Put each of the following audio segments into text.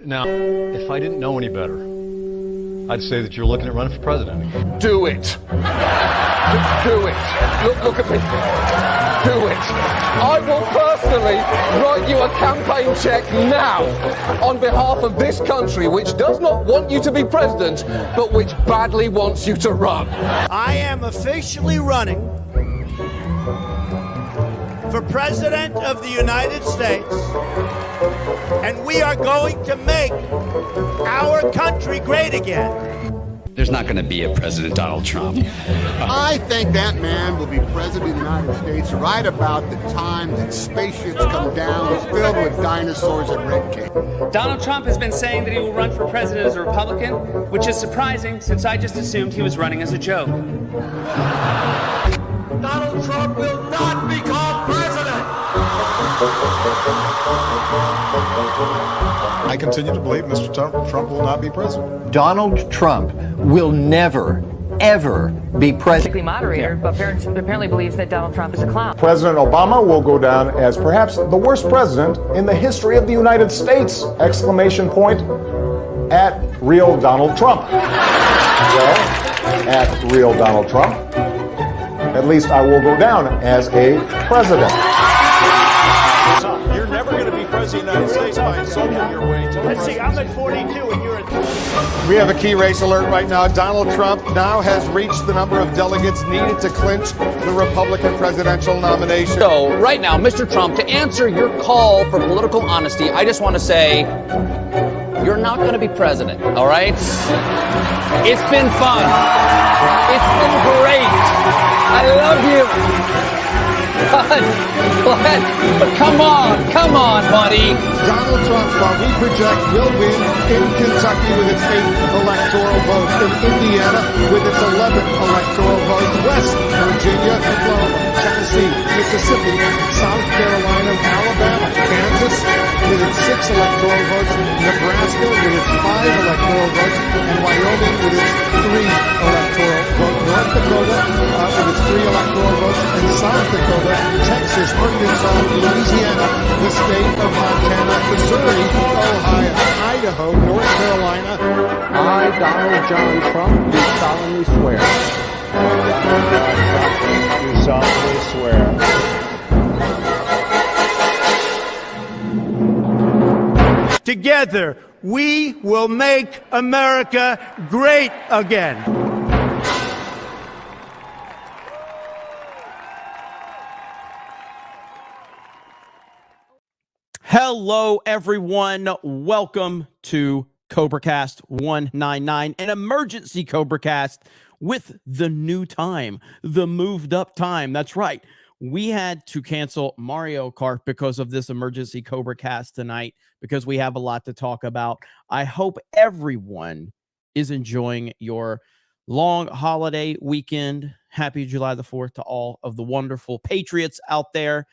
Now, if I didn't know any better, I'd say that you're looking at running for president again. Do it. Do it. Look at me. Do it. I will personally write you a campaign check now on behalf of this country, which does not want you to be president, but which badly wants you to run. I am officially running for President of the United States, and we are going to make our country great again. There's not going to be a President Donald Trump. I think that man will be president of the United States right about the time that spaceships come down filled with dinosaurs and red cake. Donald Trump has been saying that he will run for president as a Republican, which is surprising since I just assumed he was running as a joke. Donald Trump will not become president. I continue to believe Mr. Trump will not be president. Donald Trump will never, ever be president. Moderator, but apparently believes that Donald Trump is a clown. President Obama will go down as perhaps the worst president in the history of the United States! Exclamation point at real Donald Trump. Well, at real Donald Trump, at least I will go down as a president. You're never going to be president of the United States by insulting your way to Let's see, I'm at 42 and you're at... We have a key race alert right now. Donald Trump now has reached the number of delegates needed to clinch the Republican presidential nomination. So, right now, Mr. Trump, to answer your call for political honesty, I just want to say, you're not going to be president, all right? It's been fun. It's been great. I love you. But come on, buddy. Donald Trump, while we project, will win in Kentucky with its 8 electoral votes, in Indiana with its 11 electoral votes, West Virginia, Oklahoma, Tennessee, Mississippi, South Carolina, Alabama, Kansas with its 6 electoral votes, Nebraska with its 5 electoral votes, and Wyoming with its 3 electoral votes, North Dakota with its 3 electoral votes, and South Dakota, Texas, Arkansas, Louisiana, the state of Montana, Missouri, Ohio, Idaho, North Carolina. I, Donald John Trump, do solemnly swear. Do solemnly swear. Together, we will make America great again. Hello, everyone. Welcome to CobraCast 199, an emergency CobraCast with the new time, the moved up time. That's right. We had to cancel Mario Kart because of this emergency CobraCast tonight because we have a lot to talk about. I hope everyone is enjoying your long holiday weekend. Happy July the 4th to all of the wonderful patriots out there.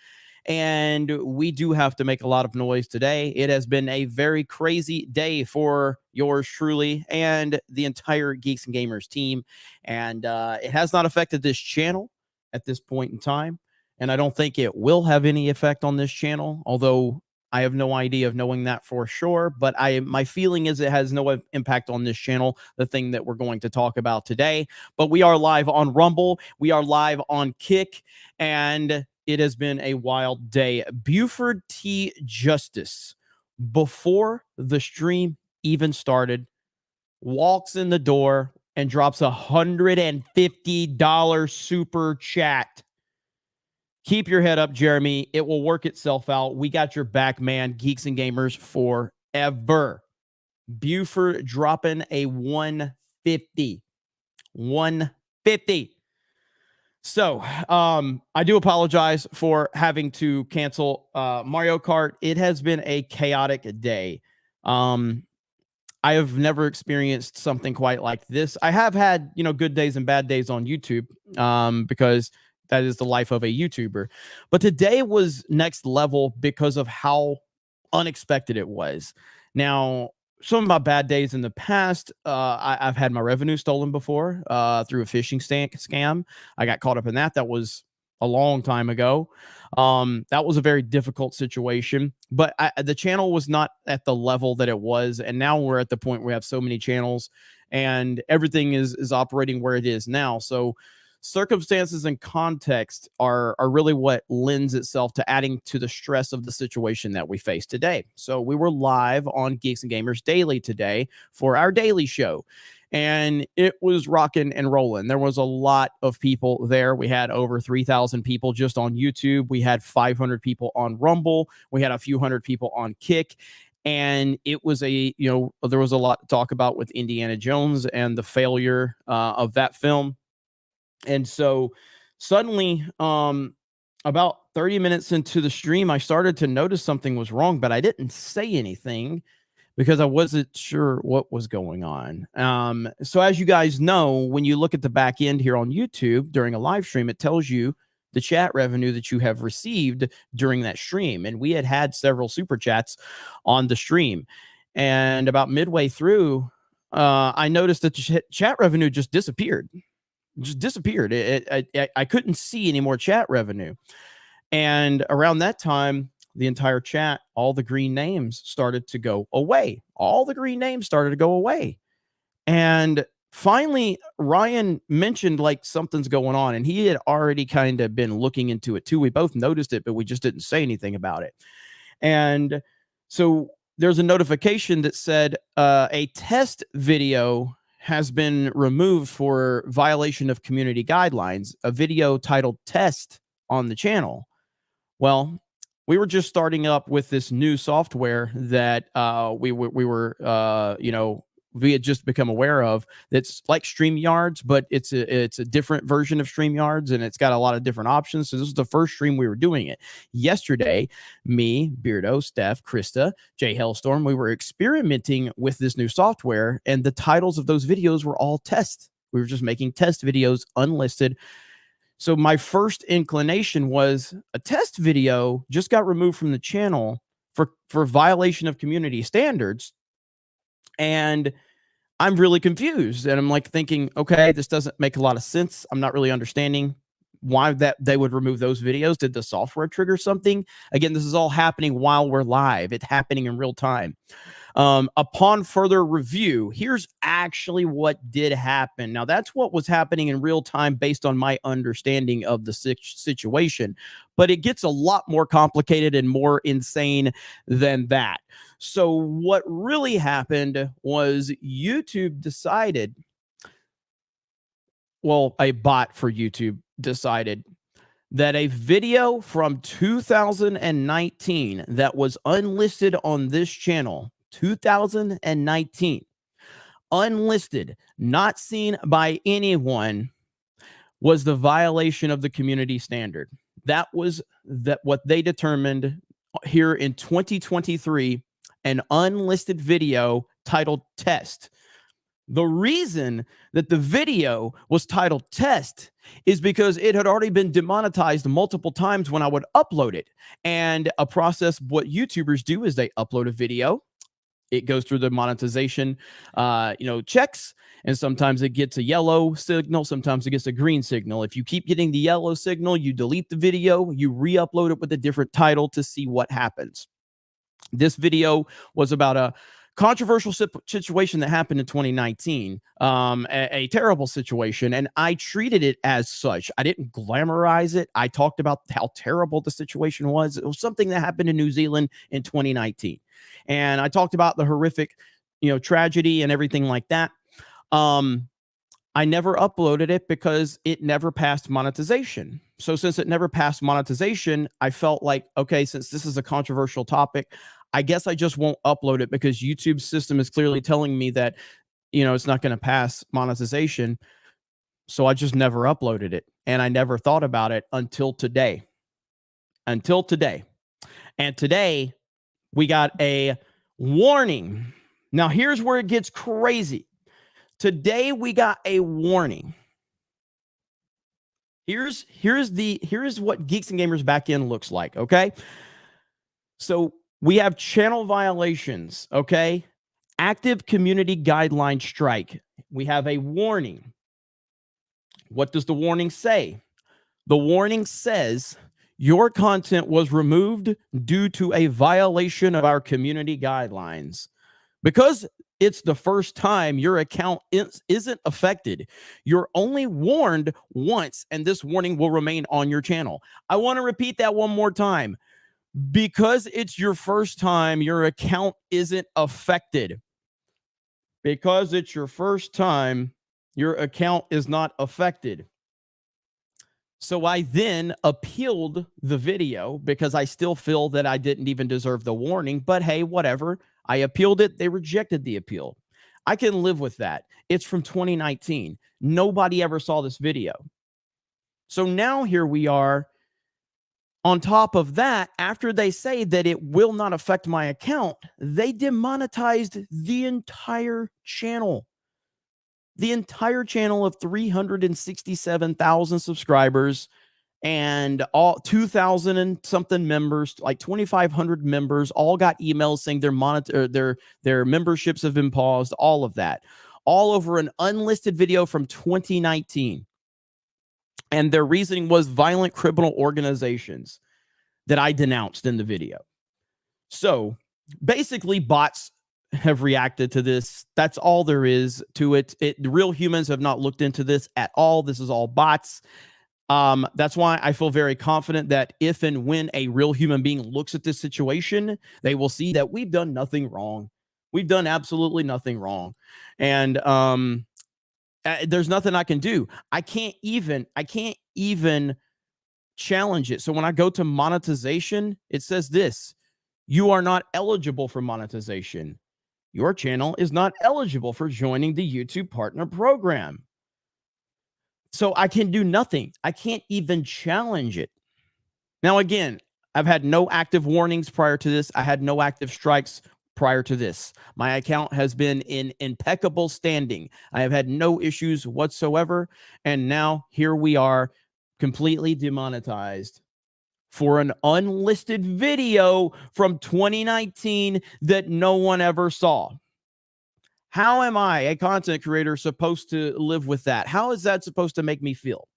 And we do have to make a lot of noise today. It has been a very crazy day for yours truly and the entire Geeks and Gamers team. And it has not affected this channel at this point in time. And I don't think it will have any effect on this channel, although I have no idea of knowing that for sure. But my feeling is it has no impact on this channel, the thing that we're going to talk about today. But we are live on Rumble. We are live on Kick. And it has been a wild day. Buford T. Justice, before the stream even started, walks in the door and drops $150 super chat. Keep your head up, Jeremy. It will work itself out. We got your back, man. Geeks and Gamers forever. Buford dropping a 150. 150. So, I do apologize for having to cancel Mario Kart. It has been a chaotic day. I have never experienced something quite like this. I have had, good days and bad days on YouTube because that is the life of a YouTuber. But today was next level because of how unexpected it was. Now, some of my bad days in the past, I've had my revenue stolen before through a phishing scam. I got caught up in that. That was a long time ago. That was a very difficult situation, but the channel was not at the level that it was. And now we're at the point where we have so many channels and everything is operating where it is now. So circumstances and context are really what lends itself to adding to the stress of the situation that we face today. So we were live on Geeks and Gamers Daily today for our daily show, and it was rocking and rolling. There was a lot of people there. We had over 3,000 people just on YouTube. We had 500 people on Rumble. We had a few hundred people on Kick. And it was there was a lot to talk about with Indiana Jones and the failure of that film. And so suddenly, about 30 minutes into the stream, I started to notice something was wrong, but I didn't say anything because I wasn't sure what was going on. So as you guys know, when you look at the back end here on YouTube during a live stream, it tells you the chat revenue that you have received during that stream. And we had several super chats on the stream. And about midway through, I noticed that the chat revenue just disappeared. I couldn't see any more chat revenue. And around that time, the entire chat, all the green names started to go away. And finally, Ryan mentioned like something's going on, and he had already kind of been looking into it too. We both noticed it, but we just didn't say anything about it. And so there's a notification that said a test video has been removed for violation of community guidelines, a video titled Test on the channel. Well, we were just starting up with this new software that we had just become aware of. That's like StreamYards, but it's a different version of StreamYards, and it's got a lot of different options. So this is the first stream we were doing it. Yesterday, me, Beardo, Steph, Krista, Jay Hellstorm, we were experimenting with this new software, and the titles of those videos were all tests. We were just making test videos unlisted. So my first inclination was a test video just got removed from the channel for violation of community standards. And I'm really confused. And I'm like thinking, okay, this doesn't make a lot of sense. I'm not really understanding why that they would remove those videos. Did the software trigger something? Again, this is all happening while we're live. It's happening in real time. Upon further review, here's actually what did happen. Now, that's what was happening in real time based on my understanding of the situation, but it gets a lot more complicated and more insane than that. So what really happened was YouTube decided, well, a bot for YouTube decided that a video from 2019 that was unlisted on this channel, 2019, unlisted, not seen by anyone, was the violation of the community standard. That was what they determined here in 2023, an unlisted video titled Test. The reason that the video was titled Test is because it had already been demonetized multiple times when I would upload it. And a process, what YouTubers do is they upload a video. It goes through the monetization, checks, and sometimes it gets a yellow signal, sometimes it gets a green signal. If you keep getting the yellow signal, you delete the video, you re-upload it with a different title to see what happens. This video was about a controversial situation that happened in 2019, a terrible situation, and I treated it as such. I didn't glamorize it. I talked about how terrible the situation was. It was something that happened in New Zealand in 2019, and I talked about the horrific, tragedy and everything like that. I never uploaded it because it never passed monetization. So since it never passed monetization, I felt like, okay, since this is a controversial topic, I guess I just won't upload it because YouTube's system is clearly telling me that, it's not going to pass monetization. So I just never uploaded it. And I never thought about it until today. And today we got a warning. Now here's where it gets crazy. Today we got a warning. Here's what Geeks and Gamers back end looks like, okay? So we have channel violations, okay? Active community guideline strike. We have a warning. What does the warning say? The warning says your content was removed due to a violation of our community guidelines. Because it's the first time your account isn't affected, you're only warned once, and this warning will remain on your channel. I want to repeat that one more time. Because it's your first time, your account isn't affected. Because it's your first time, your account is not affected. So I then appealed the video because I still feel that I didn't even deserve the warning. But hey, whatever. I appealed it. They rejected the appeal. I can live with that. It's from 2019. Nobody ever saw this video. So now here we are. On top of that, after they say that it will not affect my account, they demonetized the entire channel. The entire channel of 367,000 subscribers and all 2,000 and something members, like 2,500 members, all got emails saying their memberships have been paused, all of that. All over an unlisted video from 2019. And their reasoning was violent criminal organizations that I denounced in the video. So basically, bots have reacted to this. That's all there is to it. Real humans have not looked into this at all. This is all bots. That's why I feel very confident that if and when a real human being looks at this situation, they will see that we've done nothing wrong. We've done absolutely nothing wrong. And there's nothing I can do. I can't even challenge it. So when I go to monetization, it says this: you are not eligible for monetization. Your channel is not eligible for joining the YouTube Partner Program. So I can do nothing. I can't even challenge it. Now, again, I've had no active warnings prior to this. I had no active strikes prior to this. My account has been in impeccable standing. I have had no issues whatsoever. And now here we are, completely demonetized for an unlisted video from 2019 that no one ever saw. How am I, a content creator, supposed to live with that? How is that supposed to make me feel?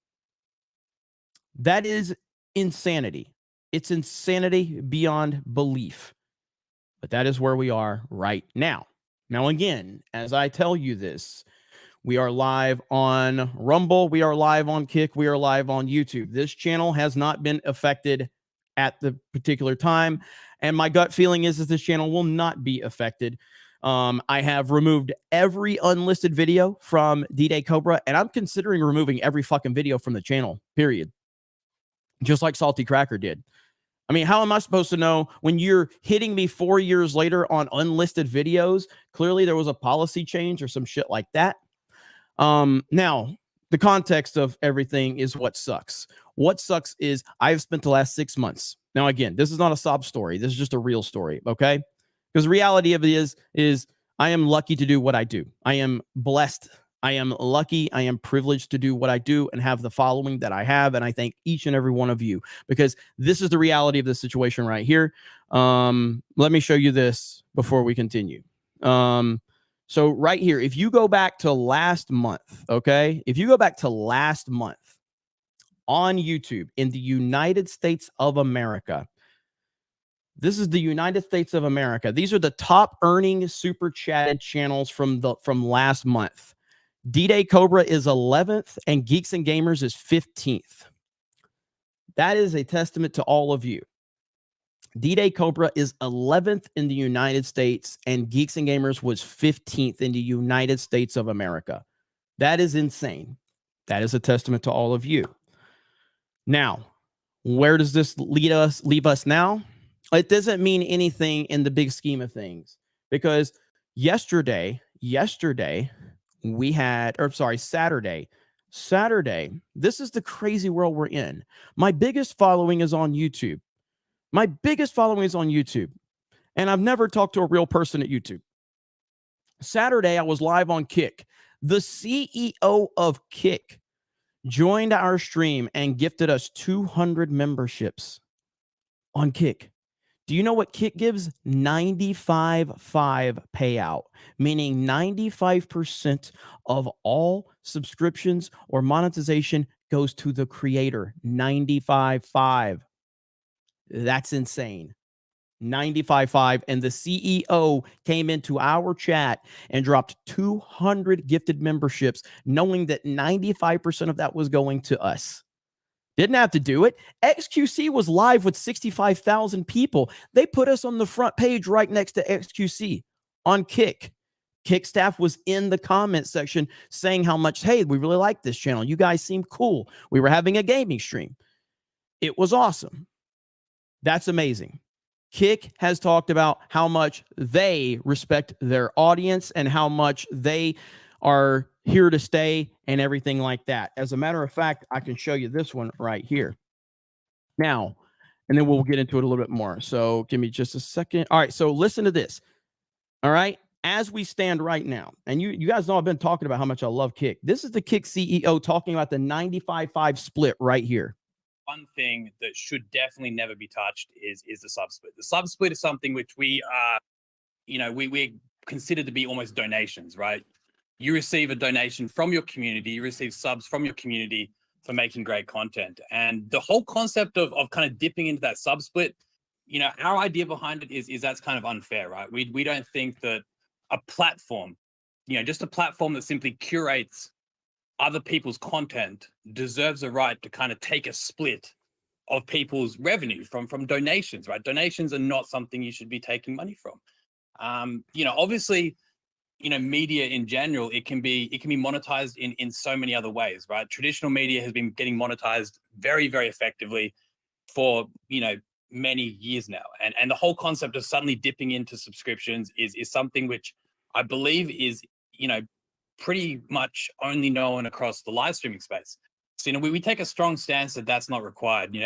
That is insanity. It's insanity beyond belief. But that is where we are right now. Now, again, as I tell you this, we are live on Rumble. We are live on Kick. We are live on YouTube. This channel has not been affected at the particular time. And my gut feeling is that this channel will not be affected. I have removed every unlisted video from D-Day Cobra, and I'm considering removing every fucking video from the channel, period. Just like Salty Cracker did. I mean, how am I supposed to know when you're hitting me 4 years later on unlisted videos? Clearly there was a policy change or some shit like that. Now, the context of everything is what sucks. What sucks is I've spent the last 6 months. Now, again, this is not a sob story. This is just a real story, okay? Because the reality of it is I am lucky to do what I do. I am blessed. I am lucky. I am privileged to do what I do and have the following that I have. And I thank each and every one of you, because this is the reality of the situation right here. Let me show you this before we continue. So right here, if you go back to last month, okay? If you go back to last month on YouTube in the United States of America, this is the United States of America. These are the top earning super chatted channels from last month. D-Day Cobra is 11th and Geeks and Gamers is 15th. That is a testament to all of you. D-Day Cobra is 11th in the United States and Geeks and Gamers was 15th in the United States of America. That is insane. That is a testament to all of you. Now, where does this leave us now? It doesn't mean anything in the big scheme of things, because yesterday we had, or sorry, Saturday, this is the crazy world we're in. My biggest following is on YouTube. My biggest following is on YouTube. And I've never talked to a real person at YouTube. Saturday, I was live on Kick. The CEO of Kick joined our stream and gifted us 200 memberships on Kick. Do you know what Kick gives? 95.5 payout, meaning 95% of all subscriptions or monetization goes to the creator. 95.5. That's insane. 95.5. And the CEO came into our chat and dropped 200 gifted memberships, knowing that 95% of that was going to us. Didn't have to do it. XQC was live with 65,000 people. They put us on the front page right next to XQC on Kick. Kick staff was in the comment section saying how much, hey, we really like this channel. You guys seem cool. We were having a gaming stream. It was awesome. That's amazing. Kick has talked about how much they respect their audience and how much they are here to stay and everything like that. As a matter of fact, I can show you this one right here. Now, and then we'll get into it a little bit more. So give me just a second. All right, so listen to this. All right, as we stand right now, and you guys know I've been talking about how much I love Kick. This is the Kick CEO talking about the 95.5 split right here. One thing that should definitely never be touched is the sub split. The sub split is something which we are, we consider to be almost donations, right? You receive a donation from your community, you receive subs from your community for making great content. And the whole concept of kind of dipping into that sub split, our idea behind it is that's kind of unfair, right? We don't think that a platform, just a platform that simply curates other people's content deserves a right to kind of take a split of people's revenue from donations, right? Donations are not something you should be taking money from. Obviously, media in general, it can be monetized in so many other ways, right? Traditional media has been getting monetized very, very effectively for, many years now. And the whole concept of suddenly dipping into subscriptions is something which I believe is, pretty much only known across the live streaming space. So, we take a strong stance that that's not required.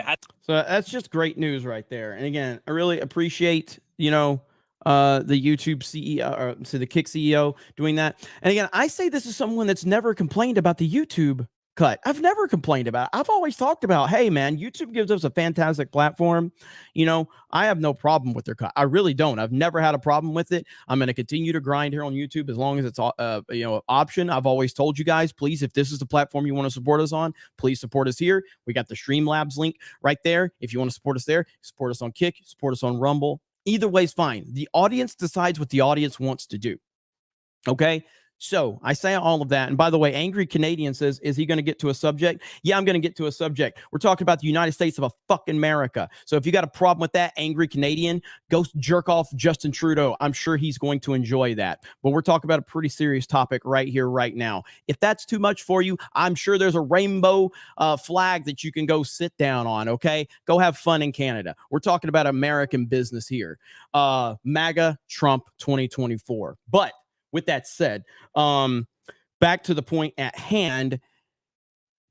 So that's just great news right there. And again, I really appreciate, the YouTube CEO, or so the Kick CEO doing that. And again, I say this is someone that's never complained about the YouTube cut. I've never complained about it. I've always talked about, hey man, YouTube gives us a fantastic platform. I have no problem with their cut. I really don't. I've never had a problem with it. I'm going to continue to grind here on YouTube as long as it's option. I've always told you guys, please, if this is the platform you want to support us on, please support us here. We got the Streamlabs link right there. If you want to support us there, support us on Kick, support us on Rumble. Either way is fine. The audience decides what the audience wants to do. Okay. So I say all of that. And by the way, Angry Canadian says, is he going to get to a subject? Yeah, I'm going to get to a subject. We're talking about the United States of a fucking America. So if you got a problem with that, Angry Canadian, go jerk off Justin Trudeau. I'm sure he's going to enjoy that. But we're talking about a pretty serious topic right here, right now. If that's too much for you, I'm sure there's a rainbow flag that you can go sit down on, okay? Go have fun in Canada. We're talking about American business here. MAGA Trump 2024. But with that said, back to the point at hand,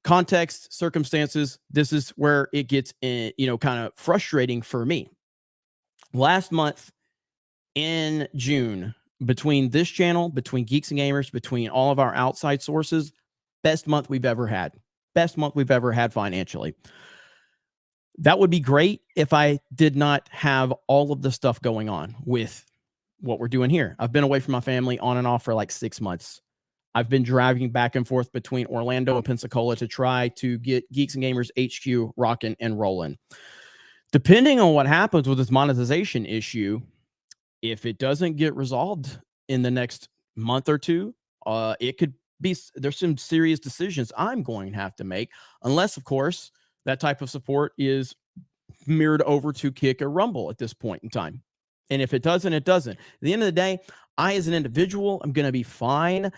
context, circumstances, this is where it gets, kind of frustrating for me. Last month in June, between this channel, between Geeks and Gamers, between all of our outside sources, best month we've ever had. Best month we've ever had financially. That would be great if I did not have all of the stuff going on with what we're doing here. I've been away from my family on and off for like 6 months. I've been driving back and forth between Orlando and Pensacola to try to get Geeks and Gamers HQ rocking and rolling. Depending on what happens with this monetization issue, if it doesn't get resolved in the next month or two, it could be, there's some serious decisions I'm going to have to make, unless, of course, that type of support is mirrored over to Kick or Rumble at this point in time. And if it doesn't, it doesn't. At the end of the day, I, as an individual, I'm going to be fine.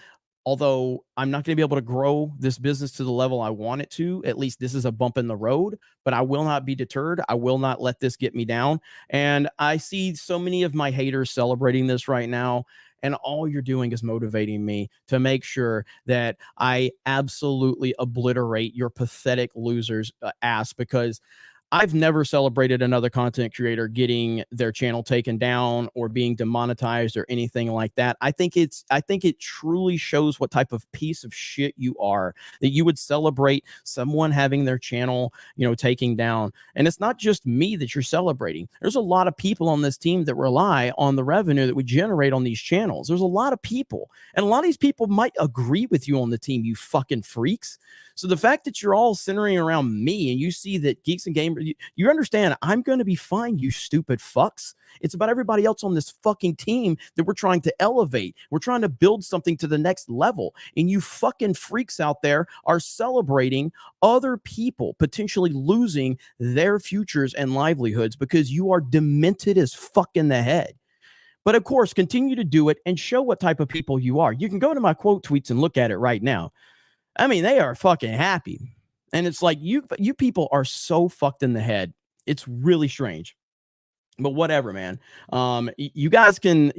Although I'm not going to be able to grow this business to the level I want it to. At least this is a bump in the road, but I will not be deterred. I will not let this get me down. And I see so many of my haters celebrating this right now. And all you're doing is motivating me to make sure that I absolutely obliterate your pathetic losers' ass, because I've never celebrated another content creator getting their channel taken down or being demonetized or anything like that. I think it truly shows what type of piece of shit you are, that you would celebrate someone having their channel, taking down. And it's not just me that you're celebrating. There's a lot of people on this team that rely on the revenue that we generate on these channels. There's a lot of people, and a lot of these people might agree with you on the team, you fucking freaks. So the fact that you're all centering around me and you see that Geeks and Gamers, you understand I'm going to be fine, you stupid fucks. It's about everybody else on this fucking team that we're trying to elevate. We're trying to build something to the next level. And you fucking freaks out there are celebrating other people potentially losing their futures and livelihoods because you are demented as fuck in the head. But of course, continue to do it and show what type of people you are. You can go to my quote tweets and look at it right now. I mean, they are fucking happy. And it's like, you people are so fucked in the head. It's really strange. But whatever, man. You guys can,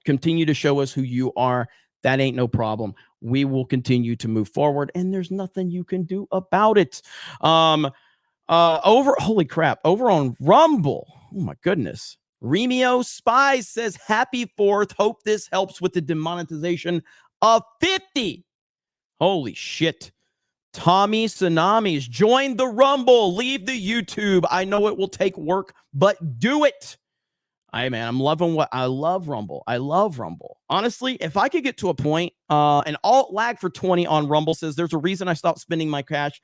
continue to show us who you are. That ain't no problem. We will continue to move forward, and there's nothing you can do about it. Holy crap, over on Rumble. Oh my goodness. Remio Spies says, happy 4th. Hope this helps with the demonetization of 50. Holy shit. Tommy Tsunamis, join the Rumble. Leave the YouTube. I know it will take work, but do it. I'm loving what I love Rumble. I love Rumble. Honestly, if I could get to a point, and alt lag for 20 on Rumble says there's a reason I stopped spending my cash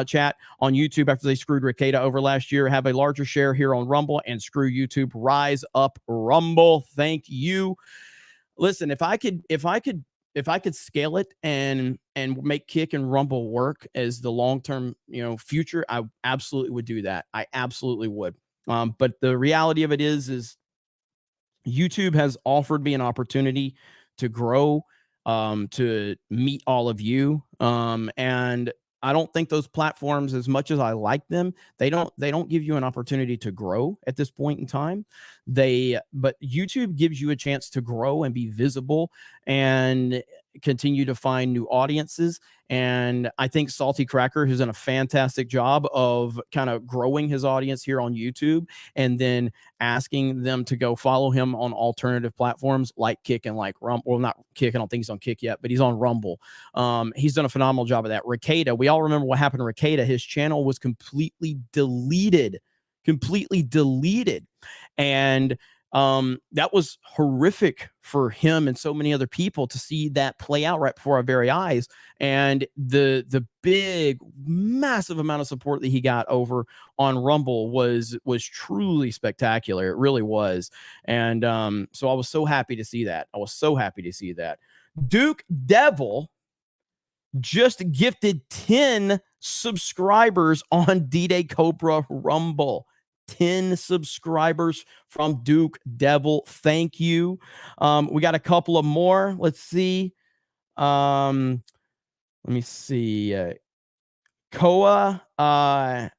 chat on YouTube after they screwed Ricada over last year. Have a larger share here on Rumble and screw YouTube. Rise up, Rumble. Thank you. Listen, if I could scale it and make Kick and Rumble work as the long-term, future, I absolutely would do that. I absolutely would. But the reality of it is YouTube has offered me an opportunity to grow, to meet all of you. And I don't think those platforms, as much as I like them, they don't give you an opportunity to grow at this point in time. But YouTube gives you a chance to grow and be visible and continue to find new audiences. And I think Salty Cracker has done a fantastic job of kind of growing his audience here on YouTube and then asking them to go follow him on alternative platforms like Kick and like Rumble. Well, not Kick. I don't think he's on Kick yet, but he's on Rumble. He's done a phenomenal job of that. Ricada, we all remember what happened to Ricada. His channel was completely deleted. And that was horrific for him and so many other people to see that play out right before our very eyes. And the big, massive amount of support that he got over on Rumble was truly spectacular. It really was. And so I was so happy to see that. Duke Devil just gifted 10 subscribers on D-Day Cobra Rumble. 10 subscribers from Duke Devil. Thank you. We got a couple of more. Let's see. Let me see. Koa Alazan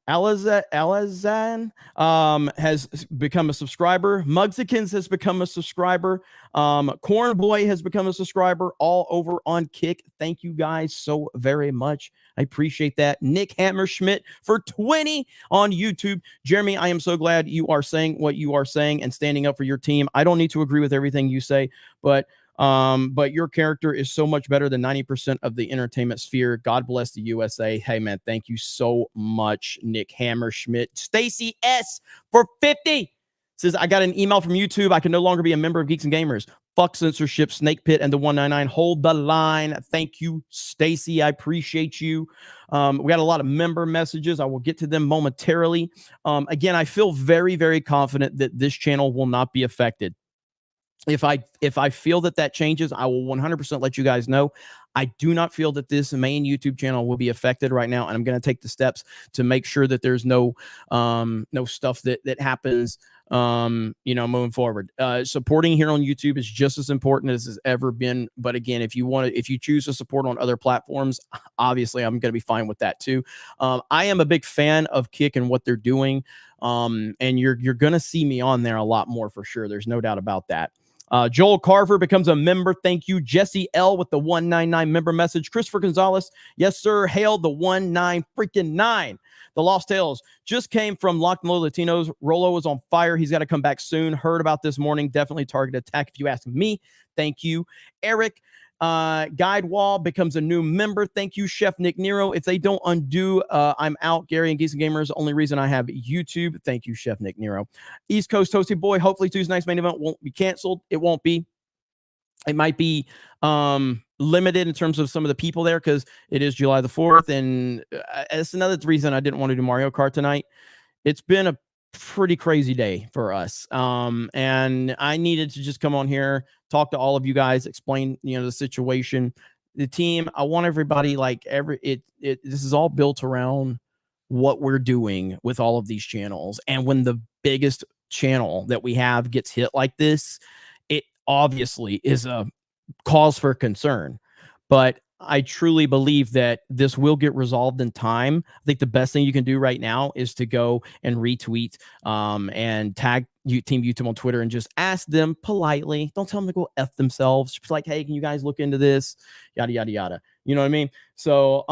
has become a subscriber. Mugsikins has become a subscriber. Corn Boy has become a subscriber, all over on Kick. Thank you guys so very much. I appreciate that. Nick Hammerschmidt for 20 on YouTube. Jeremy, I am so glad you are saying what you are saying and standing up for your team. I don't need to agree with everything you say, but your character is so much better than 90% of the entertainment sphere. God bless the USA. Hey, man, thank you so much, Nick Hammerschmidt. Stacy S for 50 says, I got an email from YouTube. I can no longer be a member of Geeks and Gamers. Fuck censorship, Snake Pit, and the 199. Hold the line. Thank you, Stacy. I appreciate you. We got a lot of member messages. I will get to them momentarily. Again, I feel very, very confident that this channel will not be affected. If I feel that changes, I will 100% let you guys know. I do not feel that this main YouTube channel will be affected right now, and I'm going to take the steps to make sure that there's no stuff that happens, moving forward. Supporting here on YouTube is just as important as it's ever been. But again, if you choose to support on other platforms, obviously I'm going to be fine with that too. I am a big fan of Kick and what they're doing, and you're going to see me on there a lot more for sure. There's no doubt about that. Joel Carver becomes a member. Thank you. Jesse L with the 199 member message. Christopher Gonzalez. Yes, sir. Hail the 19. The Lost Tales just came from Locked and Low Latinos. Rolo is on fire. He's got to come back soon. Heard about this morning. Definitely target attack if you ask me. Thank you. Eric Guide Wall becomes a new member. Thank you, Chef Nick Nero. If they don't undo, I'm out. Gary and Geeks and Gamers, the only reason I have YouTube. Thank you, Chef Nick Nero. East Coast Toasty Boy. Hopefully Tuesday night's main event won't be canceled. It won't be. It might be limited in terms of some of the people there because it is July the 4th. And it's another reason I didn't want to do Mario Kart tonight. It's been a pretty crazy day for us. And I needed to just come on here, talk to all of you guys, explain, the situation, the team. I want everybody this is all built around what we're doing with all of these channels. And when the biggest channel that we have gets hit like this, it obviously is a cause for concern. But I truly believe that this will get resolved in time. I think the best thing you can do right now is to go and retweet and tag Team YouTube on Twitter and just ask them politely. Don't tell them to go F themselves. Just like, hey, can you guys look into this? Yada, yada, yada. You know what I mean? So,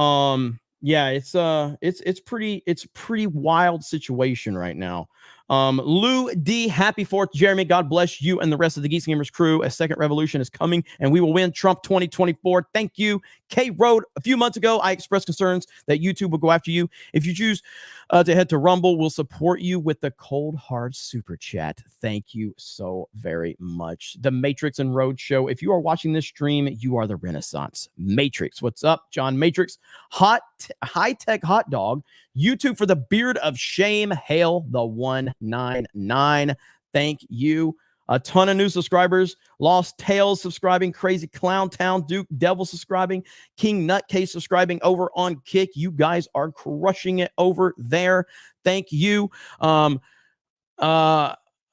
yeah, it's pretty wild situation right now. Lou D, happy 4th. Jeremy, God bless you and the rest of the Geeks and Gamers crew. A second revolution is coming and we will win Trump 2024. Thank you. K Road, a few months ago, I expressed concerns that YouTube will go after you. If you choose to head to Rumble, we'll support you with the cold hard super chat. Thank you so very much. The Matrix and Road Show. If you are watching this stream, you are the Renaissance Matrix. What's up, John Matrix? High-tech hot dog. YouTube for the beard of shame. Hail the 199. Thank you. A ton of new subscribers. Lost Tails subscribing. Crazy Clown Town. Duke Devil subscribing. King Nutcase subscribing over on Kick. You guys are crushing it over there. Thank you. Oh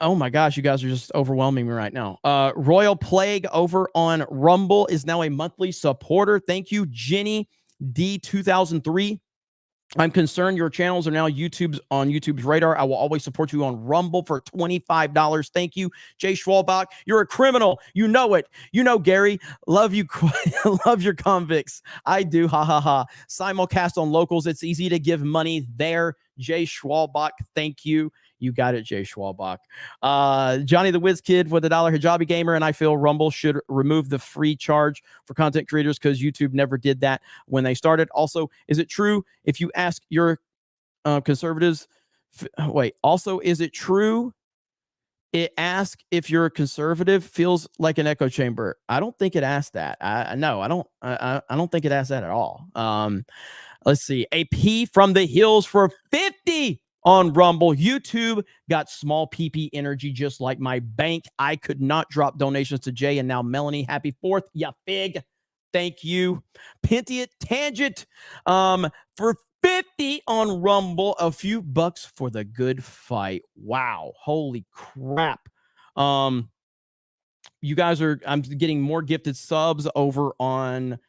my gosh, you guys are just overwhelming me right now. Royal Plague over on Rumble is now a monthly supporter. Thank you, Jenny D2003. I'm concerned your channels are now on YouTube's radar. I will always support you on Rumble for $25. Thank you, Jay Schwalbach. You're a criminal. You know it. You know, Gary. Love you. Love your convicts. I do. Ha, ha, ha. Simulcast on locals. It's easy to give money there. Jay Schwalbach. Thank you. You got it, Jay Schwalbach. Johnny the Whiz Kid with $1 hijabi gamer, and I feel Rumble should remove the free charge for content creators because YouTube never did that when they started. Also, is it true if you ask your conservatives? Also, is it true? It asks if you're a conservative feels like an echo chamber. I don't think it asked that. No, I don't think it asked that at all. Let's see. A P from the hills for 50 on Rumble. YouTube got small PP energy just like my bank. I could not drop donations to Jay and now Melanie. Happy 4th, ya fig. Thank you. Pentiate Tangent for 50 on Rumble. A few bucks for the good fight. Wow. Holy crap. You guys I'm getting more gifted subs over on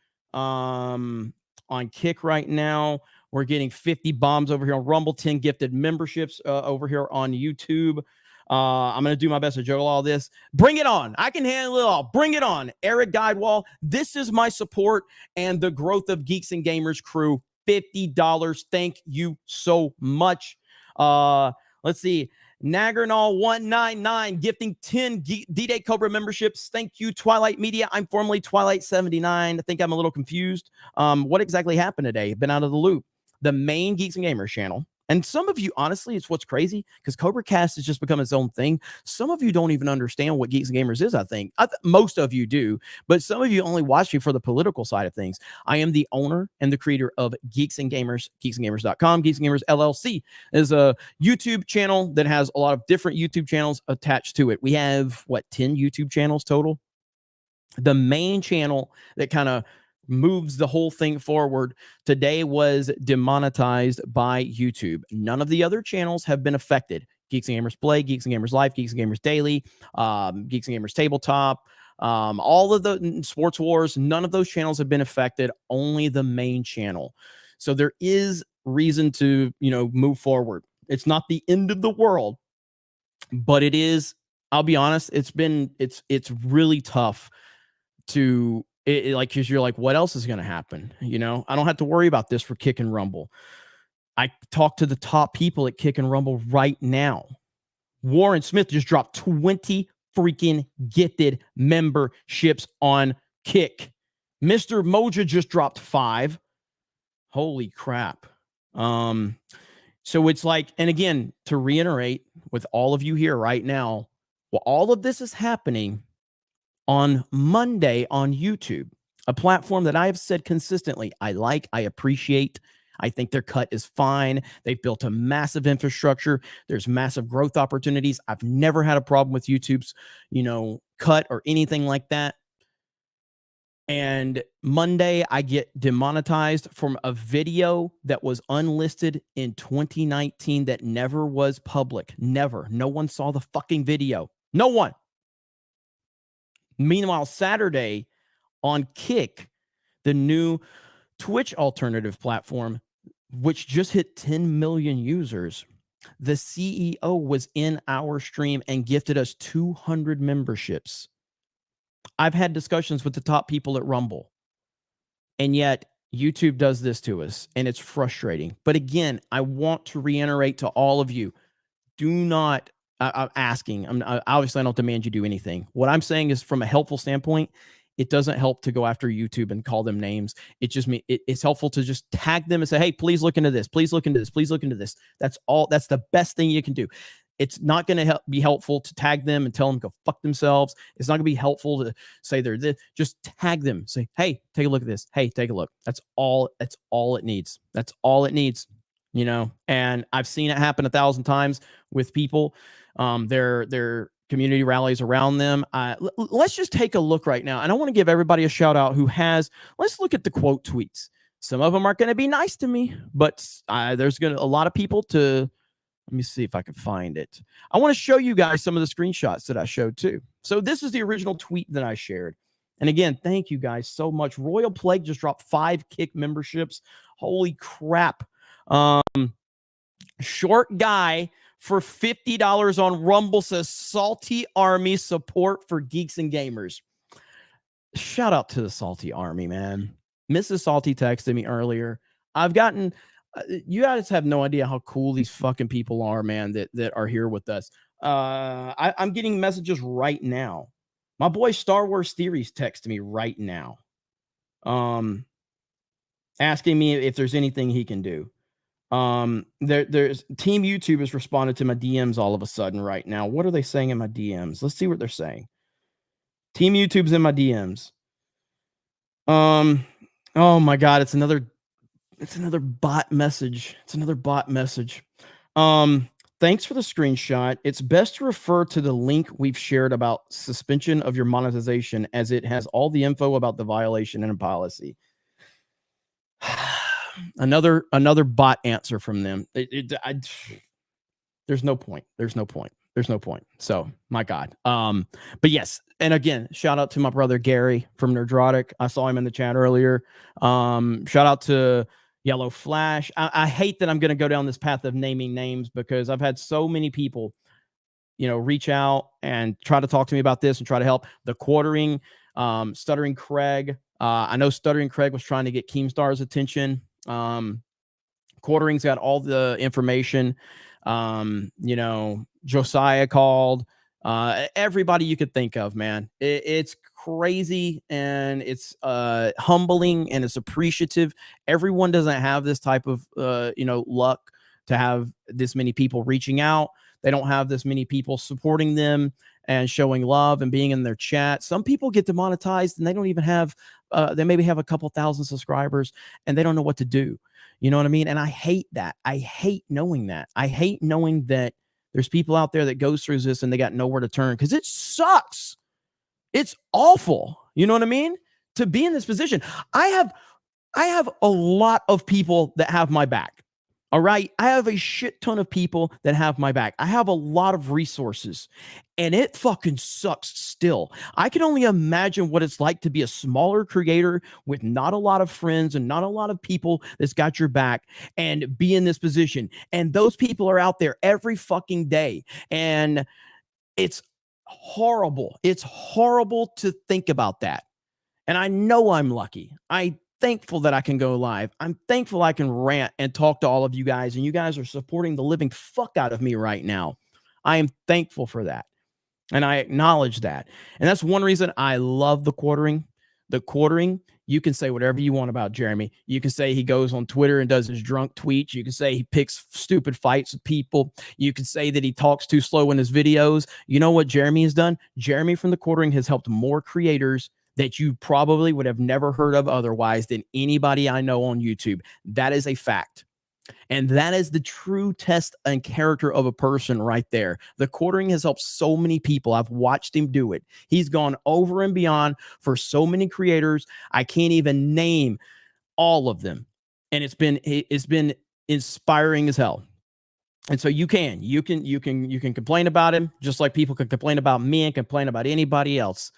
Kick right now. We're getting 50 bombs over here on Rumble, 10 gifted memberships over here on YouTube. I'm going to do my best to juggle all this. Bring it on. I can handle it all. Bring it on. Eric Guidewall, this is my support and the growth of Geeks and Gamers crew. $50. Thank you so much. Let's see. Nagernall199 gifting 10 D-Day Cobra memberships. Thank you, Twilight Media. I'm formerly Twilight79. I think I'm a little confused. What exactly happened today? Been out of the loop. The main Geeks and Gamers channel. And some of you, honestly, it's what's crazy because CobraCast has just become its own thing. Some of you don't even understand what Geeks and Gamers is, I think. Most of you do, but some of you only watch me for the political side of things. I am the owner and the creator of Geeks and Gamers, geeksandgamers.com. Geeks and Gamers LLC is a YouTube channel that has a lot of different YouTube channels attached to it. We have, 10 YouTube channels total? The main channel that kind of moves the whole thing forward today was demonetized by YouTube. None of the other channels have been affected. Geeks and Gamers Play, Geeks and Gamers Life, Geeks and Gamers Daily, Geeks and Gamers Tabletop, all of the Sports Wars, none of those channels have been affected, only the main channel. So there is reason to, move forward. It's not the end of the world, but it is, I'll be honest, it's really tough to because you're like, what else is going to happen? I don't have to worry about this for Kick and Rumble. I talk to the top people at Kick and Rumble right now. Warren Smith just dropped 20 freaking gifted memberships on Kick. Mr. Moja just dropped 5. Holy crap. So it's like, and again, to reiterate with all of you here right now, all of this is happening on Monday on YouTube. a platform that I have said consistently I like, I appreciate. I think their cut is fine. They've built a massive infrastructure. There's massive growth opportunities. I've never had a problem with YouTube's, cut or anything like that. And Monday, I get demonetized from a video that was unlisted in 2019 that never was public. Never. No one saw the fucking video. No one. Meanwhile, Saturday on Kick, the new Twitch alternative platform, which just hit 10 million users, the CEO was in our stream and gifted us 200 memberships. I've had discussions with the top people at Rumble, and yet YouTube does this to us, and it's frustrating. But again, I want to reiterate to all of you, do not, I'm asking, obviously I don't demand you do anything. What I'm saying is, from a helpful standpoint, it doesn't help to go after YouTube and call them names. It's helpful to just tag them and say, hey, please look into this. Please look into this. Please look into this. That's all. That's the best thing you can do. It's not going to be helpful to tag them and tell them to go fuck themselves. It's not going to be helpful to say they're this. Just tag them. Say, hey, take a look at this. Hey, take a look. That's all it needs. That's all it needs. And I've seen it happen 1,000 times with people. Their community rallies around them. Let's just take a look right now. And I want to give everybody a shout out who let's look at the quote tweets. Some of them aren't going to be nice to me, but there's a lot of people let me see if I can find it. I want to show you guys some of the screenshots that I showed too. So this is the original tweet that I shared. And again, thank you guys so much. Royal Plague just dropped 5 Kick memberships. Holy crap. Short Guy for $50 on Rumble says Salty Army support for geeks and gamers. Shout out to the Salty Army, man. Mrs. Salty texted me earlier. I've gotten... you guys have no idea how cool these fucking people are, man, that are here with us. I'm getting messages right now. My boy Star Wars Theories texted me right now, asking me if there's anything he can do. There's Team YouTube has responded to my DMs all of a sudden right now. What are they saying in my DMs? Let's see what they're saying. Team YouTube's in my DMs. Oh my God, it's another bot message. Thanks for the screenshot. It's best to refer to the link we've shared about suspension of your monetization, as it has all the info about the violation and policy. Another bot answer from them. There's no point. So my God. But yes. And again, shout out to my brother Gary from Nerdrotic. I saw him in the chat earlier. Shout out to Yellow Flash. I hate that I'm going to go down this path of naming names, because I've had so many people, reach out and try to talk to me about this and try to help. The Quartering, Stuttering Craig. I know Stuttering Craig was trying to get Keemstar's attention. Quartering's got all the information. Josiah called. Everybody you could think of, man. It's crazy, and it's humbling, and it's appreciative. Everyone doesn't have this type of luck to have this many people reaching out. They don't have this many people supporting them and showing love and being in their chat. Some people get demonetized and they don't even have they maybe have a couple thousand subscribers and they don't know what to do. You know what I mean? And I hate that. I hate knowing that. I hate knowing that there's people out there that goes through this and they got nowhere to turn, because it sucks. It's awful. You know what I mean? To be in this position. I have a lot of people that have my back. All right. I have a shit ton of people that have my back. I have a lot of resources, and it fucking sucks still. I can only imagine what it's like to be a smaller creator with not a lot of friends and not a lot of people that's got your back, and be in this position. And those people are out there every fucking day. And it's horrible. It's horrible to think about that. And I know I'm lucky. I'm thankful that I can go live. I'm thankful I can rant and talk to all of you guys, and you guys are supporting the living fuck out of me right now. I am thankful for that, and I acknowledge that. And that's one reason I love the Quartering. The Quartering, you can say whatever you want about Jeremy. You can say he goes on Twitter and does his drunk tweets. You can say he picks stupid fights with people. You can say that he talks too slow in his videos. You know what Jeremy has done? Jeremy from the Quartering has helped more creators that you probably would have never heard of otherwise than anybody I know on YouTube. That is a fact. And that is the true test and character of a person right there. The quartering has helped so many people. I've watched him do it. He's gone over and beyond for so many creators. I can't even name all of them. And it's been inspiring as hell. And so you can complain about him just like people can complain about me and complain about anybody else.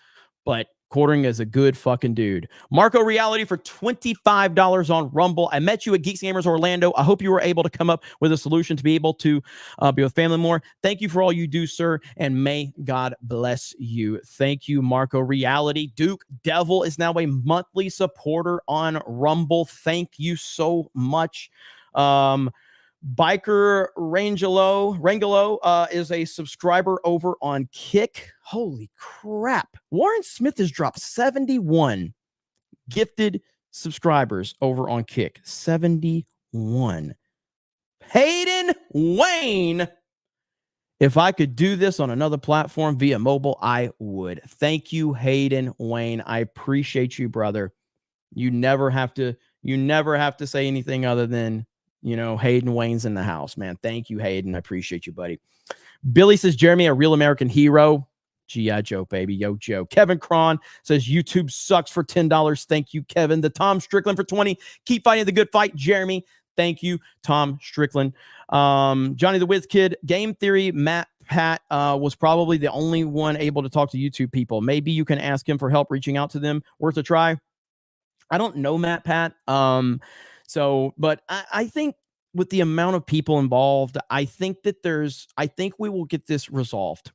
But quartering is a good fucking dude. Marco Reality for $25 on Rumble. I met you at Geeks Gamers Orlando. I hope you were able to come up with a solution to be able to be with family more. Thank you for all you do, sir, and may God bless you. Thank you, Marco Reality. Duke Devil is now a monthly supporter on Rumble. Thank you so much. Biker Rangelo is a subscriber over on Kick. Holy crap. Warren Smith has dropped 71 gifted subscribers over on Kick. 71. Hayden Wayne. If I could do this on another platform via mobile, I would. Thank you, Hayden Wayne. I appreciate you, brother. You never have to say anything other than, Hayden Wayne's in the house, man. Thank you, Hayden. I appreciate you, buddy. Billy says, Jeremy, a real American hero. G.I. Joe, baby. Yo, Joe. Kevin Cron says, YouTube sucks for $10. Thank you, Kevin. The Tom Strickland for 20. Keep fighting the good fight, Jeremy. Thank you, Tom Strickland. Johnny the Wiz Kid. Game Theory, Matt Pat was probably the only one able to talk to YouTube people. Maybe you can ask him for help reaching out to them. Worth a try. I don't know Matt Pat. But I think with the amount of people involved, I think we will get this resolved.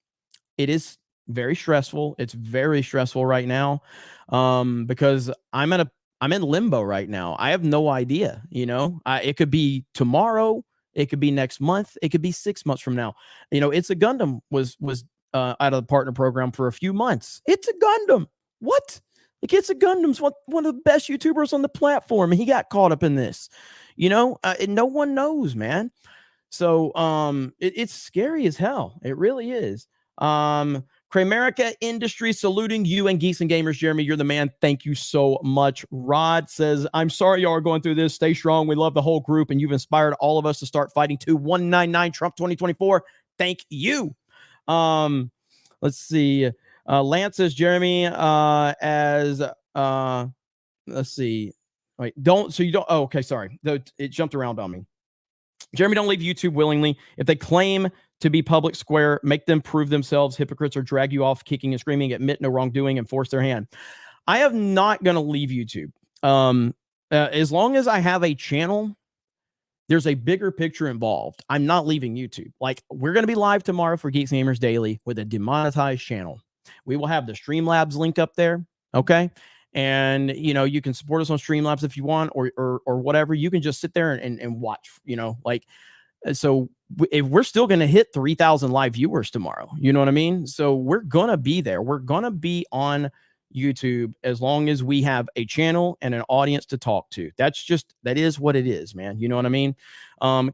It is very stressful. It's very stressful right now because I'm in limbo right now. I have no idea, it could be tomorrow. It could be next month. It could be 6 months from now. It's a Gundam was out of the partner program for a few months. It's a Gundam. What? Like, It's a Gundam's one of the best YouTubers on the platform, and he got caught up in this, and no one knows, man. So it's scary as hell. It really is. Kramerica Industries saluting you and Geeks and Gamers. Jeremy, you're the man. Thank you so much. Rod says, I'm sorry y'all are going through this. Stay strong. We love the whole group, and you've inspired all of us to start fighting to 199 Trump 2024. Thank you. Let's see. Lance says, Jeremy, let's see. Wait, okay, sorry. It jumped around on me. Jeremy, don't leave YouTube willingly. If they claim to be public square, make them prove themselves hypocrites or drag you off kicking and screaming, admit no wrongdoing, and force their hand. I am not going to leave YouTube. As long as I have a channel, there's a bigger picture involved. I'm not leaving YouTube. Like, we're going to be live tomorrow for Geeks Gamers Daily with a demonetized channel. We will have the Streamlabs link up there. Okay. And, you can support us on Streamlabs if you want, or whatever. You can just sit there and watch, so if we're still going to hit 3,000 live viewers tomorrow, you know what I mean? So we're going to be there. We're going to be on YouTube as long as we have a channel and an audience to talk to. That is what it is, man. You know what I mean?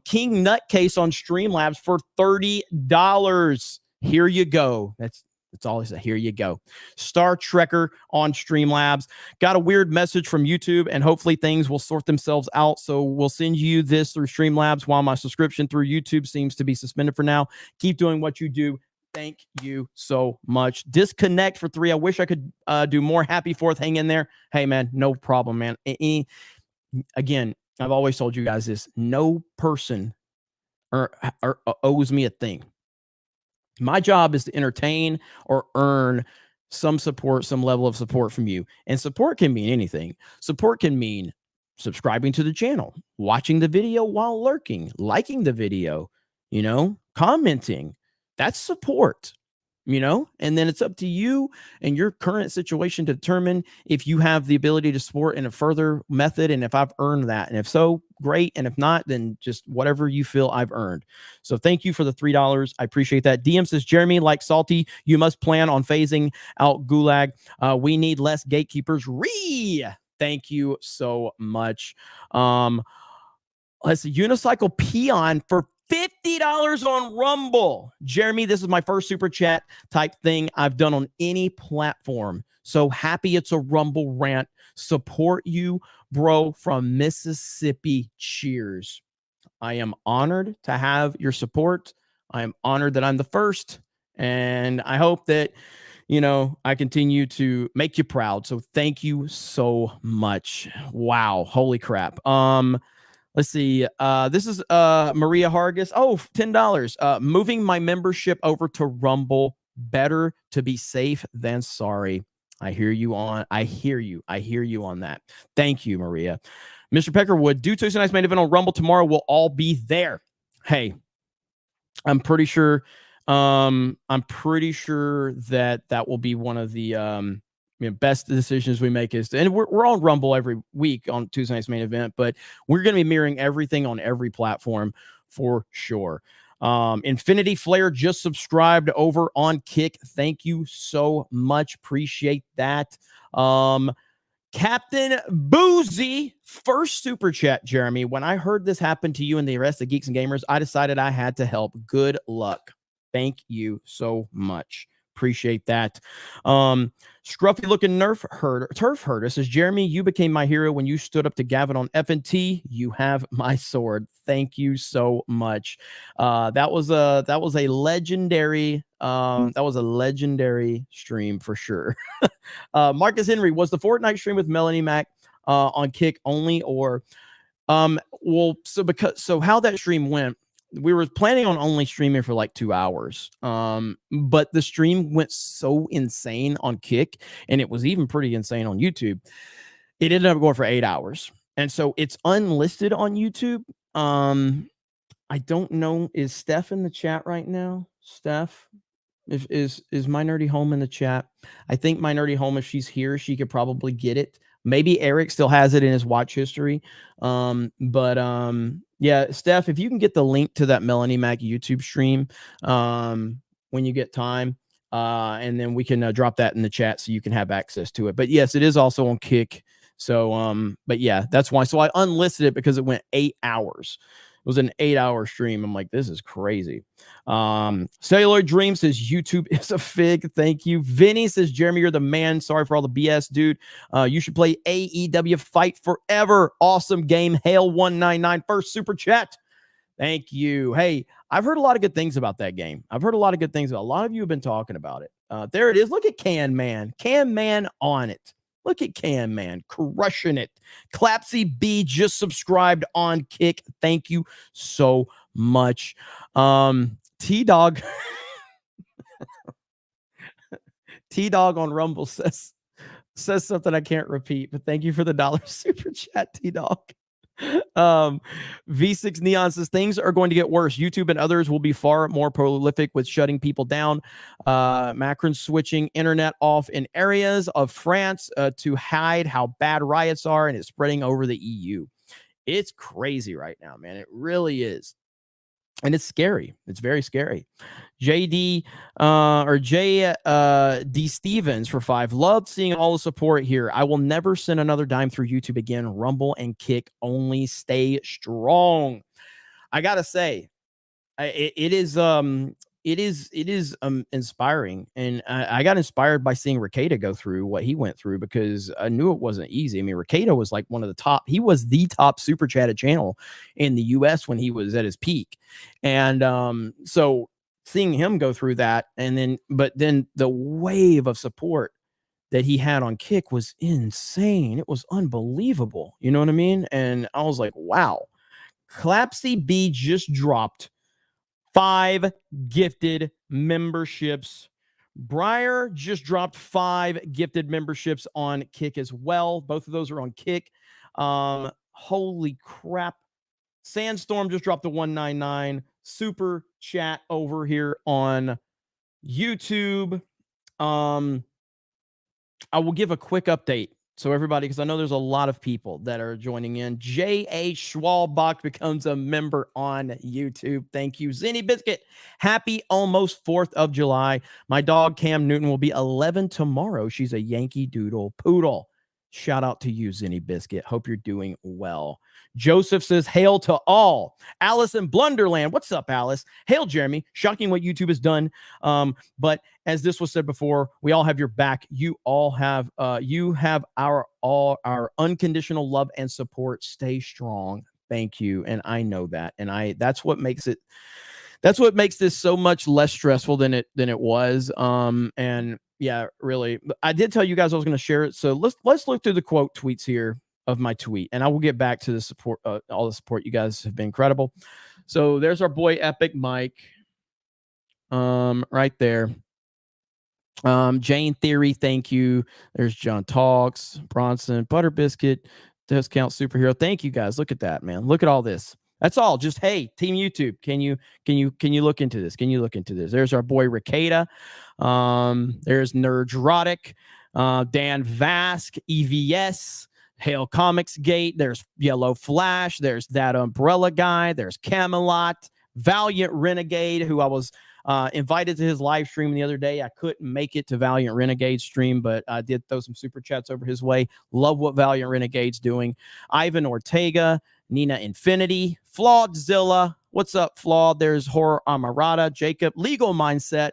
King Nutcase on Streamlabs for $30. Here you go. That's all I said. Here you go. Star Trekker on Streamlabs. Got a weird message from YouTube, and hopefully things will sort themselves out. So we'll send you this through Streamlabs while my subscription through YouTube seems to be suspended for now. Keep doing what you do. Thank you so much. Disconnect for 3. I wish I could do more. Happy 4th. Hang in there. Hey, man, no problem, man. Again, I've always told you guys this. No person owes me a thing. My job is to entertain or earn some support, some level of support from you. And support can mean anything. Support can mean subscribing to the channel, watching the video while lurking, liking the video, commenting. That's support, and then it's up to you and your current situation to determine if you have the ability to support in a further method and if I've earned that. And if so, great. And if not, then just whatever you feel I've earned. So thank you for the $3. I appreciate that. DM says, Jeremy, like Salty, you must plan on phasing out Gulag. We need less gatekeepers. Thank you so much. Let's see. Unicycle Peon for $50 on Rumble. Jeremy, this is my first super chat type thing I've done on any platform. So happy it's a Rumble rant. Support you, bro, from Mississippi. Cheers. I am honored to have your support. I am honored that I'm the first. And I hope that, I continue to make you proud. So thank you so much. Wow. Holy crap. Let's see. This is Maria Hargis. Oh, $10. Moving my membership over to Rumble. Better to be safe than sorry. I hear you on that. Thank you, Maria. Mr. Peckerwood, due to tonight's main event on Rumble tomorrow, we'll all be there. Hey, I'm pretty sure that will be one of the best decisions we make and we're on Rumble every week on Tuesday night's main event, but we're going to be mirroring everything on every platform for sure. Infinity Flare just subscribed over on Kick. Thank you so much. Appreciate that. Captain Boozy, first super chat, Jeremy. When I heard this happen to you and the rest of Geeks and Gamers, I decided I had to help. Good luck. Thank you so much. Appreciate that. Scruffy looking turf herder says, Jeremy, you became my hero when you stood up to Gavin on FNT. You have my sword. Thank you so much. That was a legendary stream for sure. Marcus Henry, was the Fortnite stream with Melanie Mac on Kick only, or so how that stream went, we were planning on only streaming for like 2 hours. But the stream went so insane on Kick, and it was even pretty insane on YouTube. It ended up going for 8 hours. And so it's unlisted on YouTube. I don't know. Is Steph in the chat right now? Steph, is My Nerdy Home in the chat? I think My Nerdy Home, if she's here, she could probably get it. Maybe Eric still has it in his watch history. Yeah, Steph, if you can get the link to that Melanie Mac YouTube stream when you get time, and then we can drop that in the chat so you can have access to it. But yes, it is also on Kick. So, but yeah, that's why. So I unlisted it because it went 8 hours. It was an 8-hour stream. I'm like, this is crazy. Cellular Dream says YouTube is a fig. Thank you. Vinny says, Jeremy, you're the man. Sorry for all the BS, dude. You should play AEW Fight Forever. Awesome game. Hail 199 first super chat. Thank you. Hey, I've heard a lot of good things about that game. A lot of you have been talking about it. There it is. Look at Can Man on it. Look at Can Man crushing it. Clapsy B just subscribed on Kick. Thank you so much. T-Dog. T-Dog on Rumble says something I can't repeat, but thank you for the $1 super chat, T-Dog. V6 Neon says things are going to get worse. YouTube and others will be far more prolific with shutting people down. Macron switching internet off in areas of France to hide how bad riots are, and it's spreading over the EU. It's crazy right now, man. It really is. And it's scary. It's very scary. JD D Stevens for 5. Loved seeing all the support here. I will never send another dime through YouTube again. Rumble and Kick only. Stay strong. I gotta say, it is inspiring, and I got inspired by seeing Rekieta go through what he went through, because I knew it wasn't easy. I mean, Rekieta was like one of the top. He was the top super chatted channel in the US when he was at his peak, and so seeing him go through that, but then the wave of support that he had on Kick was insane. It was unbelievable. You know what I mean? And I was like, wow. Clapsy B just dropped 5 gifted memberships. Breyer just dropped 5 gifted memberships on Kick as well. Both of those are on Kick. Holy crap. Sandstorm just dropped the 199 super chat over here on YouTube. I will give a quick update. So everybody, because I know there's a lot of people that are joining in. J.A. Schwalbach becomes a member on YouTube. Thank you. Zenny Biscuit, happy almost 4th of July. My dog Cam Newton will be 11 tomorrow. She's a Yankee Doodle Poodle. Shout out to you, Zinny Biscuit. Hope you're doing well. Joseph says, hail to all. Alice in Blunderland. What's up, Alice? Hail, Jeremy. Shocking what YouTube has done. But as this was said before, we all have your back. You all have our unconditional love and support. Stay strong. Thank you. And I know that. And that's what makes this so much less stressful than it was. And yeah, really, I did tell you guys I was going to share it. So let's look through the quote tweets here of my tweet, and I will get back to the support, all the support. You guys have been incredible. So there's our boy Epic Mike, right there. Jane Theory, thank you. There's John Talks, Bronson, Butter Biscuit, Discount Superhero. Thank you guys. Look at that, man. Look at all this. That's all. Just, hey, Team YouTube, can you look into this? Can you look into this? There's our boy Ricada. There's Nerdrotic, Dan Vask, EVS, Hail Comics Gate. There's Yellow Flash. There's That Umbrella Guy. There's Camelot, Valiant Renegade, who I was invited to his live stream the other day. I couldn't make it to Valiant Renegade's stream, but I did throw some super chats over his way. Love what Valiant Renegade's doing. Ivan Ortega, Nina Infinity, Flawedzilla. What's up, Flawed? There's Horror Amarada, Jacob, Legal Mindset.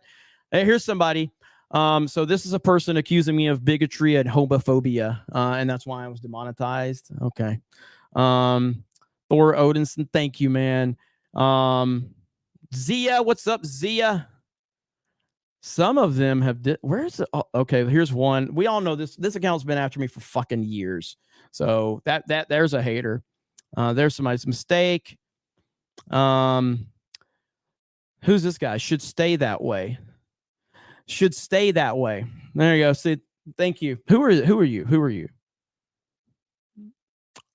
Hey, here's somebody. So this is a person accusing me of bigotry and homophobia, and that's why I was demonetized. Okay. Thor Odinson, thank you, man. Zia, what's up, Zia? Some of them have where's it? Oh, okay, here's one. We all know this account's been after me for fucking years. So there's a hater. There's somebody's mistake. Who's this guy? Should stay that way. Should stay that way. There you go. See, thank you. Who are you?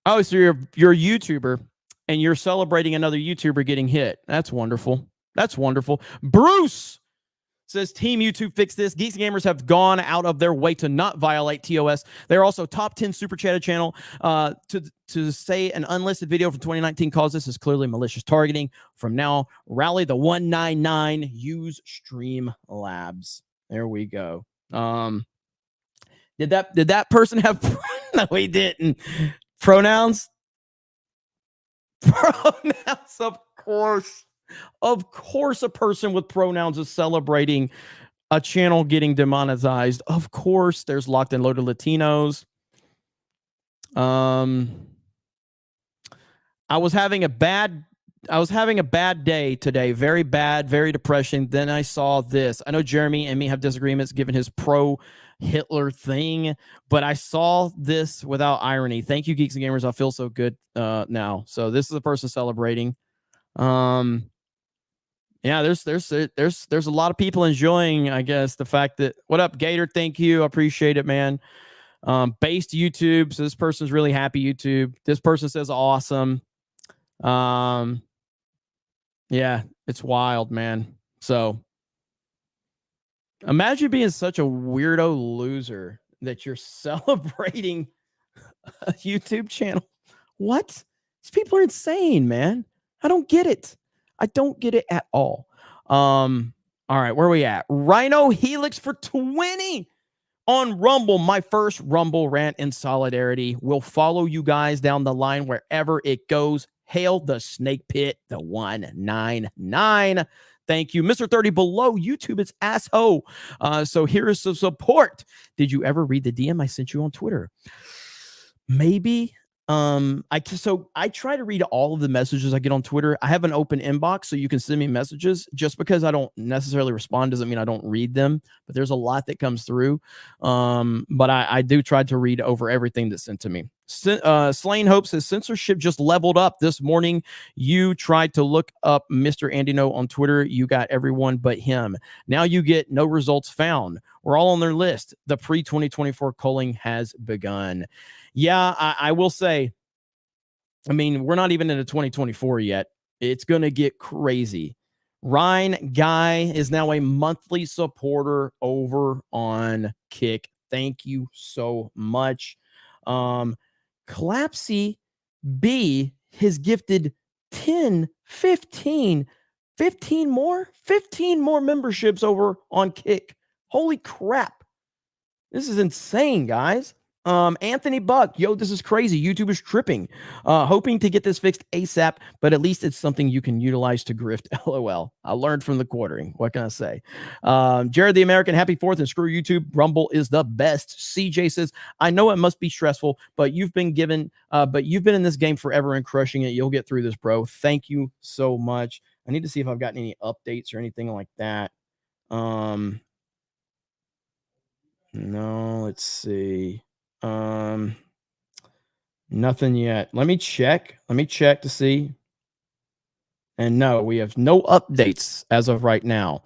Oh, so you're a YouTuber and you're celebrating another YouTuber getting hit. That's wonderful. That's wonderful. Bruce says, Team YouTube, fix this. Geeks and Gamers have gone out of their way to not violate TOS. They're also top 10 super chatted channel. To say an unlisted video from 2019 calls this is clearly malicious targeting. From now, rally the 199, use Streamlabs. There we go. Did that person have no, he didn't. Pronouns? Pronouns, of course. Of course, a person with pronouns is celebrating a channel getting demonetized. Of course, there's Locked and Loaded Latinos. I was having a bad day today. Very bad, very depressing. Then I saw this. I know Jeremy and me have disagreements given his pro-Hitler thing, but I saw this without irony. Thank you, Geeks and Gamers. I feel so good now. So this is a person celebrating. Yeah, there's a lot of people enjoying, I guess, the fact that, what up, Gator? Thank you. I appreciate it, man. Based YouTube. So this person's really happy, YouTube. This person says awesome. Yeah, it's wild, man. So imagine being such a weirdo loser that you're celebrating a YouTube channel. What? These people are insane, man. I don't get it. I don't get it at all. All right, where are we at? Rhino Helix for 20 on Rumble. My first Rumble rant in solidarity. Will follow you guys down the line wherever it goes. Hail the Snake Pit, the 199. Thank you. Mr. 30 below YouTube, it's asshole. So here is some support. Did you ever read the DM I sent you on Twitter? Maybe. I try to read all of the messages I get on Twitter. I have an open inbox, so you can send me messages. Just because I don't necessarily respond doesn't mean I don't read them, but there's a lot that comes through. But I do try to read over everything that's sent to me. Slain Hope says, censorship just leveled up this morning. You tried to look up Mr. Andy No on Twitter. You got everyone but him. Now you get no results found. We're all on their list. The pre-2024 culling has begun. Yeah, I will say, I mean, we're not even into 2024 yet. It's going to get crazy. Ryan Guy is now a monthly supporter over on Kick. Thank you so much. Collapsy B has gifted 10, 15 more memberships over on Kick. Holy crap. This is insane, guys. Anthony Buck, yo, this is crazy. YouTube is tripping. Hoping to get this fixed ASAP, but at least it's something you can utilize to grift. LOL. I learned from the quartering. What can I say? Jared the American, happy 4th and screw YouTube. Rumble is the best. CJ says, I know it must be stressful, but you've been in this game forever and crushing it. You'll get through this, bro. Thank you so much. I need to see if I've gotten any updates or anything like that. No, let's see. Nothing yet. Let me check to see. And no, we have no updates as of right now.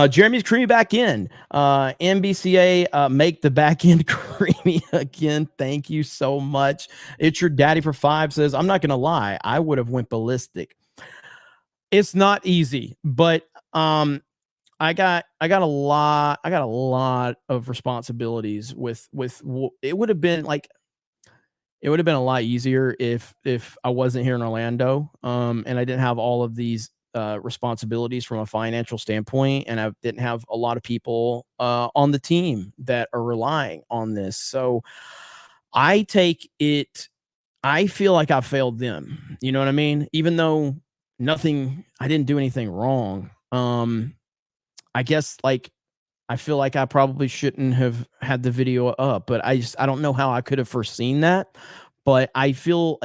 Jeremy's creamy back in. NBCA, make the back end creamy again. Thank you so much. It's your daddy for 5 says, I'm not gonna lie, I would have went ballistic. It's not easy, but I got a lot of responsibilities with it would have been a lot easier if I wasn't here in Orlando, and I didn't have all of these responsibilities from a financial standpoint, and I didn't have a lot of people on the team that are relying on this. So I feel like I failed them. You know what I mean? Even though I didn't do anything wrong. I guess I feel like I probably shouldn't have had the video up, but I don't know how I could have foreseen that. But I feel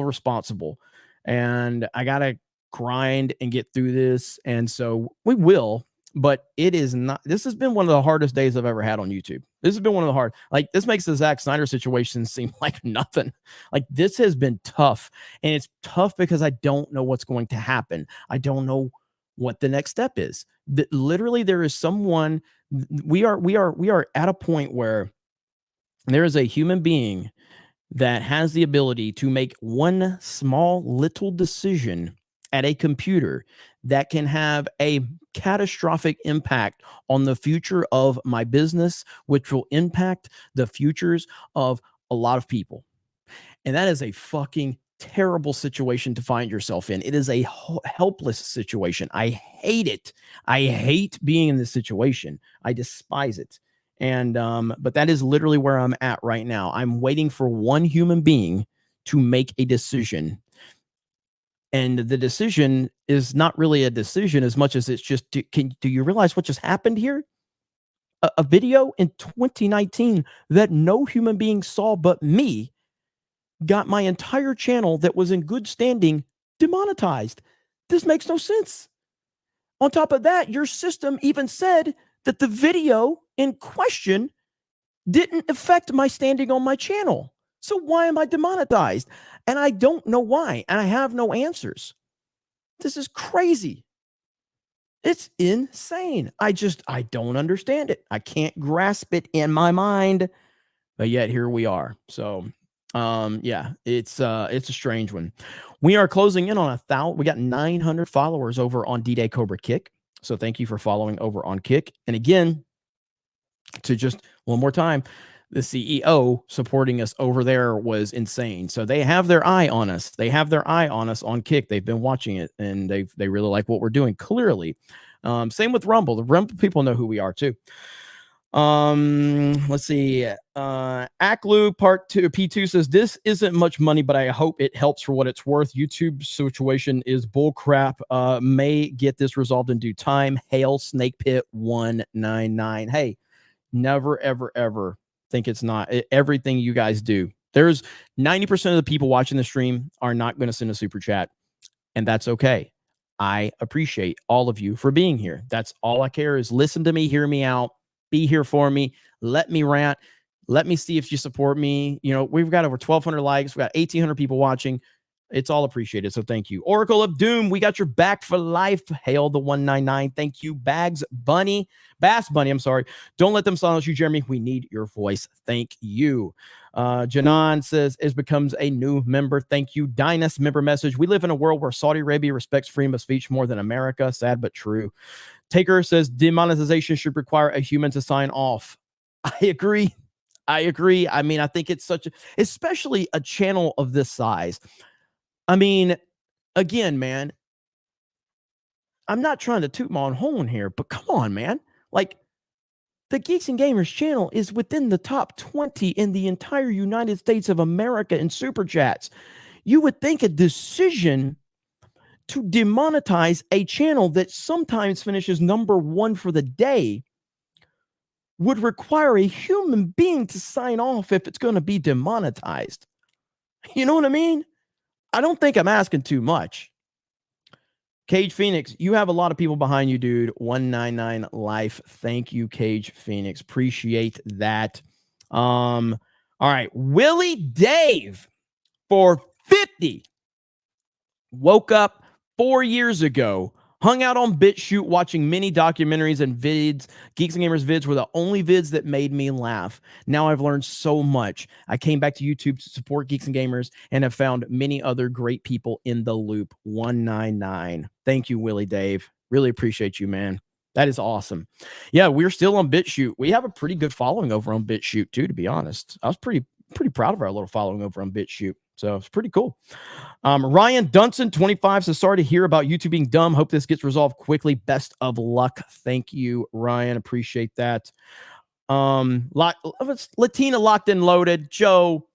responsible, and I gotta grind and get through this. And so we will, but it is not. This has been one of the hardest days I've ever had on YouTube. This has been one of the hard. This makes the Zack Snyder situation seem like nothing. This has been tough, and it's tough because I don't know what's going to happen. I don't know what the next step is. Literally, there is someone. We are at a point where there is a human being that has the ability to make one small little decision at a computer that can have a catastrophic impact on the future of my business, which will impact the futures of a lot of people. And that is a fucking terrible situation to find yourself in. It is a helpless situation. I hate it. I hate being in this situation. I despise it. And but that is literally where I'm at right now. I'm waiting for one human being to make a decision. And the decision is not really a decision as much as it's just, do you realize what just happened here? A video in 2019 that no human being saw but me got my entire channel that was in good standing demonetized. This makes no sense. On top of that, your system even said that the video in question didn't affect my standing on my channel. So why am I demonetized? And I don't know why, and I have no answers. This is crazy. It's insane. I don't understand it. I can't grasp it in my mind, but yet here we are. So yeah, it's a strange one. We are closing in on 1,000. We got 900 followers over on D-Day Cobra Kick. So thank you for following over on Kick. And again, to just one more time, the CEO supporting us over there was insane. So they have their eye on us. They have their eye on us on Kick. They've been watching it, and they really like what we're doing, clearly. Same with Rumble. The Rumble people know who we are too. Let's see. Aklu part 2 P2 says, this isn't much money, but I hope it helps for what it's worth. YouTube situation is bull crap. May get this resolved in due time. Hail Snake Pit 199. Hey, never ever think it's not. Everything you guys do, there's 90% of the people watching the stream are not going to send a super chat, and that's okay. I appreciate all of you for being here. That's all I care is listen to me, hear me out, be here for me, let me rant, let me see if you support me. You know, we've got over 1,200 likes, we've got 1,800 people watching. It's all appreciated, so thank you. Oracle of Doom, we got your back for life. Hail the 199. Thank you. Bass Bunny, I'm sorry. Don't let them silence you, Jeremy. We need your voice. Thank you. Janan says, it becomes a new member. Thank you. Dynast member message. We live in a world where Saudi Arabia respects freedom of speech more than America. Sad but true. Taker says, demonetization should require a human to sign off. I agree. I mean, I think it's especially a channel of this size. I mean, again, man, I'm not trying to toot my own horn here, but come on, man. Like, The Geeks and Gamers channel is within the top 20 in the entire United States of America in super chats. You would think a decision to demonetize a channel that sometimes finishes number 1 for the day would require a human being to sign off if it's going to be demonetized. You know what I mean? I don't think I'm asking too much. Cage Phoenix, you have a lot of people behind you, dude. 199 life. Thank you, Cage Phoenix. Appreciate that. All right. Willie Dave for 50. Woke up 4 years ago. Hung out on BitChute watching many documentaries and vids. Geeks and Gamers vids were the only vids that made me laugh. Now I've learned so much. I came back to YouTube to support Geeks and Gamers and have found many other great people in the loop. 199. Thank you, Willie Dave. Really appreciate you, man. That is awesome. Yeah, we're still on BitChute. We have a pretty good following over on BitChute too, to be honest. I was pretty proud of our little following over on BitChute. So it's pretty cool. Ryan Dunson, 25, says, sorry to hear about YouTube being dumb. Hope this gets resolved quickly. Best of luck. Thank you, Ryan. Appreciate that. Latina locked and loaded. Joe,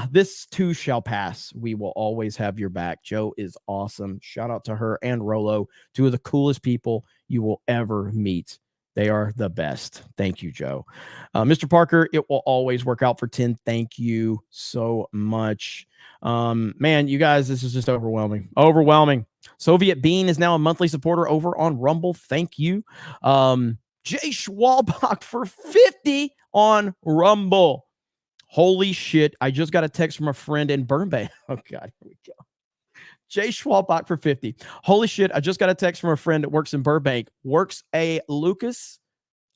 this too shall pass. We will always have your back. Joe is awesome. Shout out to her and Rolo, two of the coolest people you will ever meet. They are the best. Thank you, Joe. Mr. Parker, it will always work out for 10. Thank you so much. Man, you guys, this is just overwhelming. Overwhelming. Soviet Bean is now a monthly supporter over on Rumble. Thank you. Jay Schwalbach for 50 on Rumble. Holy shit. I just got a text from a friend in Burbank. Oh, God. Here we go. Jay Schwalbach for 50. Holy shit. I just got a text from a friend that works in Burbank. Works at Lucas.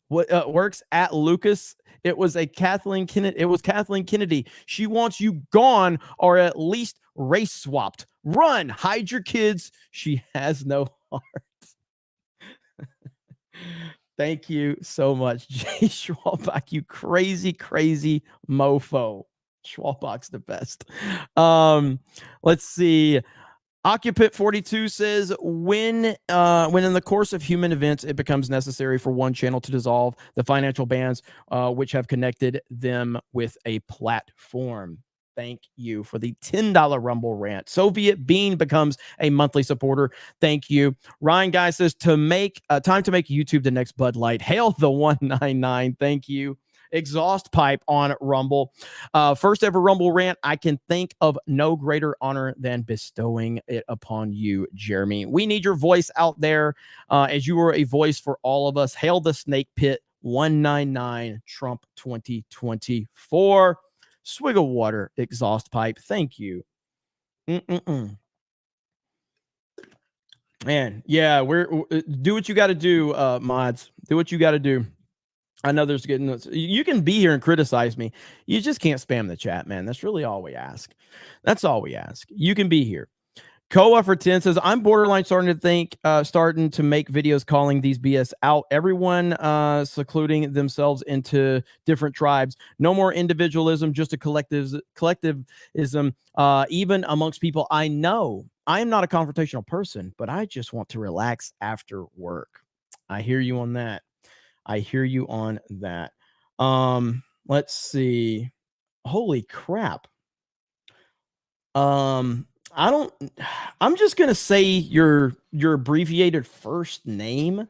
It was Kathleen Kennedy. She wants you gone or at least race swapped. Run. Hide your kids. She has no heart. Thank you so much, Jay Schwalbach. You crazy, crazy mofo. Schwalbach's the best. Let's see. Occupant 42 says, when in the course of human events, it becomes necessary for one channel to dissolve the financial bans which have connected them with a platform. Thank you for the $10 Rumble rant. Soviet Bean becomes a monthly supporter. Thank you. Ryan Guy says, time to make YouTube the next Bud Light. Hail the 199. Thank you. Exhaust pipe on Rumble. First ever Rumble rant. I can think of no greater honor than bestowing it upon you, Jeremy. We need your voice out there as you are a voice for all of us. Hail the snake pit. 199 Trump 2024. Swig of water. Exhaust pipe. Thank you. Man, yeah, do what you got to do, mods. Do what you got to do. I know there's getting. You can be here and criticize me. You just can't spam the chat, man. That's really all we ask. That's all we ask. You can be here. Koa for 10 says, I'm borderline starting to make videos calling these BS out. Everyone secluding themselves into different tribes. No more individualism, just a collectivism, even amongst people I know. I am not a confrontational person, but I just want to relax after work. I hear you on that. Let's see. Holy crap. I'm just going to say your abbreviated first name,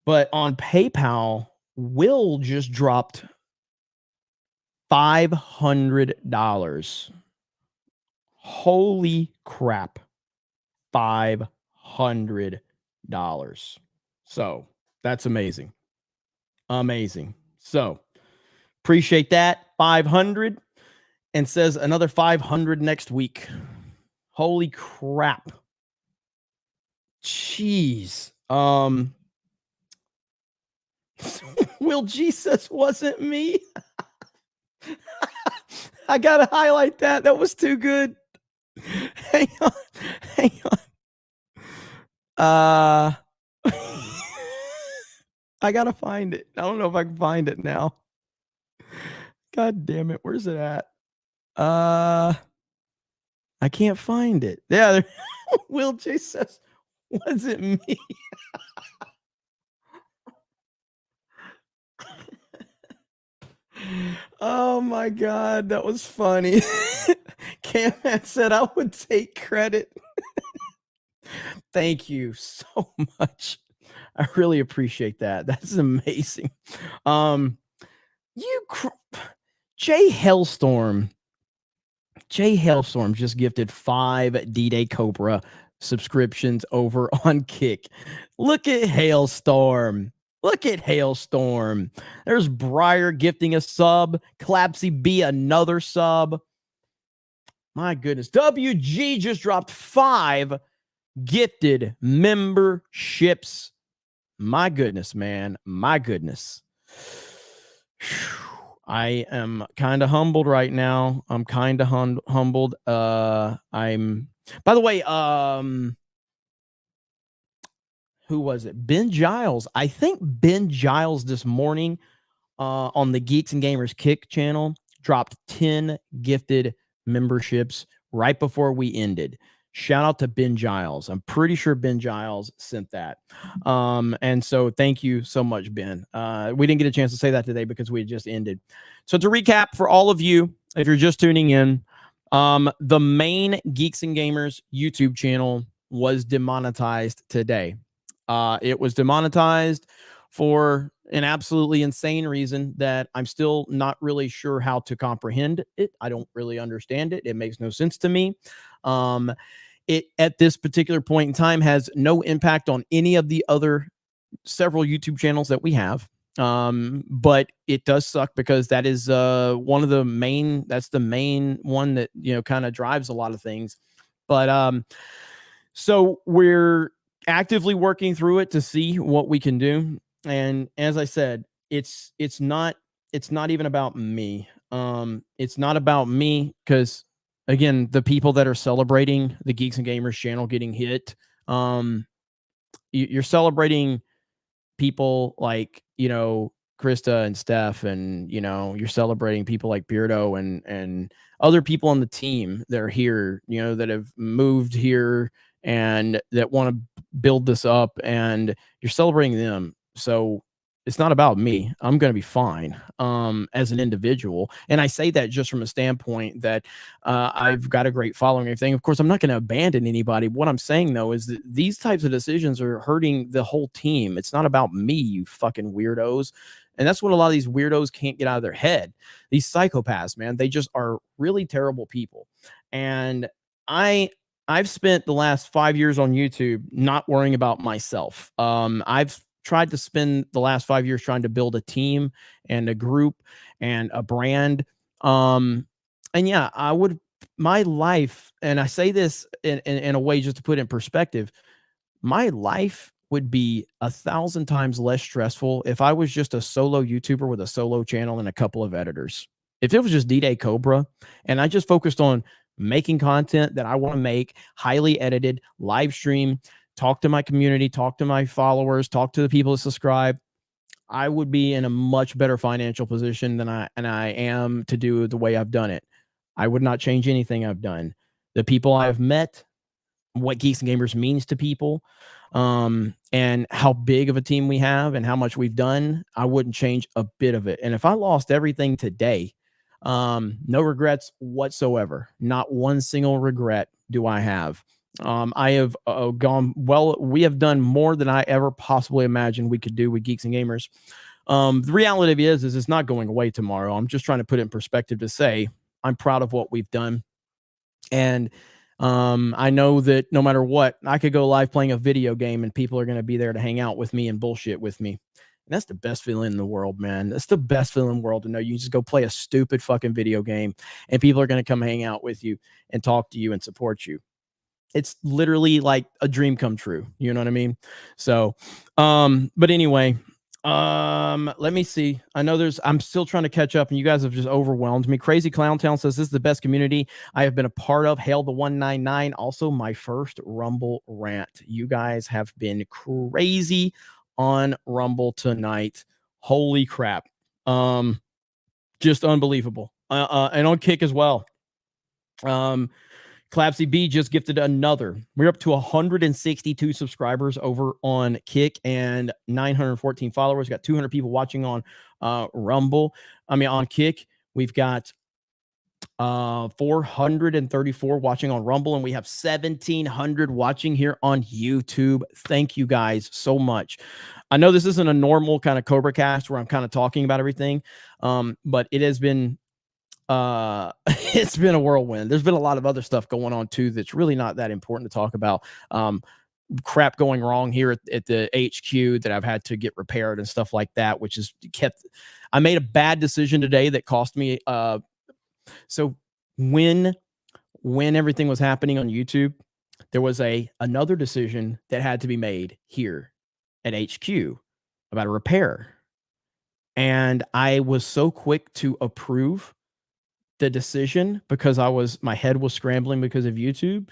but on PayPal, Will just dropped $500. Holy crap. $500. So that's amazing. Amazing. So appreciate that. 500 and says another 500 next week. Holy crap. Jeez. Will G says wasn't me. I gotta highlight that. That was too good. Hang on. I gotta find it. I don't know if I can find it now. God damn it. Where's it at? I can't find it. Yeah. Will J says, was it me? Oh my God, that was funny. Cam said I would take credit. Thank you so much. I really appreciate that. That's amazing. Jay Hellstorm just gifted 5 D-Day Cobra subscriptions over on Kick. Look at Hailstorm. There's Briar gifting a sub. Clapsy B another sub. My goodness. WG just dropped 5 gifted memberships. My goodness, man. My goodness. I am kind of humbled right now. I'm kind of humbled. By the way, who was it? Ben Giles. I think Ben Giles this morning on the Geeks and Gamers Kick channel dropped 10 gifted memberships right before we ended. Shout out to Ben Giles. I'm pretty sure Ben Giles sent that. And so thank you so much, Ben. We didn't get a chance to say that today because we had just ended. So to recap for all of you, if you're just tuning in, the main Geeks and Gamers YouTube channel was demonetized today. It was demonetized for an absolutely insane reason that I'm still not really sure how to comprehend it. I don't really understand it. It makes no sense to me. It at this particular point in time has no impact on any of the other several YouTube channels that we have. But it does suck because that is one of the main, that's the main one that, you know, kind of drives a lot of things. But so we're actively working through it to see what we can do. And as I said, it's not even about me. It's not about me because, again, the people that are celebrating the Geeks and Gamers channel getting hit, you're celebrating people like, you know, Krista and Steph, and, you know, you're celebrating people like Beardo and other people on the team that are here, you know, that have moved here and that want to build this up, and you're celebrating them. So it's not about me. I'm going to be fine as an individual. And I say that just from a standpoint that I've got a great following and everything. Of course, I'm not going to abandon anybody. What I'm saying, though, is that these types of decisions are hurting the whole team. It's not about me, you fucking weirdos. And that's what a lot of these weirdos can't get out of their head. These psychopaths, man, they just are really terrible people. And I've spent the last 5 years on YouTube not worrying about myself. I've tried to spend the last 5 years trying to build a team and a group and a brand. And yeah, my life, and I say this in a way just to put it in perspective, my life would be 1,000 times less stressful if I was just a solo YouTuber with a solo channel and a couple of editors. If it was just D-Day Cobra and I just focused on making content that I want to make, highly edited, live stream, talk to my community, talk to my followers, talk to the people that subscribe, I would be in a much better financial position than I am to do the way I've done it. I would not change anything I've done. The people I've met, what Geeks and Gamers means to people, and how big of a team we have and how much we've done, I wouldn't change a bit of it. And if I lost everything today, no regrets whatsoever. Not one single regret do I have. I have gone well. We have done more than I ever possibly imagined we could do with Geeks and Gamers. The reality is it's not going away tomorrow. I'm just trying to put it in perspective to say I'm proud of what we've done. And I know that no matter what, I could go live playing a video game and people are going to be there to hang out with me and bullshit with me. And that's the best feeling in the world, man. That's the best feeling in the world to know you just go play a stupid fucking video game and people are going to come hang out with you and talk to you and support you. It's literally like a dream come true. You know what I mean? So, but anyway, let me see. I know I'm still trying to catch up and you guys have just overwhelmed me. Crazy Clown Town says this is the best community I have been a part of. Hail the 199. Also my first Rumble rant. You guys have been crazy on Rumble tonight. Holy crap. Just unbelievable. And on Kick as well. Clapsy B just gifted another. We're up to 162 subscribers over on Kick and 914 followers. Got 200 people watching on Rumble. On Kick. We've got 434 watching on Rumble, and we have 1,700 watching here on YouTube. Thank you guys so much. I know this isn't a normal kind of CobraCast where I'm kind of talking about everything, but it has been it's been a whirlwind. There's been a lot of other stuff going on too that's really not that important to talk about. Crap going wrong here at the HQ that I've had to get repaired and stuff like that, which is I made a bad decision today that cost me so when everything was happening on YouTube, there was another decision that had to be made here at HQ about a repair. And I was so quick to approve the decision because my head was scrambling because of YouTube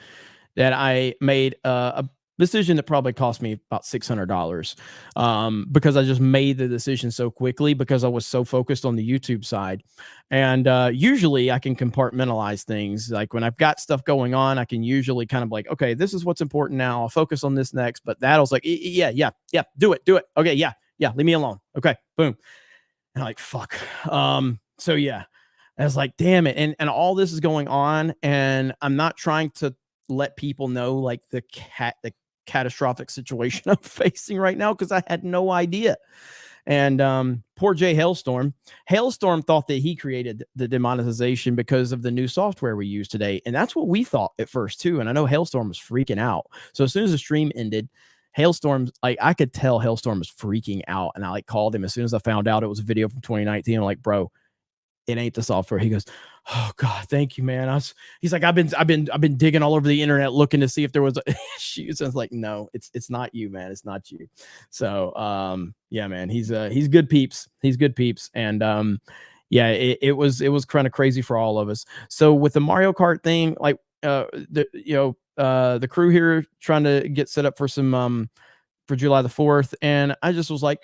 that I made a decision that probably cost me about $600 because I just made the decision so quickly because I was so focused on the YouTube side. And usually I can compartmentalize things. Like when I've got stuff going on, I can usually kind of like, okay, this is what's important now. I'll focus on this next. But that was like, yeah, do it. Okay, yeah, leave me alone. Okay, boom. And I'm like, fuck. So yeah, I was like, damn it. And all this is going on, and I'm not trying to let people know like the catastrophic situation I'm facing right now because I had no idea. And poor Jay Hailstorm thought that he created the demonetization because of the new software we use today. And that's what we thought at first too. And I know Hailstorm was freaking out. So as soon as the stream ended, Hailstorm, like I could tell Hailstorm was freaking out. And I like called him as soon as I found out it was a video from 2019. I'm like, bro, it ain't the software. He goes, oh God, thank you, man. He's like, I've been digging all over the internet looking to see if there was issues. I was like, no, it's not you, man. It's not you. So yeah, man, he's good peeps. He's good peeps. And yeah, it was kind of crazy for all of us. So with the Mario Kart thing, like the crew here trying to get set up for some for July the 4th, and I just was like,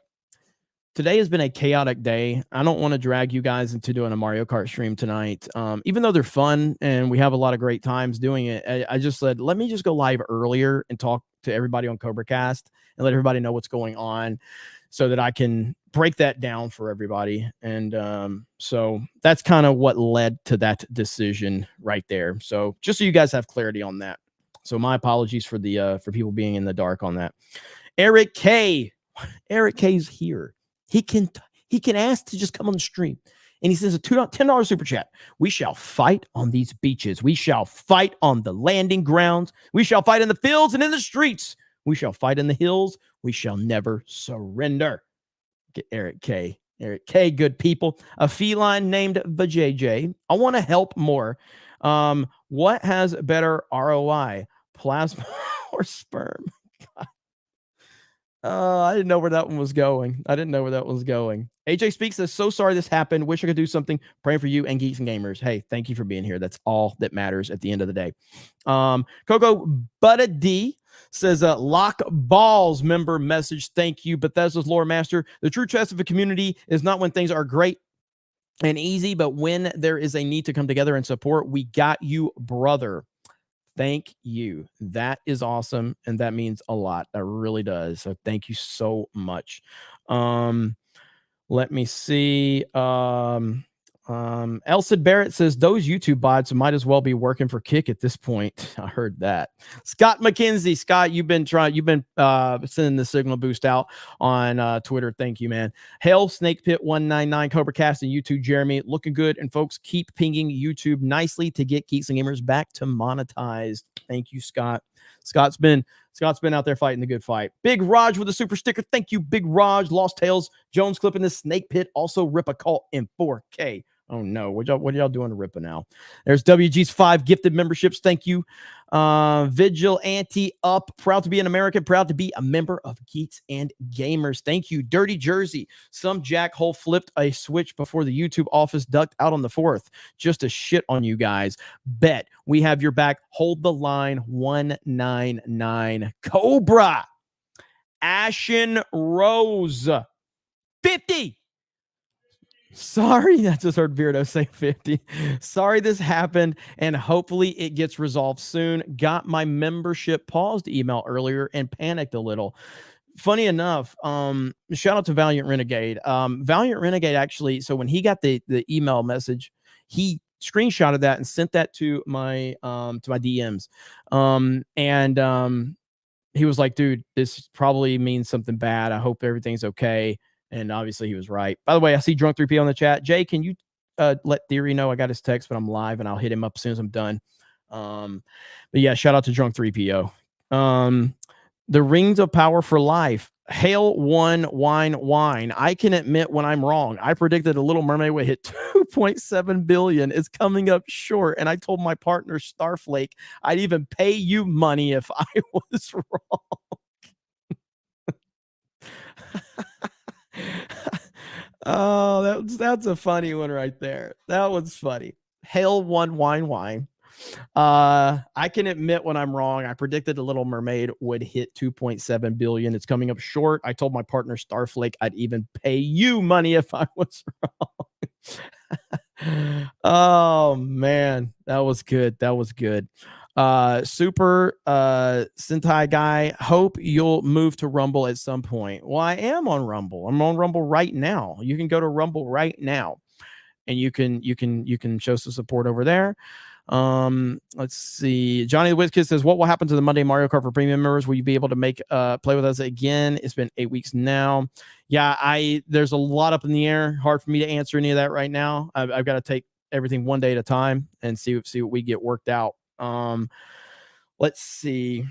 today has been a chaotic day. I don't want to drag you guys into doing a Mario Kart stream tonight. Even though they're fun and we have a lot of great times doing it, I just said, let me just go live earlier and talk to everybody on CobraCast and let everybody know what's going on so that I can break that down for everybody. And so that's kind of what led to that decision right there. So just so you guys have clarity on that. So my apologies for for people being in the dark on that. Eric K's here. He can ask to just come on the stream. And he says a $10 super chat. We shall fight on these beaches. We shall fight on the landing grounds. We shall fight in the fields and in the streets. We shall fight in the hills. We shall never surrender. Get Eric K. Eric K, good people. A feline named Vajayjay. I want to help more. What has better ROI? Plasma or sperm? God. I didn't know where that one was going. AJ Speaks says, so sorry this happened. Wish I could do something. Praying for you and Geeks and Gamers. Hey, thank you for being here. That's all that matters at the end of the day. Coco Butta D says, lock balls member message. Thank you, Bethesda's lore master. The true test of a community is not when things are great and easy, but when there is a need to come together and support. We got you, brother. Thank you. That is awesome. And that means a lot. That really does. So thank you so much. Let me see. Elsid Barrett says those YouTube bots might as well be working for Kick at this point. I heard that. Scott McKenzie. Scott, you've been sending the signal boost out on Twitter. Thank you, man. Hell Snake Pit 199 CobraCast and YouTube Jeremy looking good. And folks, keep pinging YouTube nicely to get Geeks and Gamers back to monetized. Thank you, Scott. Scott's been out there fighting the good fight. Big Raj with a super sticker. Thank you, Big Raj. Lost Tales. Jones clipping the Snake Pit. Also rip a cult in 4K. Oh no, what y'all doing to Rippa now? There's WG's 5 gifted memberships. Thank you. Vigil Anti Up. Proud to be an American. Proud to be a member of Geeks and Gamers. Thank you. Dirty Jersey. Some jackhole flipped a switch before the YouTube office ducked out on the 4th. Just to shit on you guys. Bet we have your back. Hold the line. 199. Cobra. Ashen Rose. 50. Sorry, I just heard Beardo say 50. Sorry this happened, and hopefully it gets resolved soon. Got my membership paused email earlier and panicked a little. Funny enough, shout out to Valiant Renegade. Valiant Renegade actually, so when he got the email message, he screenshotted that and sent that to my DMs. He was like, dude, this probably means something bad. I hope everything's okay. And obviously he was right. By the way, I see Drunk 3P on the chat. Jay, can you let Theory know I got his text, but I'm live and I'll hit him up as soon as I'm done. But yeah, shout out to Drunk 3PO. The Rings of Power for Life. Hail one wine. I can admit when I'm wrong. I predicted a Little Mermaid would hit 2.7 billion. It's coming up short. And I told my partner Starflake I'd even pay you money if I was wrong. Oh, that's a funny one right there. That one's funny. Hail one wine. I can admit when I'm wrong. I predicted The Little Mermaid would hit 2.7 billion. It's coming up short. I told my partner Starflake I'd even pay you money if I was wrong. Oh man, that was good. Super Sentai guy, hope you'll move to Rumble at some point. Well, I am on Rumble. I'm on Rumble right now. You can go to Rumble right now and you can show some support over there. Let's see. Johnny the WizKid says, what will happen to the Monday Mario Kart for premium members? Will you be able to make play with us again? It's been 8 weeks now. Yeah, there's a lot up in the air. Hard for me to answer any of that right now. I've got to take everything one day at a time and see what we get worked out. Let's see.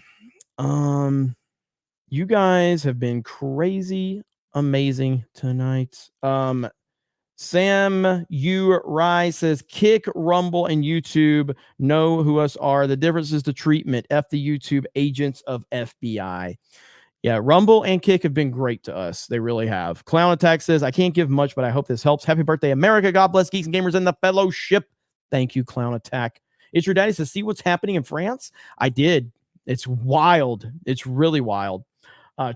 You guys have been crazy amazing tonight. Sam U. Rye says, Kick, Rumble, and YouTube know who us are. The difference is the treatment. F the YouTube agents of FBI. Yeah, Rumble and Kick have been great to us. They really have. Clown Attack says, I can't give much, but I hope this helps. Happy birthday, America. God bless Geeks and Gamers and the Fellowship. Thank you, Clown Attack. It's your daddy says, see what's happening in France? I did. It's wild. It's really wild.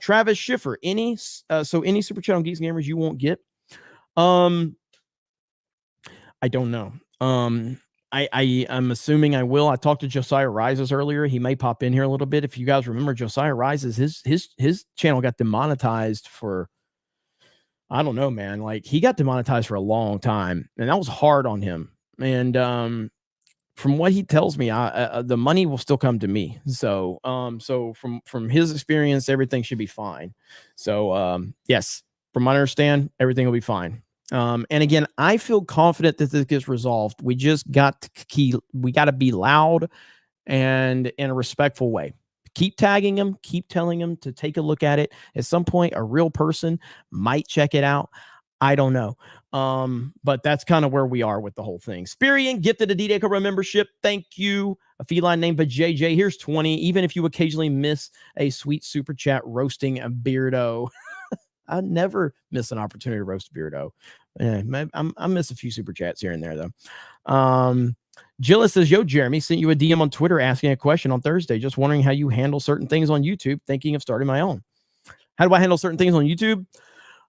Travis Schiffer, any super chat on Geeks and Gamers you won't get? I don't know. I'm assuming I will. I talked to Josiah Rises earlier. He may pop in here a little bit. If you guys remember, Josiah Rises, his channel got demonetized for, I don't know, man. Like, he got demonetized for a long time, and that was hard on him. And from what he tells me, the money will still come to me. So from his experience, everything should be fine. So yes, from what I understand, everything will be fine. And again, I feel confident that this gets resolved. We just got to be loud and in a respectful way. Keep tagging him, keep telling him to take a look at it. At some point, a real person might check it out. I don't know. But that's kind of where we are with the whole thing. Spirian gifted a D-Day Cobra membership. Thank you. A feline name but JJ. Here's 20. Even if you occasionally miss a sweet super chat roasting a Beardo. I never miss an opportunity to roast Beardo. I miss a few super chats here and there, though. Jilla says, yo, Jeremy, sent you a DM on Twitter asking a question on Thursday. Just wondering how you handle certain things on YouTube. Thinking of starting my own. How do I handle certain things on YouTube?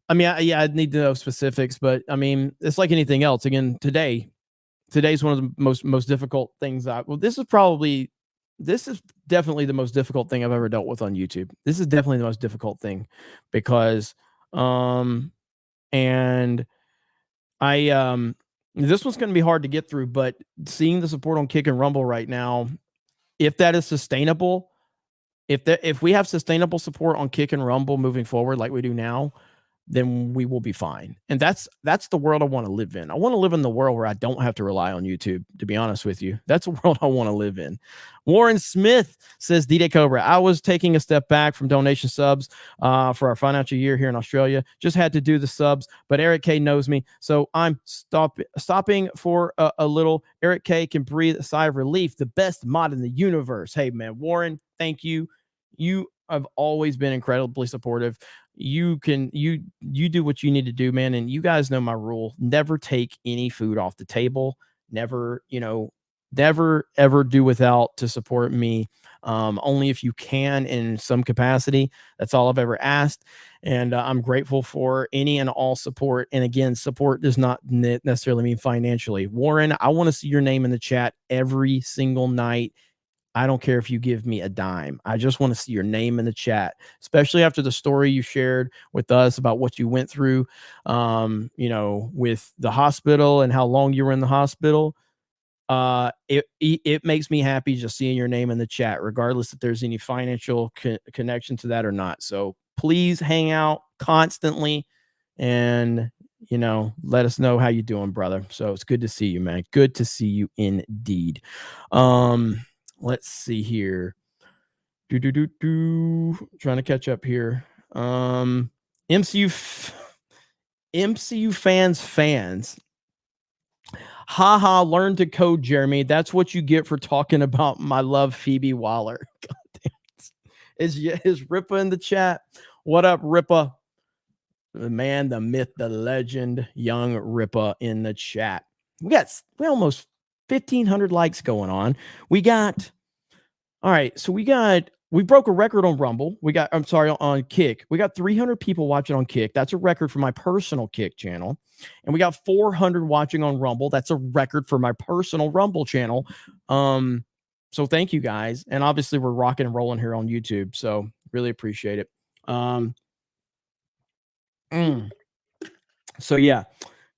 I mean, I'd need to know specifics, but I mean, it's like anything else. Again, today's one of the most difficult things. This is definitely the most difficult thing I've ever dealt with on YouTube. This is definitely the most difficult thing because, and this one's going to be hard to get through, but seeing the support on Kick and Rumble right now, if that is sustainable, if we have sustainable support on Kick and Rumble moving forward, like we do now, then we will be fine. And that's the world I want to live in. I want to live in the world where I don't have to rely on YouTube, to be honest with you. That's a world I want to live in. Warren Smith says, D-Day Cobra, I was taking a step back from donation subs for our financial year here in Australia. Just had to do the subs, but Eric K knows me, so I'm stopping for a little. Eric K can breathe a sigh of relief. The best mod in the universe. Hey, man, Warren, thank you. You have always been incredibly supportive. You do what you need to do, man. And you guys know my rule. Never take any food off the table. Never, never ever do without to support me. Only if you can in some capacity. That's all I've ever asked. And I'm grateful for any and all support. And again, support does not necessarily mean financially. Warren, I want to see your name in the chat every single night. I don't care if you give me a dime. I just want to see your name in the chat, especially after the story you shared with us about what you went through, with the hospital and how long you were in the hospital. It makes me happy just seeing your name in the chat, regardless if there's any financial connection to that or not. So please hang out constantly and, let us know how you doing, brother. So it's good to see you, man. Good to see you indeed. Let's see here. Trying to catch up here. MCU fans. Haha, learn to code, Jeremy. That's what you get for talking about my love, Phoebe Waller. God damn it. Is Ripa in the chat? What up, Ripa? The man, the myth, the legend, young Ripa in the chat. We almost 1,500 likes going on. We broke a record on Rumble. On Kick. We got 300 people watching on Kick. That's a record for my personal Kick channel. And we got 400 watching on Rumble. That's a record for my personal Rumble channel. So thank you guys. And obviously we're rocking and rolling here on YouTube. So really appreciate it. So yeah,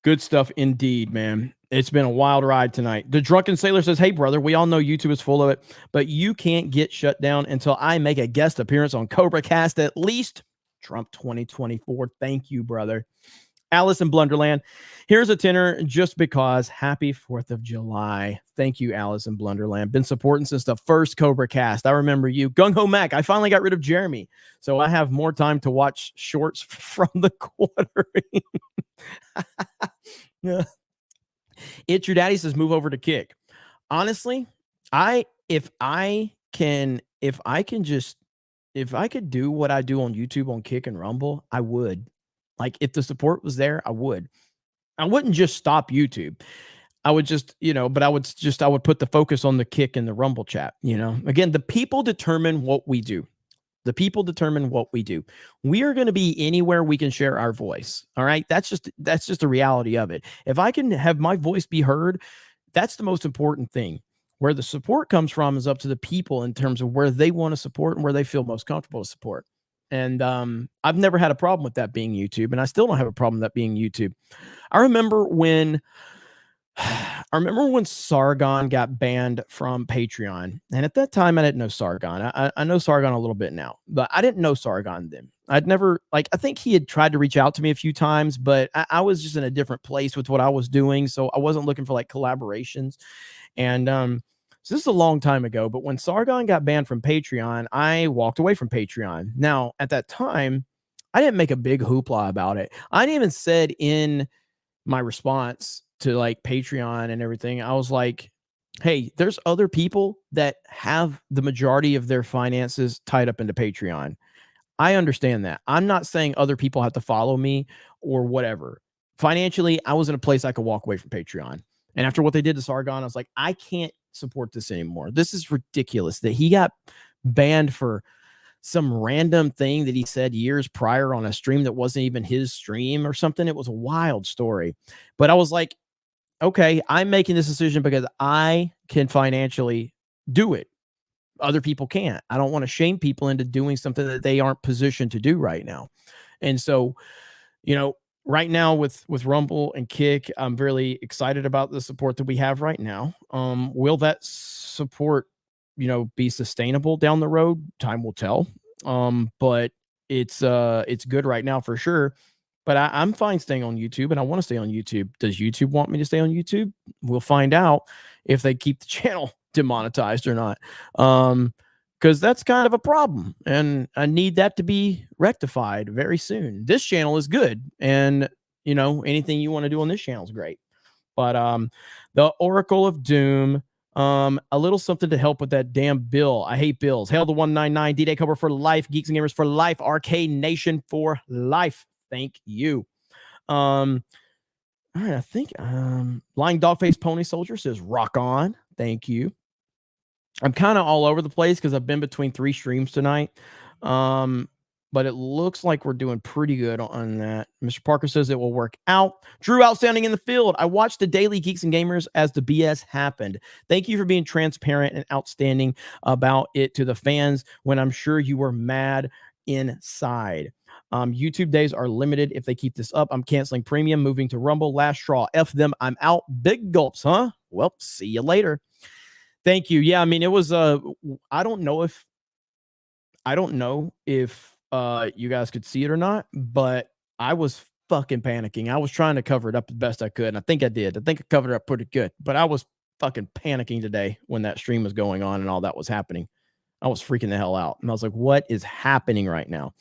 good stuff indeed, man. It's been a wild ride tonight. The Drunken Sailor says, hey, brother, we all know YouTube is full of it, but you can't get shut down until I make a guest appearance on CobraCast, at least Trump 2024. Thank you, brother. Alice in Blunderland, here's a tenner just because. Happy 4th of July. Thank you, Alice in Blunderland. Been supporting since the first CobraCast. I remember you. Gung Ho Mac, I finally got rid of Jeremy, so I have more time to watch shorts from the quartering. Yeah. It's Your Daddy says move over to Kick. Honestly, if I could do what I do on YouTube on Kick and Rumble, I would. Like, if the support was there, I would. I wouldn't just stop YouTube. I would just, I would put the focus on the Kick and the Rumble chat. Again, the people determine what we do. The people determine what we do. We are going to be anywhere we can share our voice. All right. That's just the reality of it. If I can have my voice be heard, that's the most important thing. Where the support comes from is up to the people in terms of where they want to support and where they feel most comfortable to support. And I've never had a problem with that being YouTube, and I still don't have a problem with that being YouTube. I remember when Sargon got banned from Patreon, and at that time I didn't know Sargon. I know Sargon a little bit now, but I didn't know Sargon then. I think he had tried to reach out to me a few times, but I was just in a different place with what I was doing, so I wasn't looking for like collaborations. And so this is a long time ago, but when Sargon got banned from Patreon, I walked away from Patreon. Now, at that time, I didn't make a big hoopla about it. I didn't even said in my response to like Patreon and everything, I was like, hey, there's other people that have the majority of their finances tied up into Patreon. I understand that. I'm not saying other people have to follow me or whatever. Financially, I was in a place I could walk away from Patreon. And after what they did to Sargon, I was like, I can't support this anymore. This is ridiculous that he got banned for some random thing that he said years prior on a stream that wasn't even his stream or something. It was a wild story. But I was like, okay, I'm making this decision because I can financially do it. Other people can't. I don't want to shame people into doing something that they aren't positioned to do right now. And so, right now with Rumble and Kick, I'm really excited about the support that we have right now. Will that support, be sustainable down the road? Time will tell. But it's good right now for sure. But I'm fine staying on YouTube, and I want to stay on YouTube. Does YouTube want me to stay on YouTube? We'll find out if they keep the channel demonetized or not. Because that's kind of a problem, and I need that to be rectified very soon. This channel is good, and anything you want to do on this channel is great. But the Oracle of Doom, a little something to help with that damn bill. I hate bills. Hail the 199, D-Day Cobra for life, Geeks and Gamers for life, Arcade Nation for life. Thank you. All right, I think Lying Dogface Pony Soldier says rock on. Thank you. I'm kind of all over the place because I've been between 3 streams tonight. But it looks like we're doing pretty good on that. Mr. Parker says it will work out. Drew, outstanding in the field. I watched the Daily Geeks and Gamers as the BS happened. Thank you for being transparent and outstanding about it to the fans when I'm sure you were mad inside. YouTube days are limited. If they keep this up, I'm canceling premium, moving to Rumble. Last straw. F them. I'm out. Big gulps, huh? Well, see you later. Thank you. Yeah, I mean, it was I don't know if you guys could see it or not, but I was fucking panicking. I was trying to cover it up the best I could, and I think I did. I think I covered it up pretty good, but I was fucking panicking today when that stream was going on and all that was happening. I was freaking the hell out, and I was like, what is happening right now?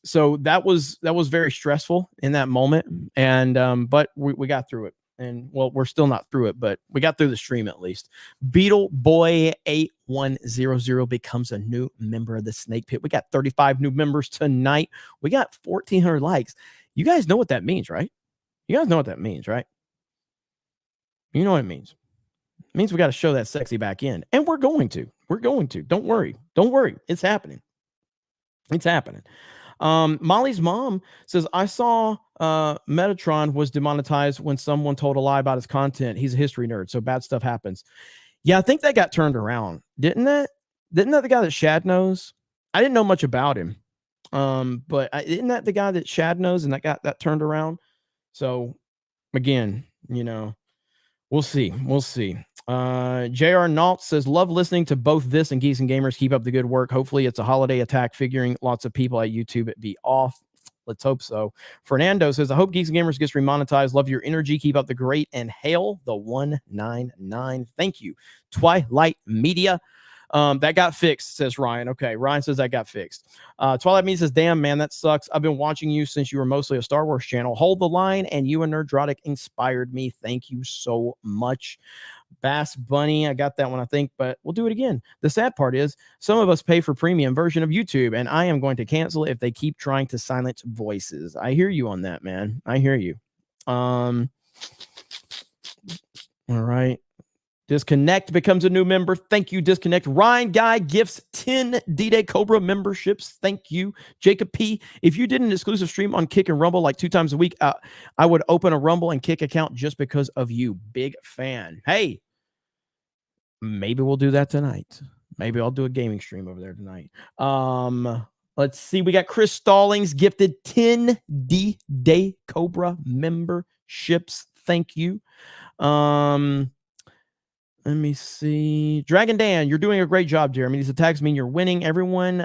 So that was very stressful in that moment, and but we got through it. And well, we're still not through it, but we got through the stream at least. Beetle Boy 8100 becomes a new member of the Snake Pit. We got 35 new members tonight. We got 1,400 likes. You guys know what that means, right? You guys know what that means, right? You know what it means. It means we got to show that sexy back in. And we're going to. We're going to. Don't worry. Don't worry. It's happening. It's happening. Molly's mom says, I saw Metatron was demonetized when someone told a lie about his content. He's a history nerd, so bad stuff happens. Yeah, I think that got turned around. Didn't that the guy that Shad knows? I didn't know much about him. But isn't that the guy that Shad knows and that got that turned around? So again, you know, we'll see. We'll see. JR Nault says, love listening to both this and Geeks and Gamers. Keep up the good work. Hopefully it's a holiday attack, figuring lots of people at YouTube be off. Let's hope so. Fernando says, I hope Geeks and Gamers gets remonetized. Love your energy. Keep up the great, and hail the 199. Thank you. Twilight Media. That got fixed, says Ryan. Okay, Ryan says that got fixed. Twilight Media says, damn, man, that sucks. I've been watching you since you were mostly a Star Wars channel. Hold the line, and you and Nerdrotic inspired me. Thank you so much. Bass Bunny, I got that one, I think, but we'll do it again. The sad part is some of us pay for premium version of YouTube, and I am going to cancel it if they keep trying to silence voices. I hear you on that, man. I hear you. All right. Disconnect becomes a new member. Thank you, Disconnect. Ryan Guy gifts 10 D-Day Cobra memberships. Thank you. Jacob P. If you did an exclusive stream on Kick and Rumble like 2 times a week, I would open a Rumble and Kick account just because of you. Big fan. Hey, maybe we'll do that tonight. Maybe I'll do a gaming stream over there tonight. Let's see. We got Chris Stallings gifted 10 D-Day Cobra memberships. Thank you. Let me see. Dragon Dan, you're doing a great job, Jeremy. These attacks mean you're winning. Everyone,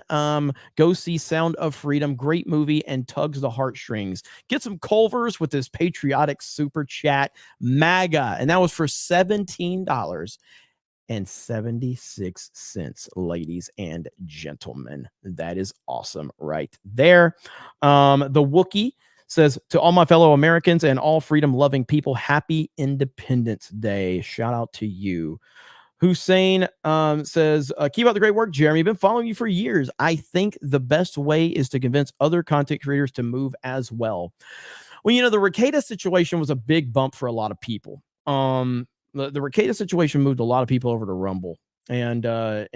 go see Sound of Freedom. Great movie and tugs the heartstrings. Get some Culvers with this patriotic super chat. MAGA. And that was for $17.76, ladies and gentlemen. That is awesome right there. The Wookiee says, to all my fellow Americans and all freedom-loving people, happy Independence Day. Shout out to you. Hussein says, keep up the great work, Jeremy. I've been following you for years. I think the best way is to convince other content creators to move as well. Well, you know, the Rekieta situation was a big bump for a lot of people. The Rekieta situation moved a lot of people over to Rumble. And I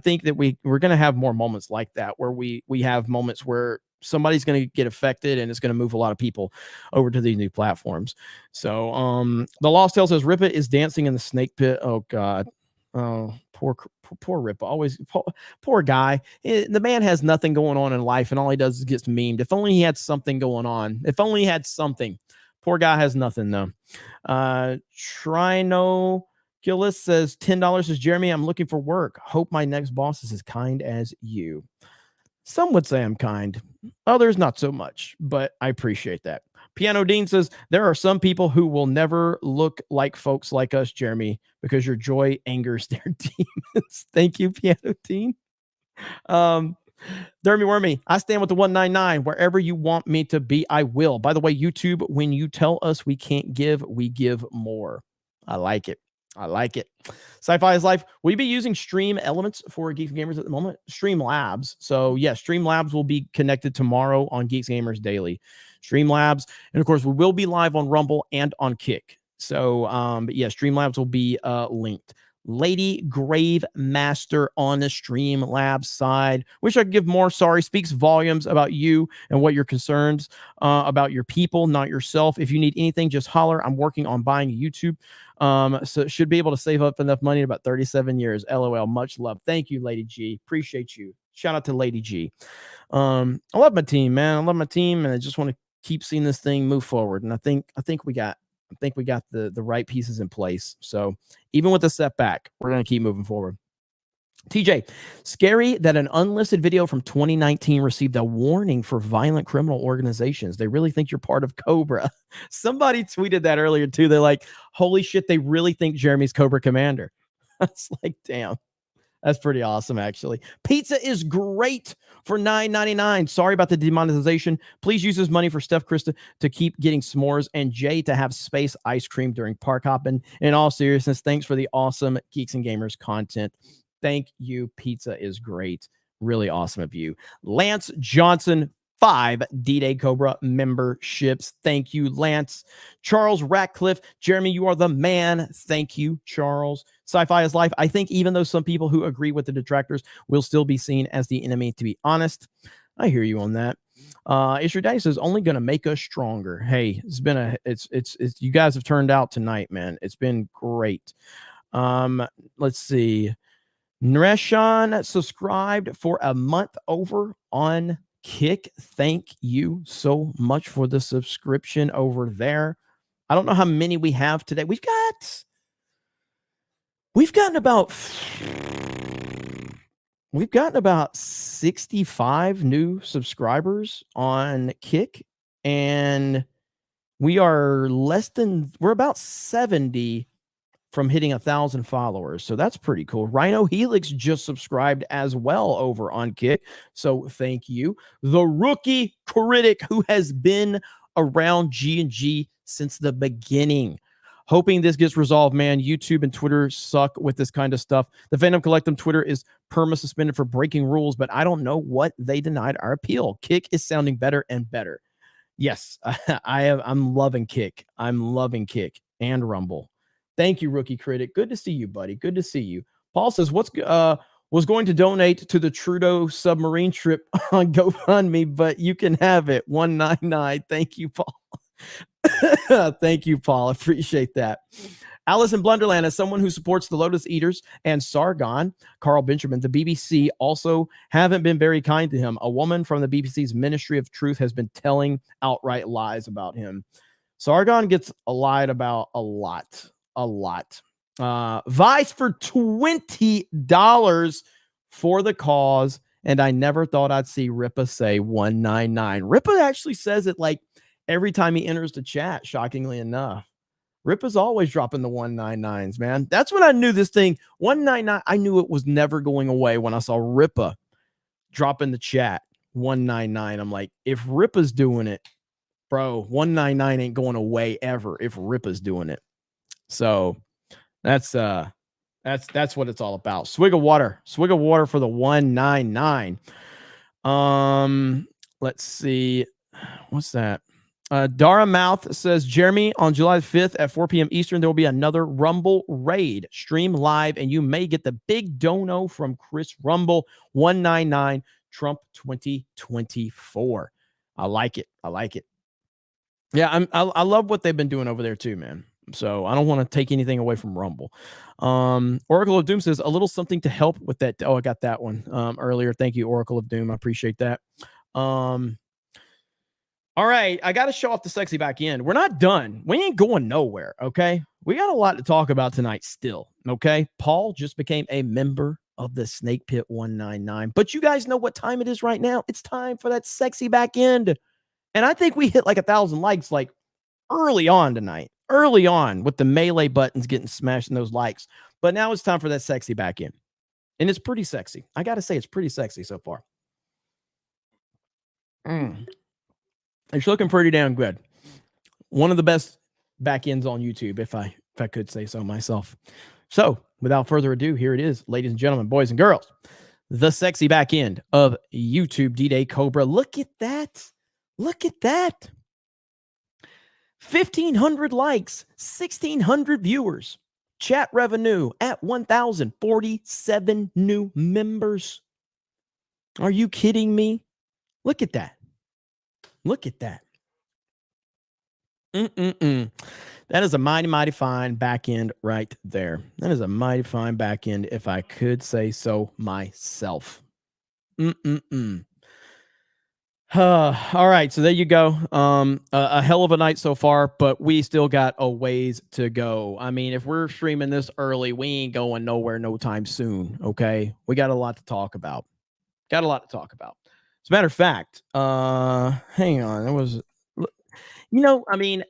think that we're going to have more moments like that, where we have moments where somebody's going to get affected and it's going to move a lot of people over to these new platforms. So the Lost Tale says, Rippa is dancing in the snake pit. Oh God. Oh, poor Rippa. Always poor guy. The man has nothing going on in life, and all he does is gets memed. If only he had something going on. If only he had something. Poor guy has nothing though. Trino Gillis says, $10 says, Jeremy, I'm looking for work. Hope my next boss is as kind as you. Some would say I'm kind. Others not so much, but I appreciate that. Piano Dean says, there are some people who will never look like folks like us, Jeremy, because your joy angers their demons. Thank you, Piano Dean. Dermy Wormy, I stand with the 199. Wherever you want me to be, I will. By the way, YouTube, when you tell us we can't give, we give more. I like it. I like it. Sci-Fi is Life. Will you be using Stream Elements for Geeks and Gamers at the moment? Streamlabs. So yes, Streamlabs will be connected tomorrow on Geeks and Gamers Daily. Streamlabs. And of course, we will be live on Rumble and on Kick. So, but yeah, Streamlabs will be linked. Lady Grave Master on the Streamlabs side. Wish I could give more. Sorry, speaks volumes about you and what your concerns about your people, not yourself. If you need anything, just holler. I'm working on buying YouTube. So should be able to save up enough money in about 37 years. LOL. Much love. Thank you, Lady G. Appreciate you. Shout out to Lady G. I love my team, man. I love my team, and I just want to keep seeing this thing move forward. And I think we got the right pieces in place. So even with the setback, we're going to keep moving forward. TJ, scary that an unlisted video from 2019 received a warning for violent criminal organizations. They really think you're part of Cobra. Somebody tweeted that earlier too. They're like, holy shit, they really think Jeremy's Cobra commander. That's like, damn. That's pretty awesome, actually. Pizza is great for $9.99. Sorry about the demonetization. Please use this money for Steph Krista to keep getting s'mores and Jay to have space ice cream during park hopping. In all seriousness, thanks for the awesome Geeks and Gamers content. Thank you. Pizza is great. Really awesome of you. Lance Johnson, 5 D-Day Cobra memberships. Thank you, Lance. Charles Ratcliffe, Jeremy, you are the man. Thank you, Charles. Sci-Fi is life. I think even though some people who agree with the detractors will still be seen as the enemy, to be honest. I hear you on that. Ishra Dice is only going to make us stronger. Hey, it's been it's you guys have turned out tonight, man. It's been great. Let's see. Nreshan subscribed for a month over on Kick. Thank you so much for the subscription over there. I don't know how many we have today. We've gotten about 65 new subscribers on Kick, and we're about 70 from hitting 1,000 followers. So that's pretty cool. Rhino Helix just subscribed as well over on Kick. So thank you. The Rookie Critic, who has been around G&G since the beginning. Hoping this gets resolved, man. YouTube and Twitter suck with this kind of stuff. The Phantom Collectum Twitter is perma-suspended for breaking rules, but I don't know what they denied our appeal. Kick is sounding better and better. Yes, I'm loving Kick. I'm loving Kick and Rumble. Thank you, Rookie Critic. Good to see you, buddy. Good to see you. Paul says, was going to donate to the Trudeau submarine trip on GoFundMe, but you can have it. 199. Thank you, Paul. Thank you, Paul. Appreciate that. Alice in Blunderland, as someone who supports the Lotus Eaters and Sargon, Carl Benjamin, the BBC also haven't been very kind to him. A woman from the BBC's Ministry of Truth has been telling outright lies about him. Sargon gets lied about a lot. Vice for $20 for the cause, and I never thought I'd see Ripa say 199. Ripa actually says it like every time he enters the chat, shockingly enough. Ripa's always dropping the 199s, man. That's when I knew this thing, 199, I knew it was never going away when I saw Ripa drop in the chat, 199. I'm like, if Ripa's doing it, bro, 199 ain't going away ever if Ripa's doing it. So that's what it's all about. Swig of water for the 199. Let's see. What's that? Dara Mouth says, Jeremy, on July 5th at 4 p.m. Eastern, there will be another Rumble raid stream live, and you may get the big dono from Chris Rumble, 199 Trump 2024. I like it. Yeah, I love what they've been doing over there too, man. So I don't want to take anything away from Rumble. Oracle of Doom says a little something to help with that. Oh, I got that one earlier. Thank you, Oracle of Doom. I appreciate that. All right, I got to show off the sexy back end. We're not done. We ain't going nowhere, okay? We got a lot to talk about tonight still, okay? Paul just became a member of the Snake Pit 199. But you guys know what time it is right now. It's time for that sexy back end. And I think we hit like 1,000 likes like early on tonight. Early on with the melee buttons getting smashed in those likes. But now it's time for that sexy back end. And it's pretty sexy. I got to say, it's pretty sexy so far. It's looking pretty damn good. One of the best back ends on YouTube, if I could say so myself. So, without further ado, here it is, ladies and gentlemen, boys and girls. The sexy back end of YouTube D-Day Cobra. Look at that. Look at that. 1,500 likes, 1,600 viewers. Chat revenue at 1,047 new members. Are you kidding me? Look at that. Look at that. That is a mighty, mighty fine back end right there. That is a mighty fine back end, if I could say so myself. All right, so there you go. A hell of a night so far, but we still got a ways to go. I mean, if we're streaming this early, we ain't going nowhere no time soon. Okay, we got a lot to talk about. As a matter of fact, hang on, it was. I mean,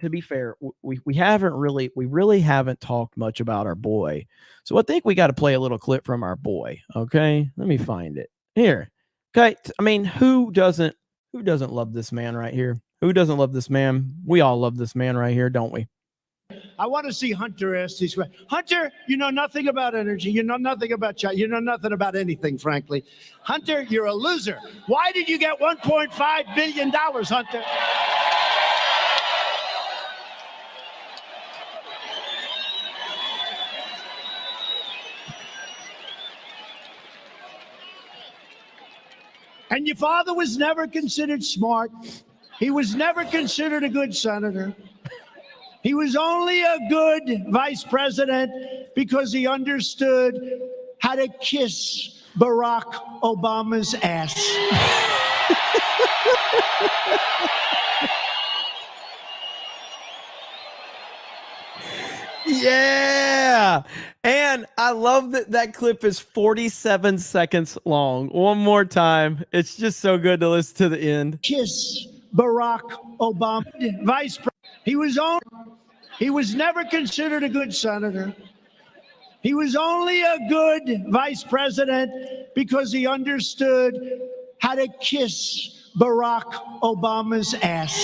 to be fair, we really haven't talked much about our boy. So I think we got to play a little clip from our boy. Okay, let me find it here. Okay, I mean, who doesn't love this man right here? Who doesn't love this man? We all love this man right here, don't we? I want to see Hunter ask these questions. Hunter, you know nothing about energy. You know nothing about China. You know nothing about anything, frankly. Hunter, you're a loser. Why did you get $1.5 billion, Hunter? And your father was never considered smart. He was never considered a good senator. He was only a good vice president because he understood how to kiss Barack Obama's ass. Yeah. And I love that clip is 47 seconds long. One more time. It's just so good to listen to the end. Kiss Barack Obama, vice president. He was never considered a good senator. He was only a good vice president because he understood how to kiss Barack Obama's ass.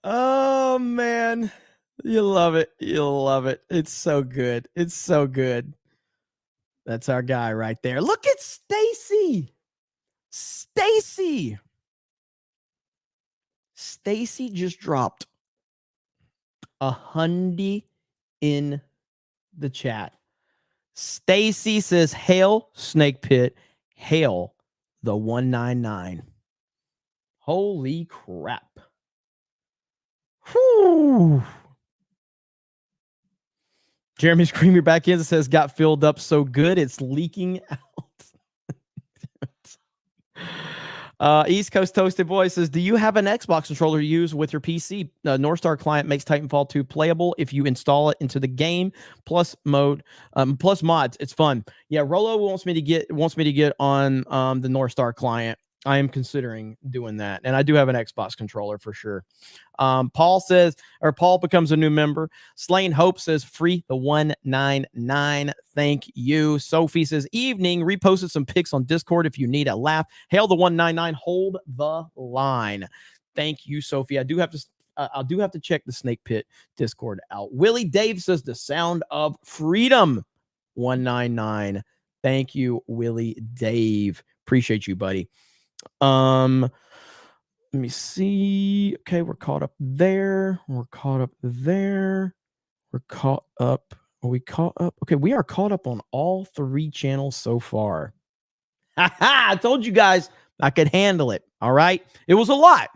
Oh man, you love it. You'll love it. It's so good. It's so good. That's our guy right there. Look at Stacy. Stacy just dropped $100 in the chat. Stacy says, "Hail Snake Pit, hail the 199." Holy crap. Whew. Jeremy Screamer back in says, "Got filled up so good it's leaking out." East Coast Toasted Boy says, "Do you have an Xbox controller you use with your PC? North Star client makes Titanfall 2 playable if you install it into the game plus mods. It's fun." Yeah, Rolo wants me to get on the North Star client. I am considering doing that, and I do have an Xbox controller for sure. Paul becomes a new member. Slain Hope says, "Free the 199. Thank you." Sophie says, "Evening. Reposted some pics on Discord if you need a laugh. Hail the 199. Hold the line." Thank you, Sophie. I do have to check the Snake Pit Discord out. Willie Dave says, "The sound of freedom." 199. Thank you, Willie Dave. Appreciate you, buddy. Let me see. Okay, we're caught up there. Are we caught up? Okay, we are caught up on all 3 channels so far. I told you guys I could handle it. All right. It was a lot.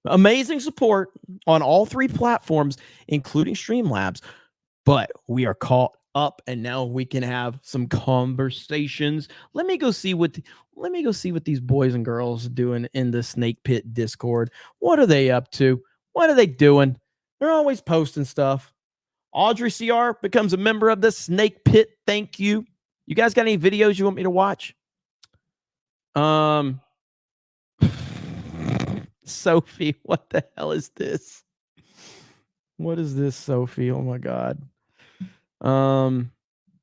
Amazing support on all 3 platforms, including Streamlabs, but we are caught up, and now we can have some conversations. Let me go see what these boys and girls are doing in the Snake Pit Discord. What are they up to? What are they doing? They're always posting stuff. Audrey CR becomes a member of the Snake Pit. Thank you. You guys got any videos you want me to watch? Sophie, what the hell is this? What is this, Sophie? Oh my God. All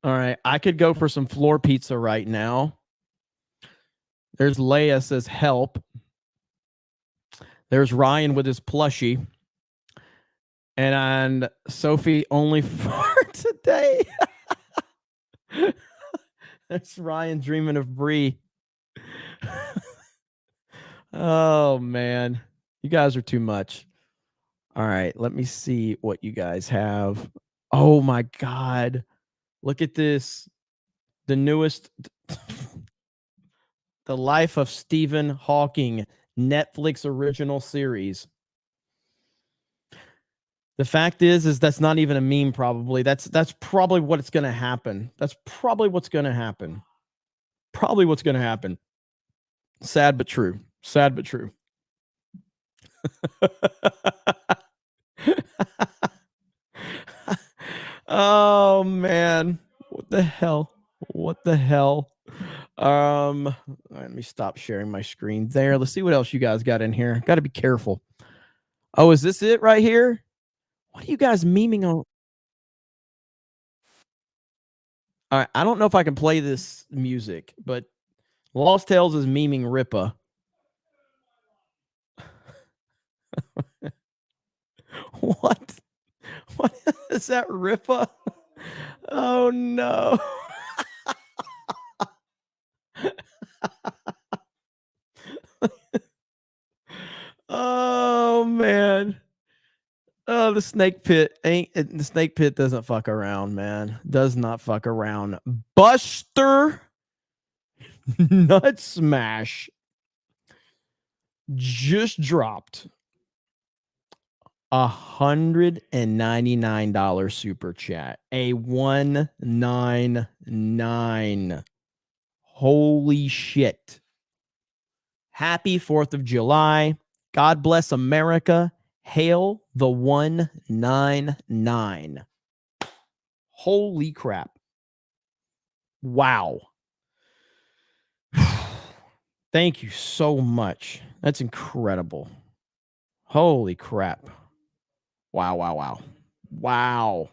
right. I could go for some floor pizza right now. There's Leia says, "Help." There's Ryan with his plushie. And Sophie, only for today. That's Ryan dreaming of Bree. Oh, man. You guys are too much. All right. Let me see what you guys have. Oh, my God. Look at this. The newest, The Life of Stephen Hawking, Netflix original series. The fact is that's not even a meme. Probably that's probably what's going to happen. That's probably what's going to happen. Probably what's going to happen. Sad but true. Sad but true. Oh man, what the hell? What the hell? Let me stop sharing my screen there. Let's see what else you guys got in here. Got to be careful. Oh, is this it right here? What are you guys memeing on? All right, I don't know if I can play this music, but Lost Tales is memeing Ripa. What? What is that, Ripa? Oh no. Oh man. Oh, the snake pit doesn't fuck around, man. Does not fuck around. Buster Nut Smash just dropped $199 super chat. A 199. Holy shit. Happy 4th of July. God bless America. Hail the 199. Holy crap. Wow. Thank you so much. That's incredible. Holy crap. Wow, wow, wow. Wow.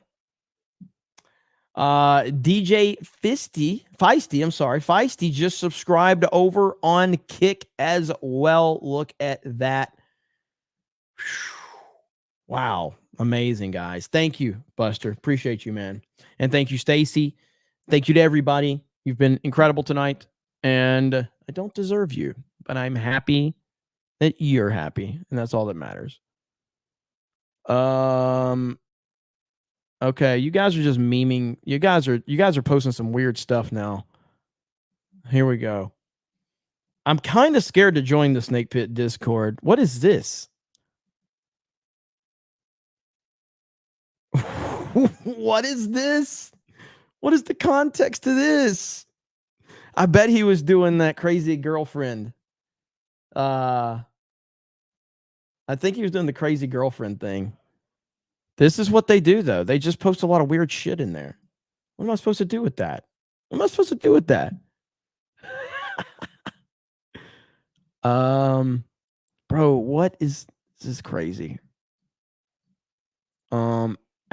DJ Feisty just subscribed over on Kick as well. Look at that. Wow. Amazing, guys. Thank you, Buster. Appreciate you, man. And thank you, Stacy. Thank you to everybody. You've been incredible tonight. And I don't deserve you, but I'm happy that you're happy. And that's all that matters. Okay, you guys are just memeing. You guys are posting some weird stuff now. Here we go. I'm kind of scared to join the Snake Pit Discord. What is this? What is this? What is the context to this? I bet he was doing that crazy girlfriend. I think he was doing the crazy girlfriend thing. This is what they do, though. They just post a lot of weird shit in there. What am I supposed to do with that? What am I supposed to do with that? Bro, what is this? Is crazy.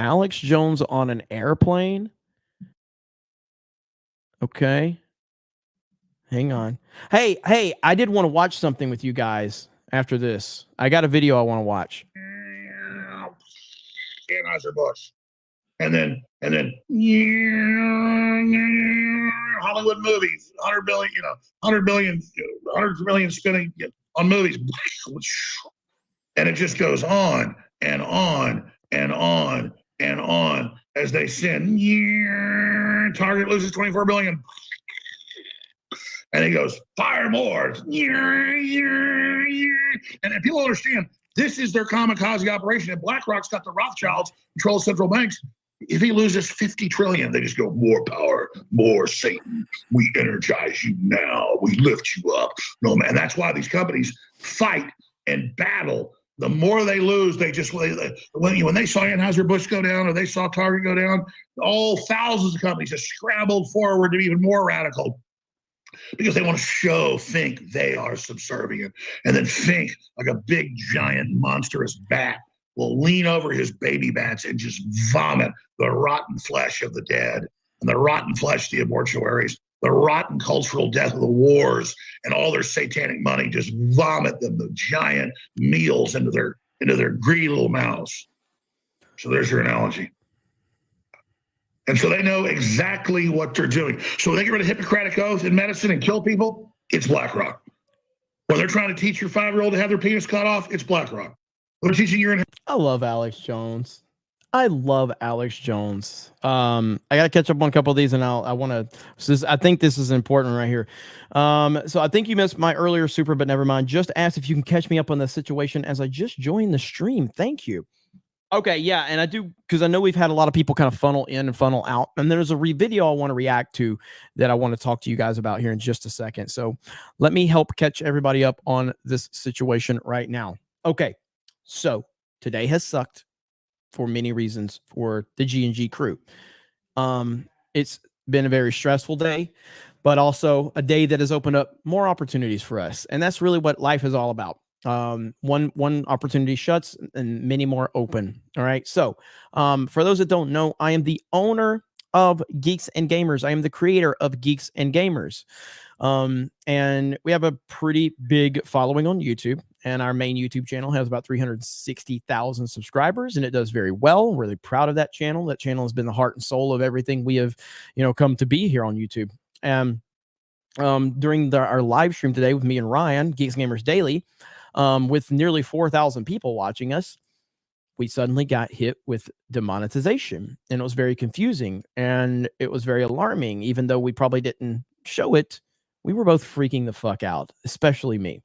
Alex Jones on an airplane. Okay. Hang on. Hey, I did want to watch something with you guys after this. I got a video I want to watch. Anheuser-Busch. And then Hollywood movies, 100 million spending on movies. And it just goes on and on and on and on as they sin. Target loses 24 billion. And he goes, fire more. And if people understand, this is their kamikaze operation. And BlackRock's got the Rothschilds control central banks. If he loses 50 trillion, they just go, more power, more Satan. We energize you now. We lift you up. No, man, that's why these companies fight and battle. The more they lose, they just, when they saw Anheuser-Busch go down or they saw Target go down, all thousands of companies just scrambled forward to be even more radical. Because they want to think they are subservient, and then think like a big, giant, monstrous bat will lean over his baby bats and just vomit the rotten flesh of the dead, and the rotten flesh of the mortuaries, the rotten cultural death of the wars, and all their satanic money, just vomit them, the giant meals into their greedy little mouths. So there's your analogy. And so they know exactly what they're doing. So when they get rid of Hippocratic oath in medicine and kill people, it's BlackRock. When they're trying to teach your 5-year-old to have their penis cut off, it's BlackRock. They're teaching your I love Alex Jones. I love Alex Jones. I got to catch up on a couple of these, and I think this is important right here. So I think you missed my earlier super, but never mind. Just ask if you can catch me up on the situation as I just joined the stream. Thank you. Okay, yeah, and I do, because I know we've had a lot of people kind of funnel in and funnel out, and there's a video I want to react to that I want to talk to you guys about here in just a second. So let me help catch everybody up on this situation right now. Okay, so today has sucked for many reasons for the G&G crew. It's been a very stressful day, but also a day that has opened up more opportunities for us, and that's really what life is all about. One opportunity shuts and many more open. All right. So, for those that don't know, I am the owner of Geeks and Gamers. I am the creator of Geeks and Gamers. And we have a pretty big following on YouTube, and our main YouTube channel has about 360,000 subscribers, and it does very well. I'm really proud of that channel. That channel has been the heart and soul of everything we have, come to be here on YouTube. And during our live stream today with me and Ryan, Geeks and Gamers Daily, with nearly 4,000 people watching us, we suddenly got hit with demonetization, and it was very confusing and it was very alarming. Even though we probably didn't show it, we were both freaking the fuck out, especially me.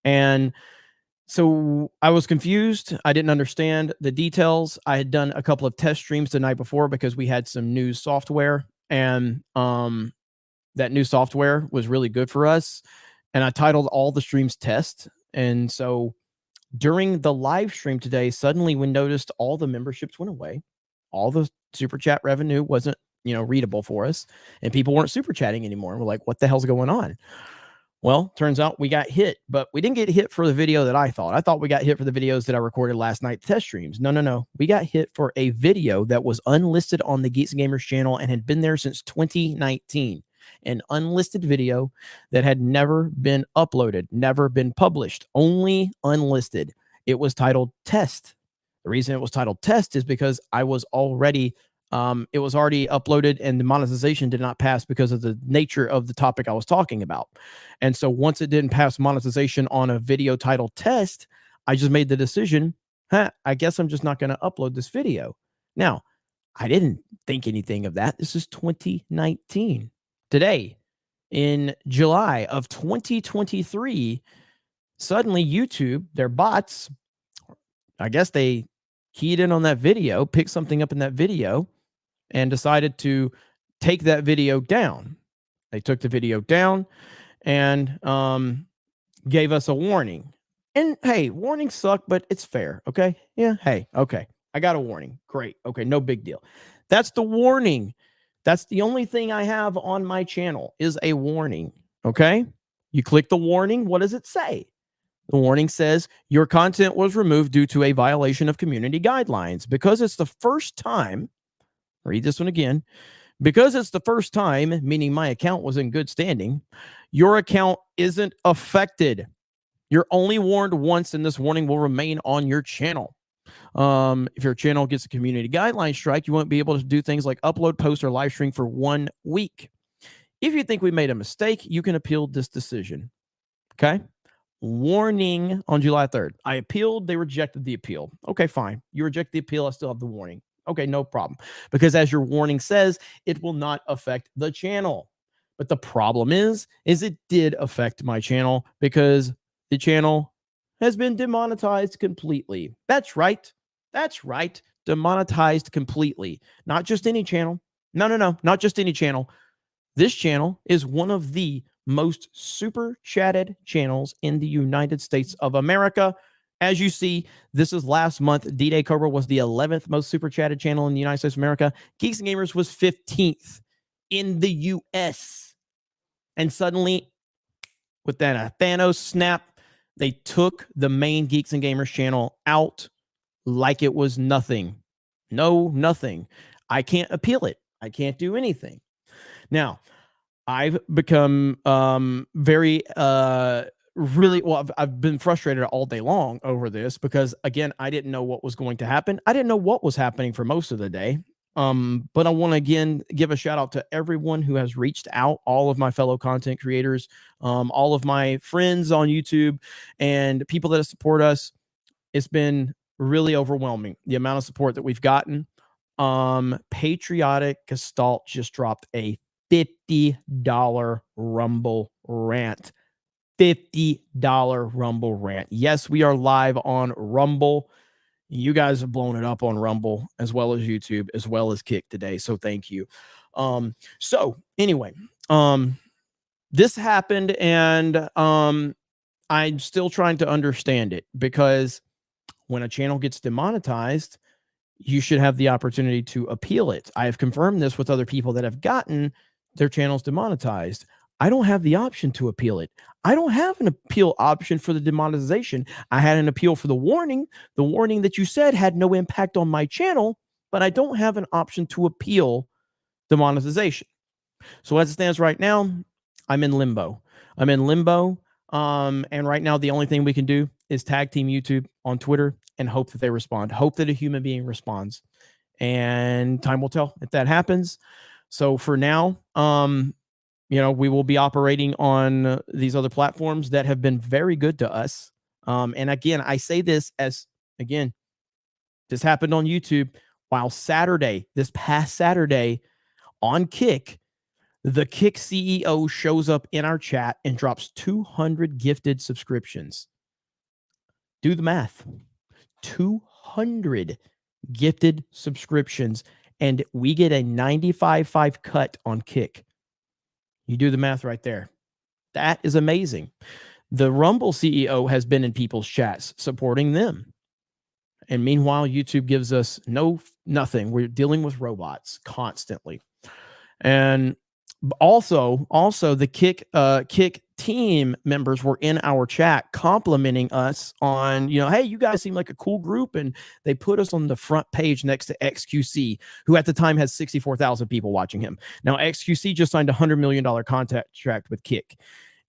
And so I was confused. I didn't understand the details. I had done a couple of test streams the night before because we had some new software, and that new software was really good for us. And I titled all the streams test. And so during the live stream today, suddenly we noticed all the memberships went away. All the super chat revenue wasn't, readable for us, and people weren't super chatting anymore. We're like, what the hell's going on? Well, turns out we got hit, but we didn't get hit for the video that I thought. I thought we got hit for the videos that I recorded last night, test streams. No. We got hit for a video that was unlisted on the Geeks and Gamers channel and had been there since 2019. An unlisted video that had never been uploaded, never been published, only unlisted. It was titled Test. The reason it was titled Test is because it was already uploaded, and the monetization did not pass because of the nature of the topic I was talking about. And so once it didn't pass monetization on a video titled Test, I just made the decision, I guess I'm just not going to upload this video. Now, I didn't think anything of that. This is 2019. Today, in July of 2023, suddenly YouTube, their bots, I guess they keyed in on that video, picked something up in that video, and decided to take that video down. They took the video down and gave us a warning. And hey, warnings suck, but it's fair. Okay. Yeah. Hey, okay. I got a warning. Great. Okay. No big deal. That's the warning. That's the only thing I have on my channel is a warning. Okay. You click the warning. What does it say? The warning says your content was removed due to a violation of community guidelines. Because it's the first time, read this one again. Because it's the first time, meaning my account was in good standing, your account isn't affected. You're only warned once, and this warning will remain on your channel. If your channel gets a community guideline strike, you won't be able to do things like upload, post, or live stream for 1 week. If you think we made a mistake, you can appeal this decision. Okay? Warning on July 3rd. I appealed. They rejected the appeal. Okay, fine. You reject the appeal. I still have the warning. Okay, no problem. Because as your warning says, it will not affect the channel. But the problem is it did affect my channel because the channel has been demonetized completely. That's right. That's right. Demonetized completely. Not just any channel. No. Not just any channel. This channel is one of the most super chatted channels in the United States of America. As you see, this is last month. D-Day Cobra was the 11th most super chatted channel in the United States of America. Geeks and Gamers was 15th in the US. And suddenly, with that Thanos snap, they took the main Geeks and Gamers channel out like it was nothing. No, nothing. I can't appeal it. I can't do anything. Now, I've become I've been frustrated all day long over this because, again, I didn't know what was going to happen. I didn't know what was happening for most of the day. But I want to again give a shout out to everyone who has reached out, all of my fellow content creators, all of my friends on YouTube, and people that support us. It's been really overwhelming, the amount of support that we've gotten. Patriotic Gestalt just dropped a $50 Rumble rant. $50 Rumble rant. Yes, we are live on Rumble. You guys have blown it up on Rumble as well as YouTube as well as Kick today. So thank you. So anyway, this happened, and I'm still trying to understand it, because when a channel gets demonetized, you should have the opportunity to appeal it. I have confirmed this with other people that have gotten their channels demonetized. I don't have the option to appeal it. I don't have an appeal option for the demonetization. I had an appeal for the warning that you said had no impact on my channel, but I don't have an option to appeal the monetization. So as it stands right now, I'm in limbo. And right now, the only thing we can do is tag team YouTube on Twitter and hope that they respond. Hope that a human being responds. And time will tell if that happens. So for now, we will be operating on these other platforms that have been very good to us. And again, I say this as, again, this happened on YouTube while this past Saturday on Kick, the Kick CEO shows up in our chat and drops 200 gifted subscriptions. Do the math. 200 gifted subscriptions, and we get a 95.5 cut on Kick. You do the math right there. That is amazing. The Rumble CEO has been in people's chats supporting them. And meanwhile, YouTube gives us nothing. We're dealing with robots constantly. And also the Kick team members were in our chat complimenting us on, hey, you guys seem like a cool group. And they put us on the front page next to XQC, who at the time has 64,000 people watching him. Now, XQC just signed a $100 million contract with Kick,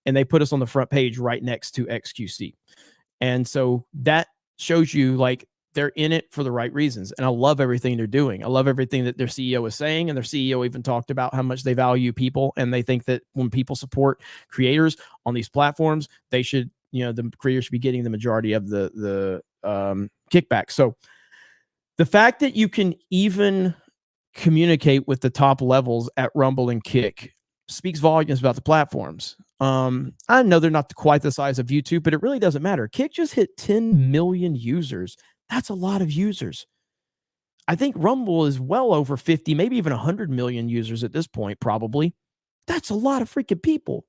and they put us on the front page right next to XQC. And so that shows you, like, they're in it for the right reasons. And I love everything they're doing. I love everything that their CEO is saying. And their CEO even talked about how much they value people. And they think that when people support creators on these platforms, they should, the creators should be getting the majority of the kickback. So the fact that you can even communicate with the top levels at Rumble and Kick speaks volumes about the platforms. I know they're not quite the size of YouTube, but it really doesn't matter. Kick just hit 10 million users. That's a lot of users. I think Rumble is well over 50, maybe even 100 million users at this point, probably. That's a lot of freaking people.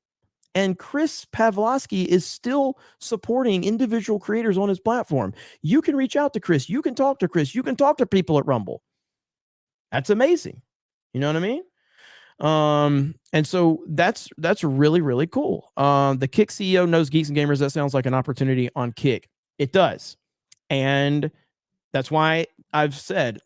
And Chris Pavlovsky is still supporting individual creators on his platform. You can reach out to Chris. You can talk to Chris. You can talk to people at Rumble. That's amazing. You know what I mean? And so that's really, really cool. The Kick CEO knows Geeks and Gamers. That sounds like an opportunity on Kick. It does. And that's why I've said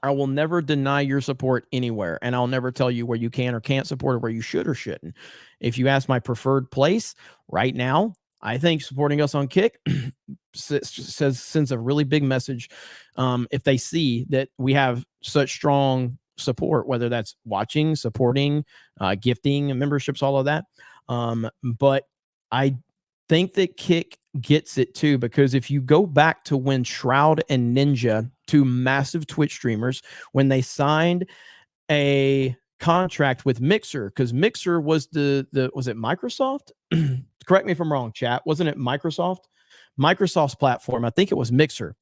I will never deny your support anywhere, and I'll never tell you where you can or can't support or where you should or shouldn't. If you ask my preferred place right now, I think supporting us on Kick sends a really big message. If they see that we have such strong support, whether that's watching, supporting, gifting, memberships, all of that. But I think that Kick gets it too, because if you go back to when Shroud and Ninja, two massive Twitch streamers, when they signed a contract with Mixer, because Mixer was was it Microsoft? Correct me if I'm wrong, chat. Wasn't it Microsoft? Microsoft's platform. I think it was Mixer,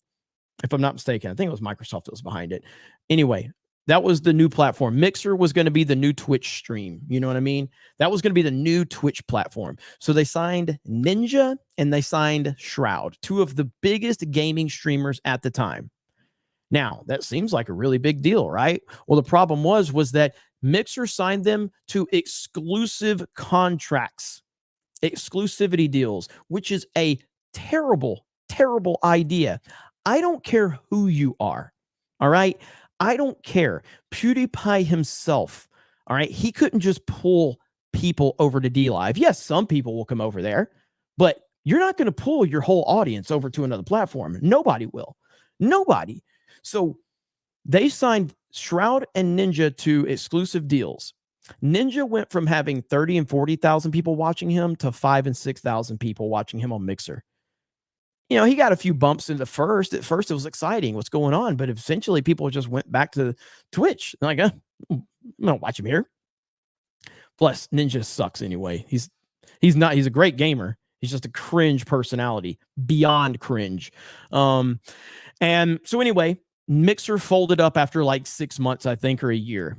if I'm not mistaken. I think it was Microsoft that was behind it. Anyway, that was the new platform. Mixer was going to be the new Twitch stream. You know what I mean? That was going to be the new Twitch platform. So they signed Ninja and they signed Shroud, two of the biggest gaming streamers at the time. Now, that seems like a really big deal, right? Well, the problem was that Mixer signed them to exclusive contracts, exclusivity deals, which is a terrible, terrible idea. I don't care who you are, all right? I don't care. PewDiePie himself, all right? He couldn't just pull people over to DLive. Yes, some people will come over there, but you're not going to pull your whole audience over to another platform. Nobody will. Nobody. So they signed Shroud and Ninja to exclusive deals. Ninja went from having 30 and 40,000 people watching him to 5 and 6,000 people watching him on Mixer. You know, he got a few bumps in the first. At first, it was exciting. What's going on? But essentially, people just went back to Twitch. They're like, I'm gonna watch him here. Plus, Ninja sucks anyway. He's a great gamer. He's just a cringe personality, beyond cringe. And so anyway, Mixer folded up after like 6 months, I think, or a year,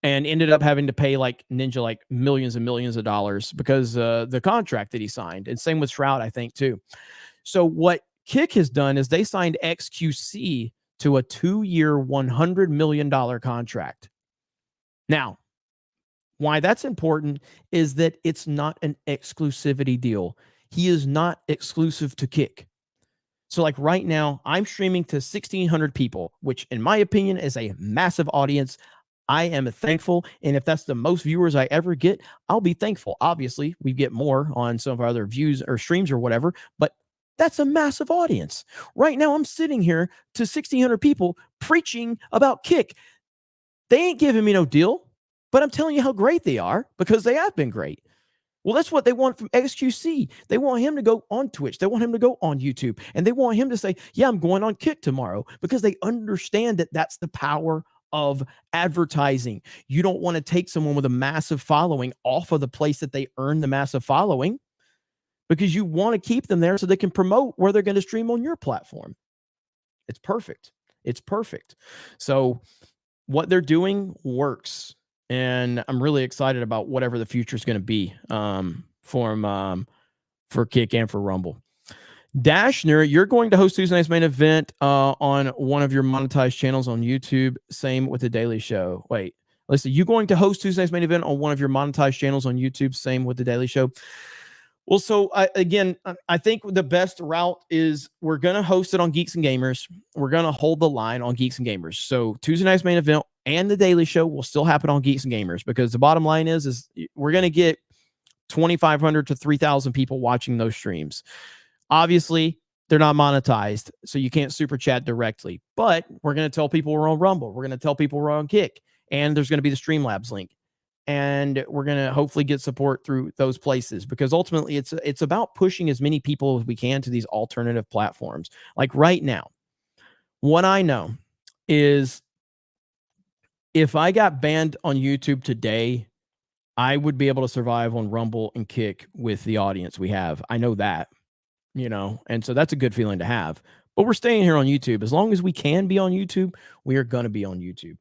and ended up having to pay like Ninja like millions and millions of dollars because the contract that he signed. And same with Shroud, I think, too. So what Kick has done is they signed XQC to a 2-year, $100 million contract. Now, why that's important is that it's not an exclusivity deal. He is not exclusive to Kick. So like right now, I'm streaming to 1,600 people, which in my opinion is a massive audience. I am thankful. And if that's the most viewers I ever get, I'll be thankful. Obviously, we get more on some of our other views or streams or whatever, but that's a massive audience. Right now, I'm sitting here to 1,600 people preaching about Kick. They ain't giving me no deal, but I'm telling you how great they are because they have been great. Well, that's what they want from XQC. They want him to go on Twitch. They want him to go on YouTube. And they want him to say, yeah, I'm going on Kick tomorrow, because they understand that that's the power of advertising. You don't want to take someone with a massive following off of the place that they earn the massive following, because you want to keep them there so they can promote where they're going to stream on your platform. It's perfect. It's perfect. So what they're doing works. And I'm really excited about whatever the future is going to be for Kick and for Rumble. Dashner, you're going to host Tuesday night's main event on one of your monetized channels on YouTube. Same with the Daily Show. Wait, listen, you going to host Tuesday night's main event on one of your monetized channels on YouTube. Same with the Daily Show. Well, so I think the best route is we're going to host it on Geeks and Gamers. We're going to hold the line on Geeks and Gamers. So Tuesday night's main event and the Daily Show will still happen on Geeks and Gamers, because the bottom line is we're going to get 2,500 to 3,000 people watching those streams. Obviously, they're not monetized, so you can't super chat directly. But we're going to tell people we're on Rumble. We're going to tell people we're on Kick. And there's going to be the Streamlabs link. And we're going to hopefully get support through those places, because ultimately it's about pushing as many people as we can to these alternative platforms. Like right now, what I know is if I got banned on YouTube today, I would be able to survive on Rumble and Kick with the audience we have. I know that, and so that's a good feeling to have. But we're staying here on YouTube. As long as we can be on YouTube, we are going to be on YouTube.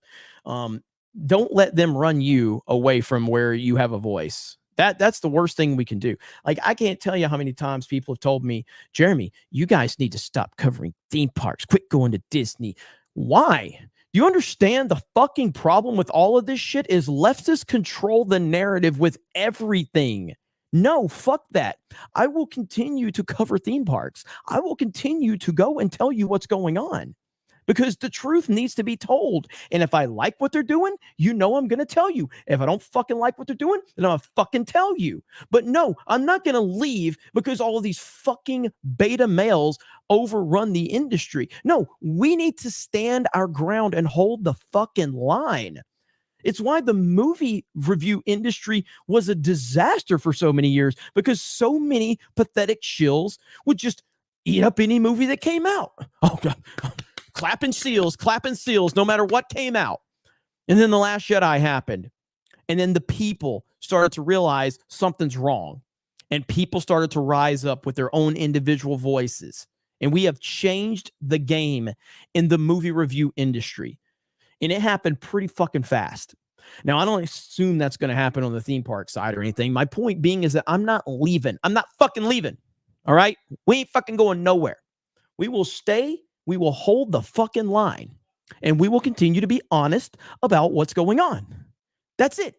Don't let them run you away from where you have a voice. That's the worst thing we can do. Like, I can't tell you how many times people have told me, Jeremy, you guys need to stop covering theme parks. Quit going to Disney. Why? Do you understand the fucking problem with all of this shit is leftists control the narrative with everything. No, fuck that. I will continue to cover theme parks. I will continue to go and tell you what's going on, because the truth needs to be told. And if I like what they're doing, I'm going to tell you. If I don't fucking like what they're doing, then I'm going to fucking tell you. But no, I'm not going to leave because all of these fucking beta males overrun the industry. No, we need to stand our ground and hold the fucking line. It's why the movie review industry was a disaster for so many years, because so many pathetic shills would just eat up any movie that came out. Oh, God. Clapping seals, no matter what came out. And then The Last Jedi happened. And then the people started to realize something's wrong. And people started to rise up with their own individual voices. And we have changed the game in the movie review industry. And it happened pretty fucking fast. Now, I don't assume that's going to happen on the theme park side or anything. My point being is that I'm not leaving. I'm not fucking leaving. All right? We ain't fucking going nowhere. We will stay. We will hold the fucking line, and we will continue to be honest about what's going on. That's it.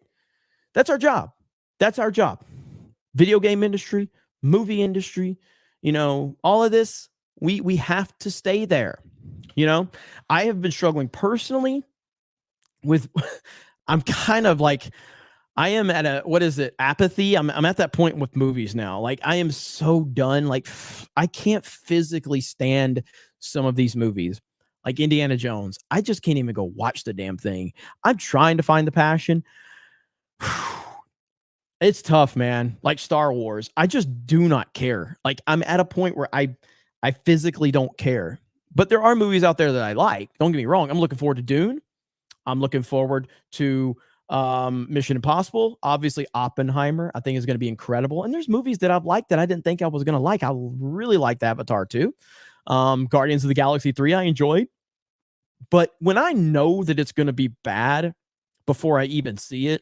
That's our job. That's our job. Video game industry, movie industry, all of this, we have to stay there. I have been struggling personally with, I'm kind of like, I am at apathy. I'm at that point with movies now. Like, I am so done. Like, I can't physically stand some of these movies. like Indiana Jones. I just can't even go watch the damn thing. I'm trying to find the passion. It's tough, man. Like Star Wars, I just do not care. Like I'm at a point where I physically don't care. But there are movies out there that I like. Don't get me wrong. I'm looking forward to Dune. I'm looking forward to Mission Impossible. Obviously, Oppenheimer, I think is going to be incredible. And there's movies that I've liked that I didn't think I was going to like. I really liked Avatar 2. Guardians of the Galaxy 3, I enjoyed. But when I know that it's going to be bad before I even see it,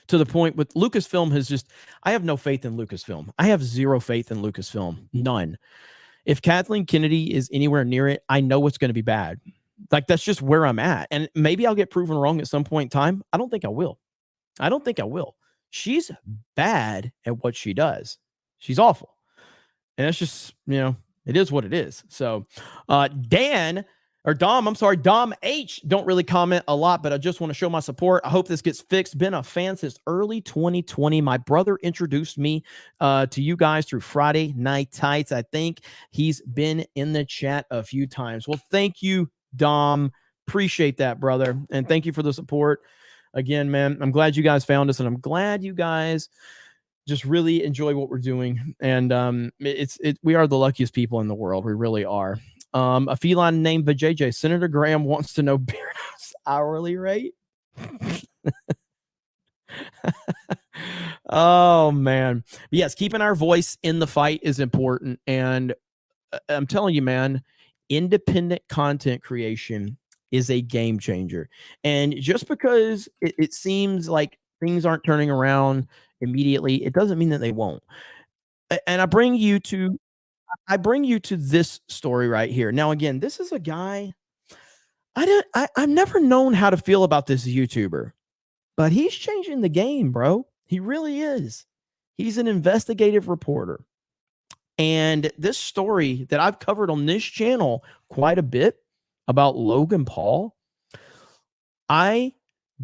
to the point with Lucasfilm has just, I have no faith in Lucasfilm. I have zero faith in Lucasfilm. None. If Kathleen Kennedy is anywhere near it, I know it's going to be bad. Like, that's just where I'm at. And maybe I'll get proven wrong at some point in time. I don't think I will. I don't think I will. She's bad at what she does. She's awful. And that's just, it is what it is. So Dom H don't really comment a lot, but I just want to show my support. I hope this gets fixed. Been a fan since early 2020. My brother introduced me to you guys through Friday Night Tights. I think he's been in the chat a few times. Well, thank you, Dom. Appreciate that, brother. And thank you for the support. Again, man, I'm glad you guys found us, and I'm glad you guys just really enjoy what we're doing. And we are the luckiest people in the world. We really are. A feline named Vajayjay. Senator Graham wants to know Beardo's hourly rate. Oh, man. But yes, keeping our voice in the fight is important. And I'm telling you, man, independent content creation is a game changer. And just because it seems like things aren't turning around immediately, it doesn't mean that they won't. And I bring you to this story right here. Now, again, this is a guy I've never known how to feel about this YouTuber, but he's changing the game, bro. He really is. He's an investigative reporter. And this story that I've covered on this channel quite a bit about Logan Paul, I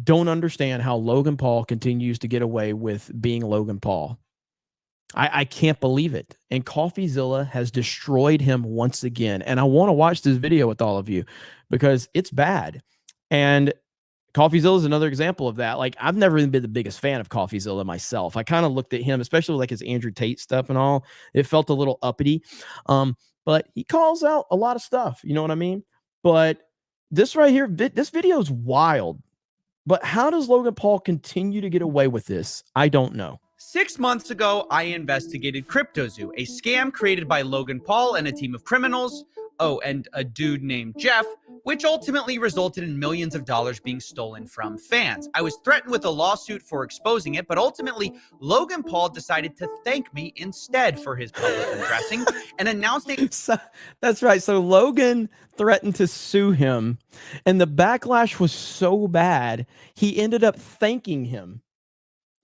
don't understand how Logan Paul continues to get away with being Logan Paul. I can't believe it. And CoffeeZilla has destroyed him once again. And I want to watch this video with all of you because it's bad. And CoffeeZilla is another example of that. Like, I've never even been the biggest fan of CoffeeZilla myself. I kind of looked at him, especially like his Andrew Tate stuff and all. It felt a little uppity. But he calls out a lot of stuff. You know what I mean? But this right here, this video is wild. But how does Logan Paul continue to get away with this? I don't know. 6 months ago, I investigated CryptoZoo, a scam created by Logan Paul and a team of criminals. Oh, and a dude named Jeff, which ultimately resulted in millions of dollars being stolen from fans. I was threatened with a lawsuit for exposing it, but ultimately, Logan Paul decided to thank me instead for his public undressing and announced That's right. So Logan threatened to sue him, and the backlash was so bad, he ended up thanking him.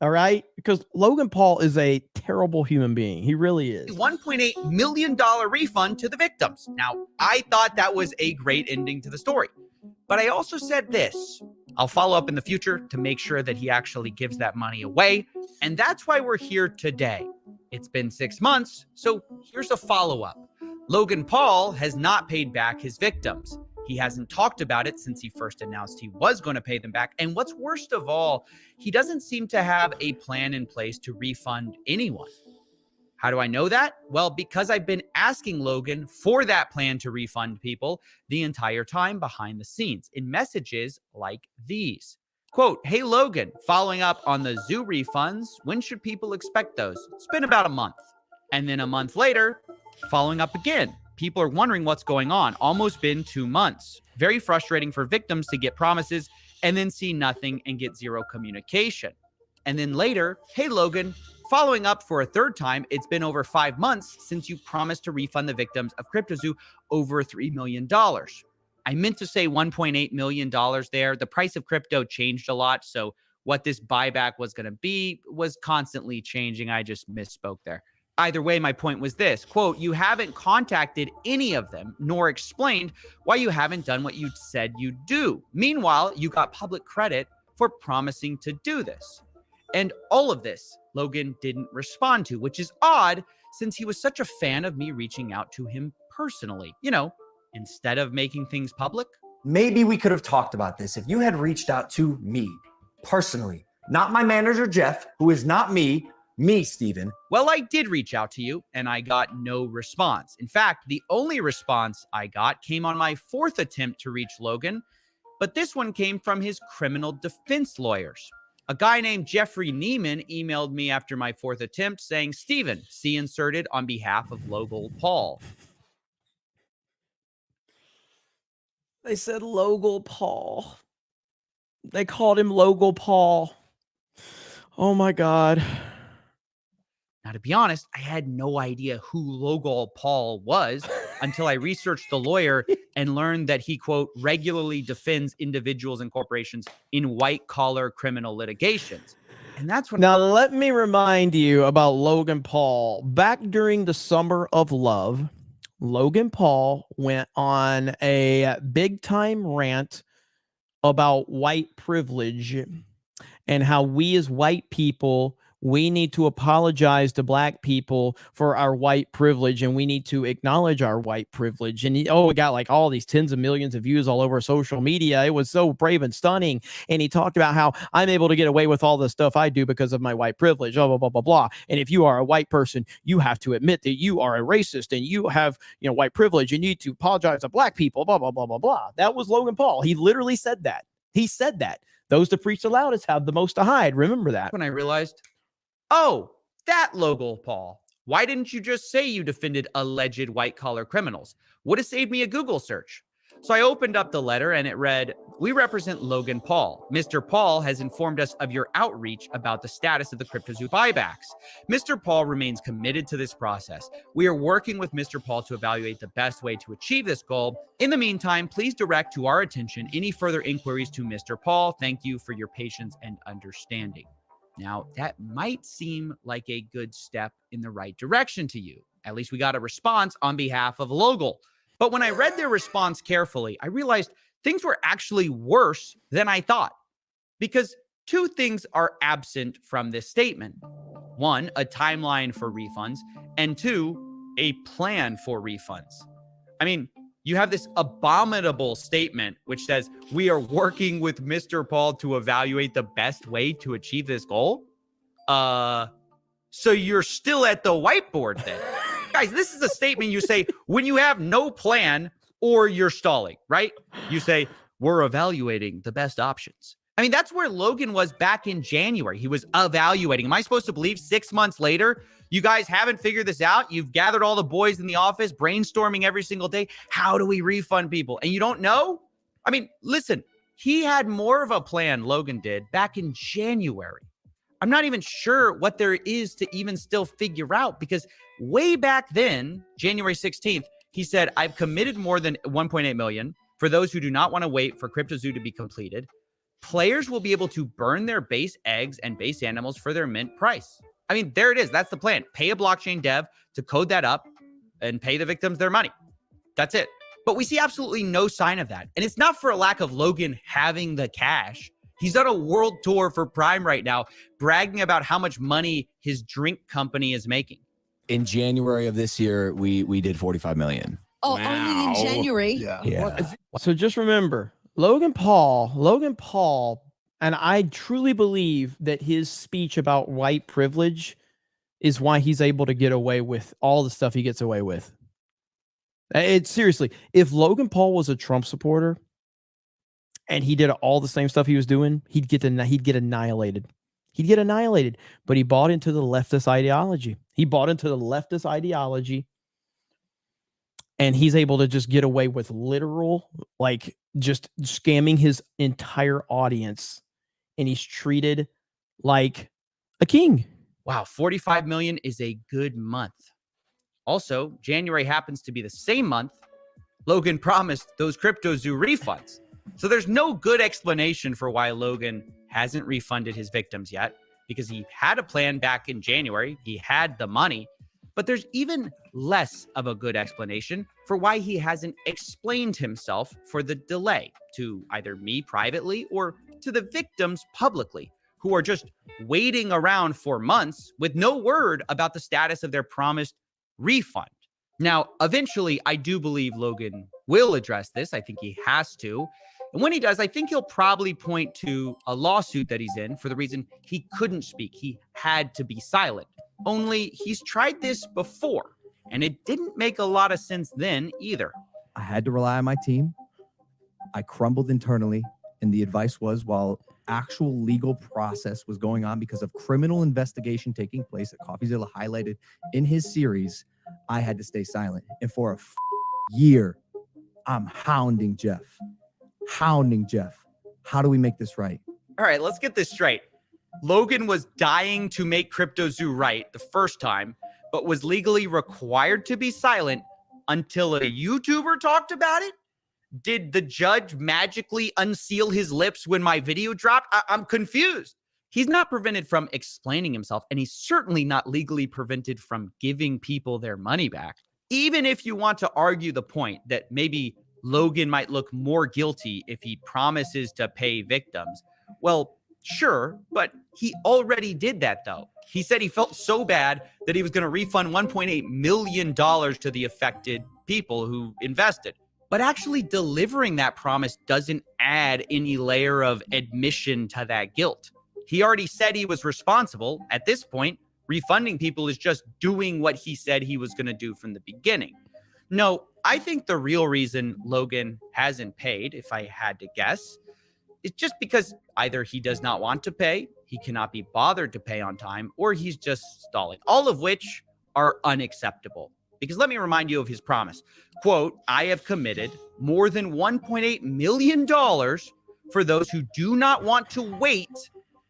All right? Because Logan Paul is a terrible human being. He really is. $1.8 million refund to the victims. Now, I thought that was a great ending to the story. But I also said this. I'll follow up in the future to make sure that he actually gives that money away. And that's why we're here today. It's been 6 months, so here's a follow-up. Logan Paul has not paid back his victims. He hasn't talked about it since he first announced he was going to pay them back. And what's worst of all, he doesn't seem to have a plan in place to refund anyone. How do I know that? Well, because I've been asking Logan for that plan to refund people the entire time behind the scenes in messages like these. Quote, "Hey Logan, following up on the zoo refunds, when should people expect those? It's been about a month." And then a month later, following up again. People are wondering what's going on. Almost been 2 months. Very frustrating for victims to get promises and then see nothing and get zero communication. And then later, "Hey Logan, following up for a third time, it's been over 5 months since you promised to refund the victims of CryptoZoo over $3 million. I meant to say $1.8 million there. The price of crypto changed a lot, so what this buyback was going to be was constantly changing. I just misspoke there. Either way, my point was this, quote, "You haven't contacted any of them, nor explained why you haven't done what you said you'd do. Meanwhile, you got public credit for promising to do this." And all of this, Logan didn't respond to, which is odd since he was such a fan of me reaching out to him personally, instead of making things public? Maybe we could have talked about this if you had reached out to me personally, not my manager, Jeff, who is not me, Steven. Well, I did reach out to you and I got no response. In fact, the only response I got came on my 4th attempt to reach Logan, but this one came from his criminal defense lawyers. A guy named Jeffrey Neiman emailed me after my 4th attempt saying, Steven, see inserted on behalf of Logan Paul. They said Logan Paul. They called him Logan Paul. Oh my God. Now, to be honest, I had no idea who Logan Paul was until I researched the lawyer and learned that he, quote, regularly defends individuals and corporations in white-collar criminal litigations. And that's when... Now, let me remind you about Logan Paul. Back during the Summer of Love, Logan Paul went on a big-time rant about white privilege and how we as white people, we need to apologize to black people for our white privilege, and we need to acknowledge our white privilege. And it got like all these tens of millions of views all over social media. It was so brave and stunning. And he talked about how I'm able to get away with all the stuff I do because of my white privilege, blah, blah, blah, blah, blah. And if you are a white person, you have to admit that you are a racist and you have, white privilege. You need to apologize to black people, blah, blah, blah, blah, blah. That was Logan Paul. He literally said that. He said that. Those that preach the loudest have the most to hide. Remember that. When I realized, oh, that Logan Paul. Why didn't you just say you defended alleged white-collar criminals? Would have saved me a Google search. So I opened up the letter and it read, we represent Logan Paul. Mr. Paul has informed us of your outreach about the status of the CryptoZoo buybacks. Mr. Paul remains committed to this process. We are working with Mr. Paul to evaluate the best way to achieve this goal. In the meantime, please direct to our attention any further inquiries to Mr. Paul. Thank you for your patience and understanding. Now, that might seem like a good step in the right direction to you. At least we got a response on behalf of Logan. But when I read their response carefully, I realized things were actually worse than I thought. Because 2 things are absent from this statement. 1, a timeline for refunds, and 2, a plan for refunds. I mean, you have this abominable statement which says, we are working with Mr. Paul to evaluate the best way to achieve this goal. So you're still at the whiteboard then. Guys, this is a statement you say when you have no plan or you're stalling, right? You say, we're evaluating the best options. I mean, that's where Logan was back in January. He was evaluating. Am I supposed to believe 6 months later, you guys haven't figured this out? You've gathered all the boys in the office, brainstorming every single day. How do we refund people? And you don't know? I mean, listen, he had more of a plan, Logan did, back in January. I'm not even sure what there is to even still figure out, because way back then, January 16th, he said, I've committed more than 1.8 million for those who do not want to wait for CryptoZoo to be completed. Players will be able to burn their base eggs and base animals for their mint price. I mean, there it is. That's the plan. Pay a blockchain dev to code that up and pay the victims their money. That's it. But we see absolutely no sign of that. And it's not for a lack of Logan having the cash. He's on a world tour for Prime right now, bragging about how much money his drink company is making. In January of this year, we did 45 million. Oh, only in January? Yeah. So just remember, Logan Paul, and I truly believe that his speech about white privilege is why he's able to get away with all the stuff he gets away with. It's seriously, if Logan Paul was a Trump supporter and he did all the same stuff he was doing, he'd get annihilated. He'd get annihilated. But he bought into the leftist ideology. And he's able to just get away with literal, like, just scamming his entire audience. And he's treated like a king. Wow, 45 million is a good month. Also, January happens to be the same month Logan promised those CryptoZoo refunds. So there's no good explanation for why Logan hasn't refunded his victims yet, because he had a plan back in January. He had the money. But there's even less of a good explanation for why he hasn't explained himself for the delay to either me privately or to the victims publicly, who are just waiting around for months with no word about the status of their promised refund. Now, eventually, I do believe Logan will address this. I think he has to. And when he does, I think he'll probably point to a lawsuit that he's in for the reason he couldn't speak. He had to be silent. Only he's tried this before, and it didn't make a lot of sense then either. I had to rely on my team. I crumbled internally, and the advice was, while actual legal process was going on because of criminal investigation taking place that CoffeeZilla highlighted in his series, I had to stay silent. And for a year, I'm hounding Jeff. How do we make this right? All right, let's get this straight. Logan was dying to make CryptoZoo right the first time, but was legally required to be silent until a YouTuber talked about it? Did the judge magically unseal his lips when my video dropped? I'm confused. He's not prevented from explaining himself, and he's certainly not legally prevented from giving people their money back. Even if you want to argue the point that maybe Logan might look more guilty if he promises to pay victims, well, sure, but he already did that, though. He said he felt so bad that he was going to refund $1.8 million to the affected people who invested. But actually delivering that promise doesn't add any layer of admission to that guilt. He already said he was responsible. At this point, refunding people is just doing what he said he was going to do from the beginning. No, I think the real reason Logan hasn't paid, if I had to guess, is just because either he does not want to pay, he cannot be bothered to pay on time, or he's just stalling, all of which are unacceptable. Because let me remind you of his promise. Quote, I have committed more than $1.8 million for those who do not want to wait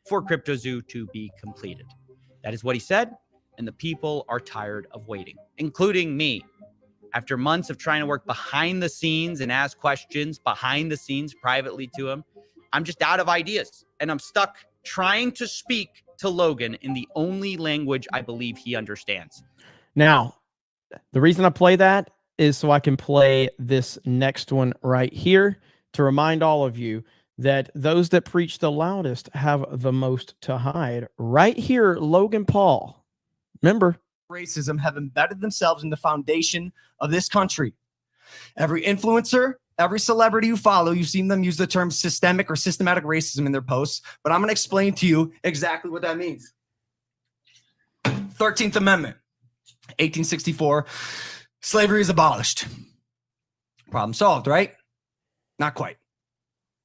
for CryptoZoo to be completed. That is what he said, and the people are tired of waiting, including me. After months of trying to work behind the scenes and ask questions behind the scenes privately to him, I'm just out of ideas, and I'm stuck trying to speak to Logan in the only language I believe he understands. Now, the reason I play that is so I can play this next one right here to remind all of you that those that preach the loudest have the most to hide. Right here, Logan Paul. Remember, racism have embedded themselves in the foundation of this country. Every influencer, every celebrity you follow, you've seen them use the term systemic or systematic racism in their posts, but I'm going to explain to you exactly what that means. 13th Amendment, 1864, slavery is abolished. Problem solved, right? Not quite.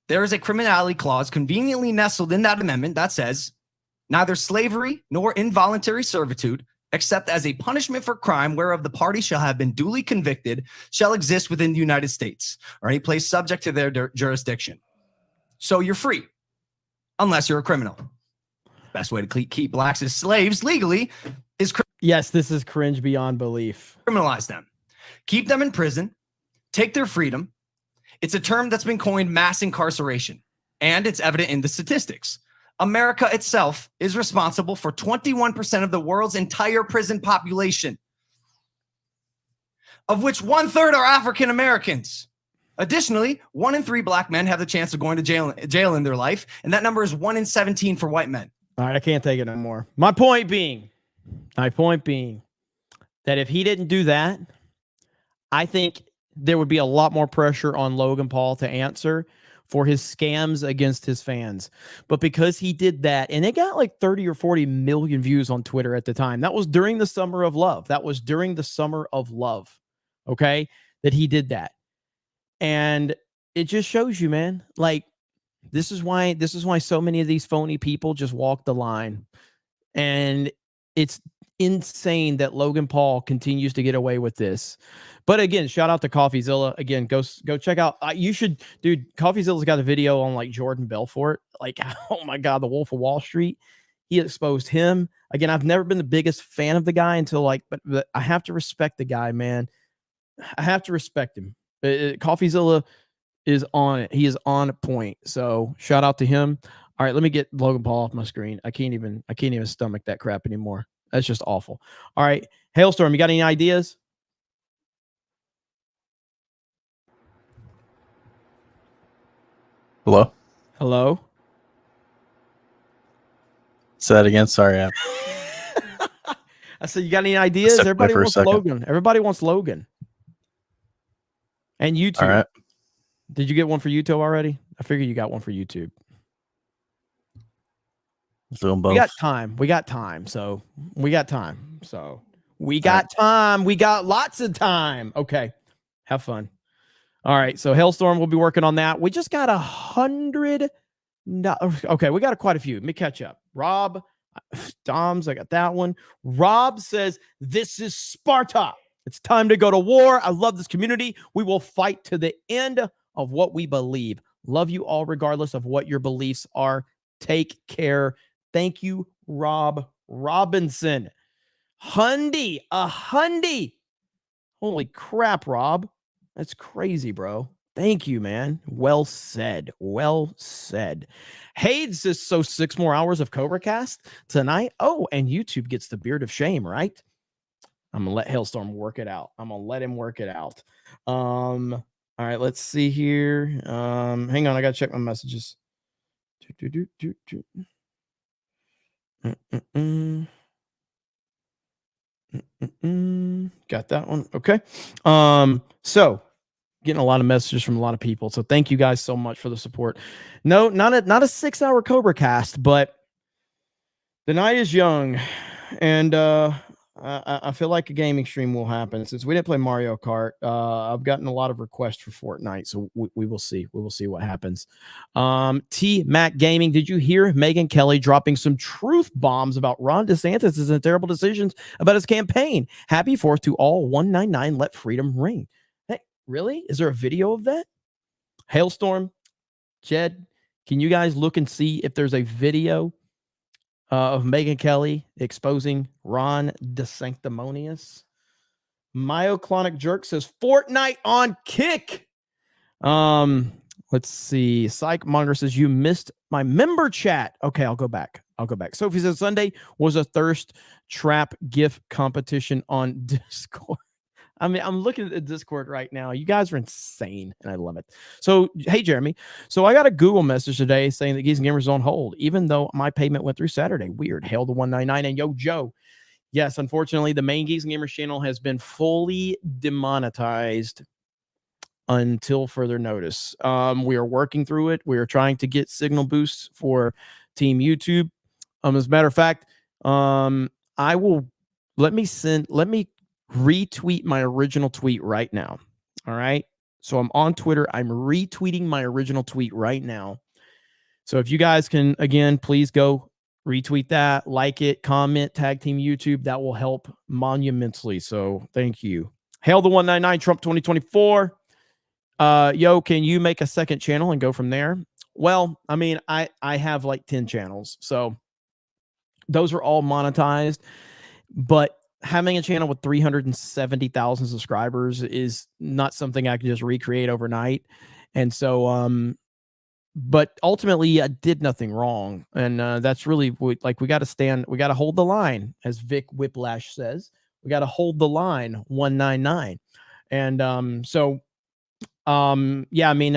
There is a criminality clause conveniently nestled in that amendment that says neither slavery nor involuntary servitude, except as a punishment for crime whereof the party shall have been duly convicted, shall exist within the United States or any place subject to their jurisdiction. So you're free, unless you're a criminal. Best way to keep blacks as slaves legally is yes, this is cringe beyond belief. Criminalize them. Keep them in prison. Take their freedom. It's a term that's been coined mass incarceration, and it's evident in the statistics. America itself is responsible for 21% of the world's entire prison population, of which 1/3 are African Americans. Additionally, 1 in 3 black men have the chance of going to jail in their life, and that number is 1 in 17 for white men. All right, I can't take it anymore. My point being that if he didn't do that, I think there would be a lot more pressure on Logan Paul to answer for his scams against his fans. But because he did that, and it got like 30 or 40 million views on Twitter at the time. That was during the summer of love. Okay? That he did that. And it just shows you, man, like this is why so many of these phony people just walk the line. And it's insane that Logan Paul continues to get away with this. But again, shout out to CoffeeZilla. Again, go check out. You should, dude. CoffeeZilla's got a video on like Jordan Belfort. Like, oh my God, the Wolf of Wall Street. He exposed him. Again, I've never been the biggest fan of the guy until like, but I have to respect the guy, man. I have to respect him. CoffeeZilla is on it. He is on point. So shout out to him. All right, let me get Logan Paul off my screen. I can't even stomach that crap anymore. That's just awful. All right, Hailstorm, you got any ideas? Hello? Hello? Say that again. Sorry. I said, you got any ideas? Everybody wants Logan. Everybody wants Logan. And YouTube. All right. Did you get one for YouTube already? I figured you got one for YouTube. Let's do them both. We got time. We got time. So we got time. So we got time. We got lots of time. Okay. Have fun. All right. So Hailstorm will be working on that. We just got 100. Okay. We got quite a few. Let me catch up. Rob, Doms, I got that one. Rob says, this is Sparta. It's time to go to war. I love this community. We will fight to the end of what we believe. Love you all, regardless of what your beliefs are. Take care. Thank you, Rob Robinson. Hundy, a Hundy. Holy crap, Rob. That's crazy, bro. Thank you, man. Well said. Well said. Hayden says, so 6 more hours of CobraCast tonight. Oh, and YouTube gets the beard of shame, right? I'm going to let Hailstorm work it out. I'm going to let him work it out. All right, let's see here. Hang on, I got to check my messages. Got that one. Okay. So getting a lot of messages from a lot of people. So thank you guys so much for the support. No, not a 6-hour CobraCast, but the night is young, and I feel like a gaming stream will happen. Since we didn't play Mario Kart, I've gotten a lot of requests for Fortnite, so we will see. We will see what happens. T Mac Gaming, did you hear Megyn Kelly dropping some truth bombs about Ron DeSantis and terrible decisions about his campaign? Happy 4th to all 199. Let freedom ring. Hey, really? Is there a video of that? Hailstorm, Jed, can you guys look and see if there's a video of Megyn Kelly exposing Ron DeSanctimonious? Myoclonic Jerk says Fortnite on kick. Let's see. Psych Monger says you missed my member chat. Okay, I'll go back. Sophie says Sunday was a thirst trap gift competition on Discord. I mean, I'm looking at the Discord right now. You guys are insane, and I love it. So, hey, Jeremy. So I got a Google message today saying that Geeks and Gamers is on hold, even though my payment went through Saturday. Weird. Hail to 199. And yo, Joe. Yes, unfortunately, the main Geeks and Gamers channel has been fully demonetized until further notice. We are working through it. We are trying to get signal boosts for Team YouTube. As a matter of fact, I will let me retweet my original tweet right now. All right. So I'm on Twitter. I'm retweeting my original tweet right now. So if you guys can, again, please go retweet that, like it, comment, tag Team YouTube. That will help monumentally. So thank you. Hail the 199 Trump 2024. Yo, can you make a second channel and go from there? Well, I mean, I have like 10 channels. So those are all monetized, but having a channel with 370,000 subscribers is not something I can just recreate overnight. And so, but ultimately I did nothing wrong. And that's really like, we got to hold the line, as Vic Whiplash says. We got to hold the line, 199. And yeah, I mean,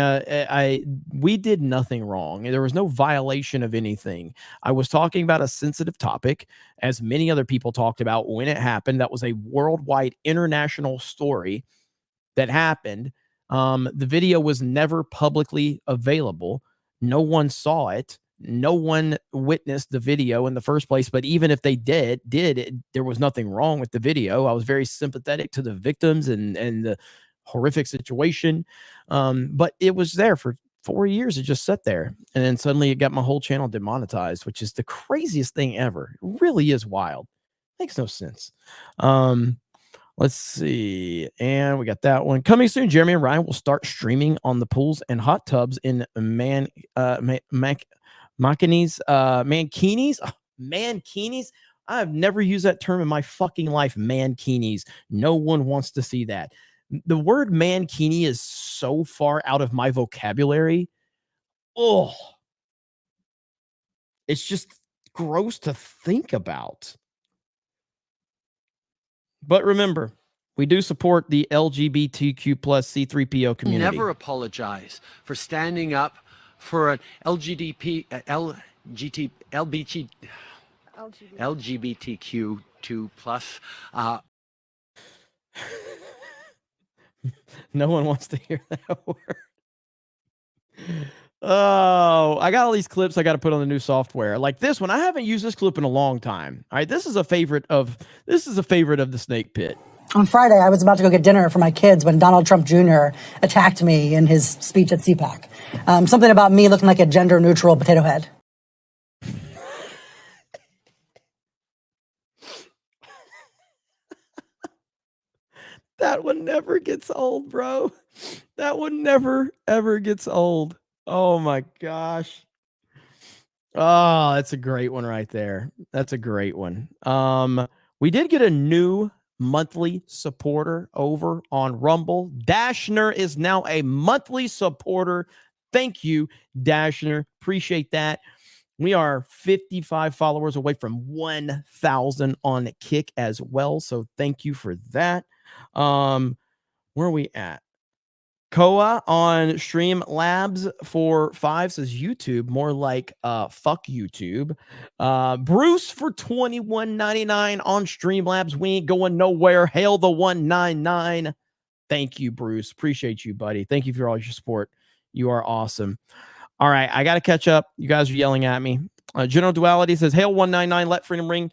we did nothing wrong. There was no violation of anything. I was talking about a sensitive topic, as many other people talked about when it happened. That was a worldwide international story that happened. The video was never publicly available. No one saw it. No one witnessed the video in the first place. But even if they did, there was nothing wrong with the video. I was very sympathetic to the victims and the horrific situation, but it was there for 4 years. It just sat there, and then suddenly it got my whole channel demonetized, which is the craziest thing ever. It really is wild. Makes no sense. Let's see, and we got that one coming soon. Jeremy and Ryan will start streaming on the pools and hot tubs in Mankinis. Mankinis. I've never used that term in my fucking life. Mankinis. No one wants to see that. The word mankini is so far out of my vocabulary. Oh, it's just gross to think about. But remember, we do support the LGBTQ plus C3PO community. Never apologize for standing up for an LGBTQ2 plus. No one wants to hear that word. Oh, I got all these clips I got to put on the new software. Like this one, I haven't used this clip in a long time. All right, this is a favorite of the Snake Pit. On Friday, I was about to go get dinner for my kids when Donald Trump Jr. attacked me in his speech at CPAC. Something about me looking like a gender-neutral potato head. That one never gets old, bro. That one never, ever gets old. Oh, my gosh. Oh, that's a great one right there. That's a great one. We did get a new monthly supporter over on Rumble. Dashner is now a monthly supporter. Thank you, Dashner. Appreciate that. We are 55 followers away from 1,000 on Kick as well. So thank you for that. Where are we at? Koa on Streamlabs for 5 says YouTube, more like fuck YouTube. Bruce for $21.99 on Streamlabs. We ain't going nowhere. Hail the 199. Thank you, Bruce. Appreciate you, buddy. Thank you for all your support. You are awesome. All right, I got to catch up. You guys are yelling at me. General Duality says, Hail 199, let freedom ring.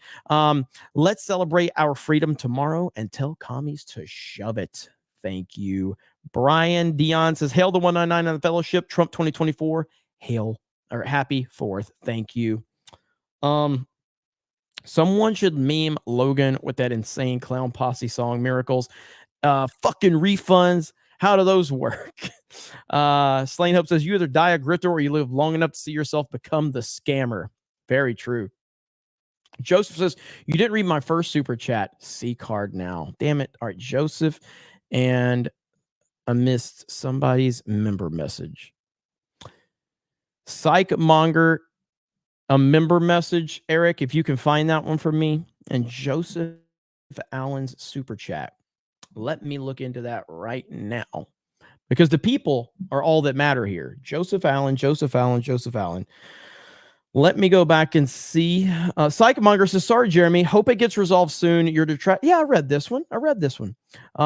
Let's celebrate our freedom tomorrow and tell commies to shove it. Thank you. Brian Dion says, Hail the 199 on the fellowship. Trump 2024. Hail or happy 4th. Thank you. Someone should meme Logan with that insane clown posse song, Miracles. Fucking refunds. How do those work? Slain Hope says, you either die a grifter or you live long enough to see yourself become the scammer. Very true. Joseph says, you didn't read my first super chat. C card now. Damn it. All right, Joseph. And I missed somebody's member message. Psych Monger, a member message. Eric, if you can find that one for me. And Joseph Allen's super chat. Let me look into that right now. Because the people are all that matter here. Joseph Allen, Joseph Allen, Joseph Allen. Let me go back and see. Psychmonger says, sorry, Jeremy. Hope it gets resolved soon. Your Yeah, I read this one.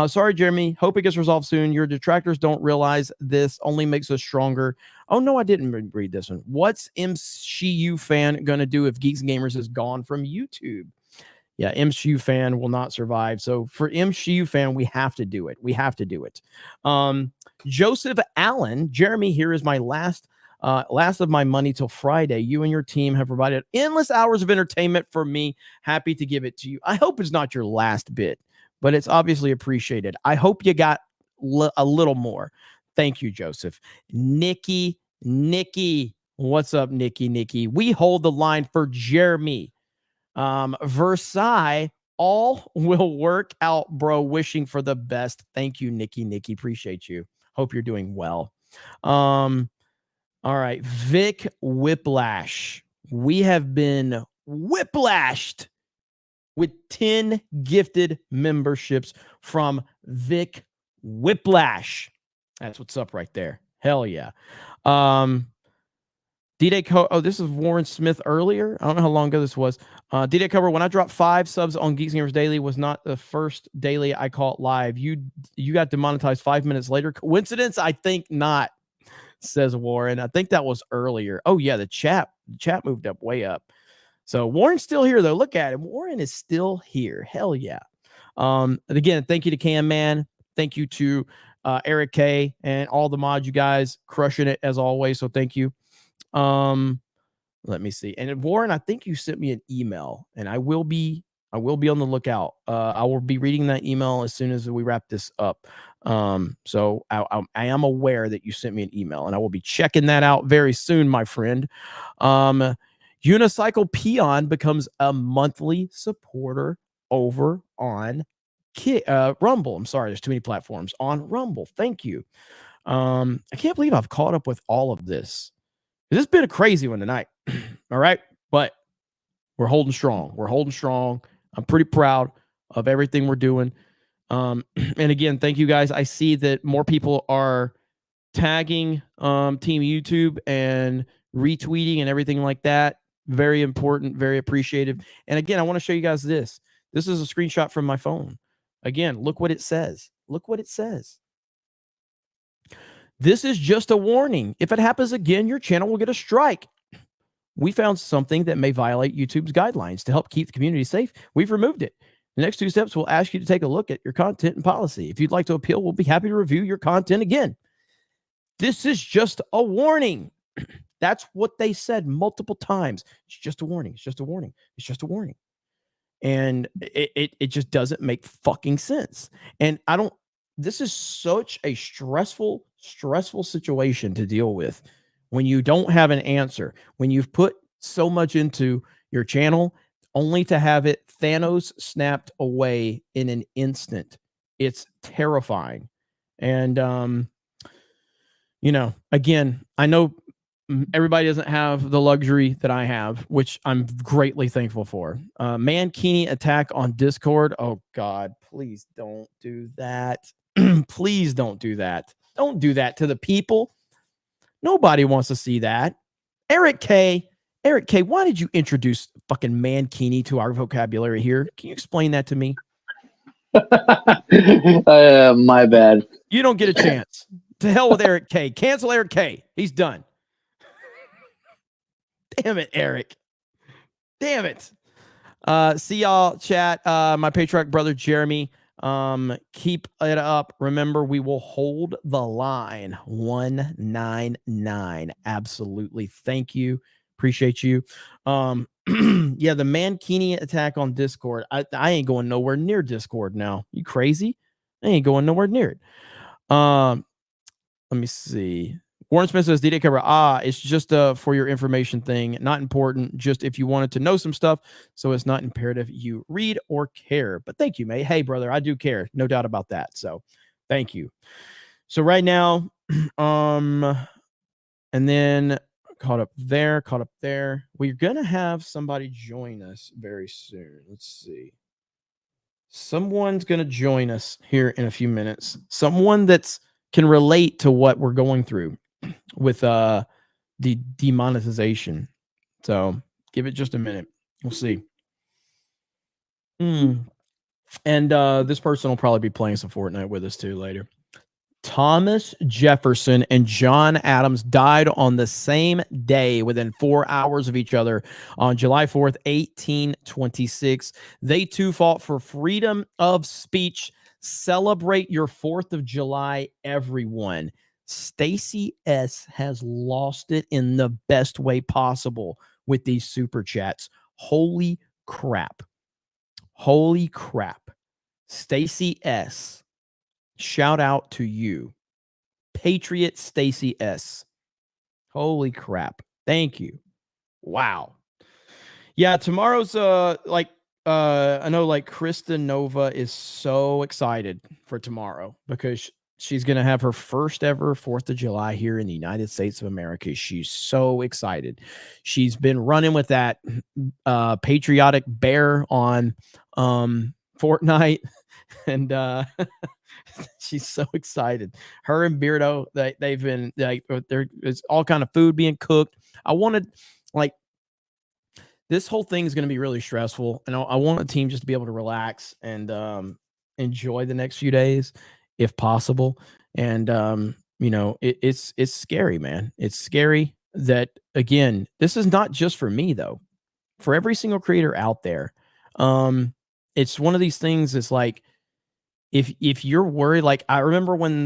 Sorry, Jeremy. Hope it gets resolved soon. Your detractors don't realize this only makes us stronger. Oh, no, I didn't read this one. What's MCU fan going to do if Geeks and Gamers is gone from YouTube? Yeah, MCU fan will not survive. So for MCU fan, we have to do it. Joseph Allen, Jeremy, here is my last of my money till Friday. You and your team have provided endless hours of entertainment for me. Happy to give it to you. I hope it's not your last bit, but it's obviously appreciated. I hope you got a little more. Thank you, Joseph. Nikki. What's up, Nikki? We hold the line for Jeremy. Versailles, all will work out, bro. Wishing for the best. Thank you, Nikki. Appreciate you. Hope you're doing well. All right, Vic Whiplash. We have been whiplashed with 10 gifted memberships from Vic Whiplash. That's what's up right there. Hell yeah. D-Day this is Warren Smith earlier. I don't know how long ago this was. D-Day Cobra, when I dropped 5 subs on Geeks and Gamers Daily, was not the first daily I caught live. You got demonetized 5 minutes later. Coincidence? I think not, says Warren. I think that was earlier. Oh, yeah, the chat moved up, way up. So Warren's still here, though. Look at him. Warren is still here. Hell yeah. And again, thank you to Cam Man. Thank you to Eric K. and all the mods. You guys crushing it as always. So thank you. Let me see. And Warren, I think you sent me an email, and I will be on the lookout. I will be reading that email as soon as we wrap this up. So I am aware that you sent me an email, and I will be checking that out very soon, my friend. Unicycle Peon becomes a monthly supporter over on Rumble. I'm sorry, there's too many platforms on Rumble. Thank you. I can't believe I've caught up with all of this. This has been a crazy one tonight. All right. But we're holding strong. I'm pretty proud of everything we're doing. And again, thank you guys. I see that more people are tagging Team YouTube and retweeting and everything like that. Very important, very appreciative. And again, I want to show you guys this. This is a screenshot from my phone. Again, look what it says. This is just a warning. If it happens again, your channel will get a strike. We found something that may violate YouTube's guidelines. To help keep the community safe, we've removed it. The next 2 steps will ask you to take a look at your content and policy. If you'd like to appeal, we'll be happy to review your content again. This is just a warning. That's what they said multiple times. It's just a warning. It's just a warning. It's just a warning. And it just doesn't make fucking sense. And this is such a stressful situation to deal with when you don't have an answer, when you've put so much into your channel only to have it Thanos snapped away in an instant. It's terrifying. And, again, I know everybody doesn't have the luxury that I have, which I'm greatly thankful for. Mankini attack on Discord. Oh God, please don't do that. Please don't do that. Don't do that to the people. Nobody wants to see that. Eric K, why did you introduce fucking Mankini to our vocabulary here? Can you explain that to me? My bad. You don't get a chance. To hell with Eric K. Cancel Eric K. He's done. Damn it, Eric. Damn it. See y'all, chat. My patriarch brother, Jeremy. Keep it up. Remember, we will hold the line. 199. Absolutely. Thank you. Appreciate you. Yeah, the Mankini attack on Discord. I ain't going nowhere near Discord now. You crazy? I ain't going nowhere near it. Let me see. Warren Smith says, DJ Cobra, it's just for your information thing. Not important. Just if you wanted to know some stuff. So it's not imperative you read or care. But thank you, mate. Hey, brother, I do care. No doubt about that. So thank you. So right now, and then caught up there. We're going to have somebody join us very soon. Let's see. Someone's going to join us here in a few minutes. Someone that's can relate to what we're going through with the demonetization. So give it just a minute. We'll see. And this person will probably be playing some Fortnite with us too later. Thomas Jefferson and John Adams died on the same day within 4 hours of each other on July 4th, 1826. They too fought for freedom of speech. Celebrate your 4th of July, everyone. Stacy S has lost it in the best way possible with these super chats. Holy crap. Holy crap. Stacy S. Shout out to you. Patriot Stacy S. Holy crap. Thank you. Wow. Yeah, tomorrow's I know like Krista Nova is so excited for tomorrow because she's going to have her first ever 4th of July here in the United States of America. She's so excited. She's been running with that patriotic bear on Fortnite and she's so excited. Her and Beardo, they've been like, there's all kind of food being cooked. I wanted this whole thing is going to be really stressful, and I want a team just to be able to relax and enjoy the next few days if possible. And it's scary, man. It's scary that, again, this is not just for me though. For every single creator out there, it's one of these things. It's like if you're worried, like I remember when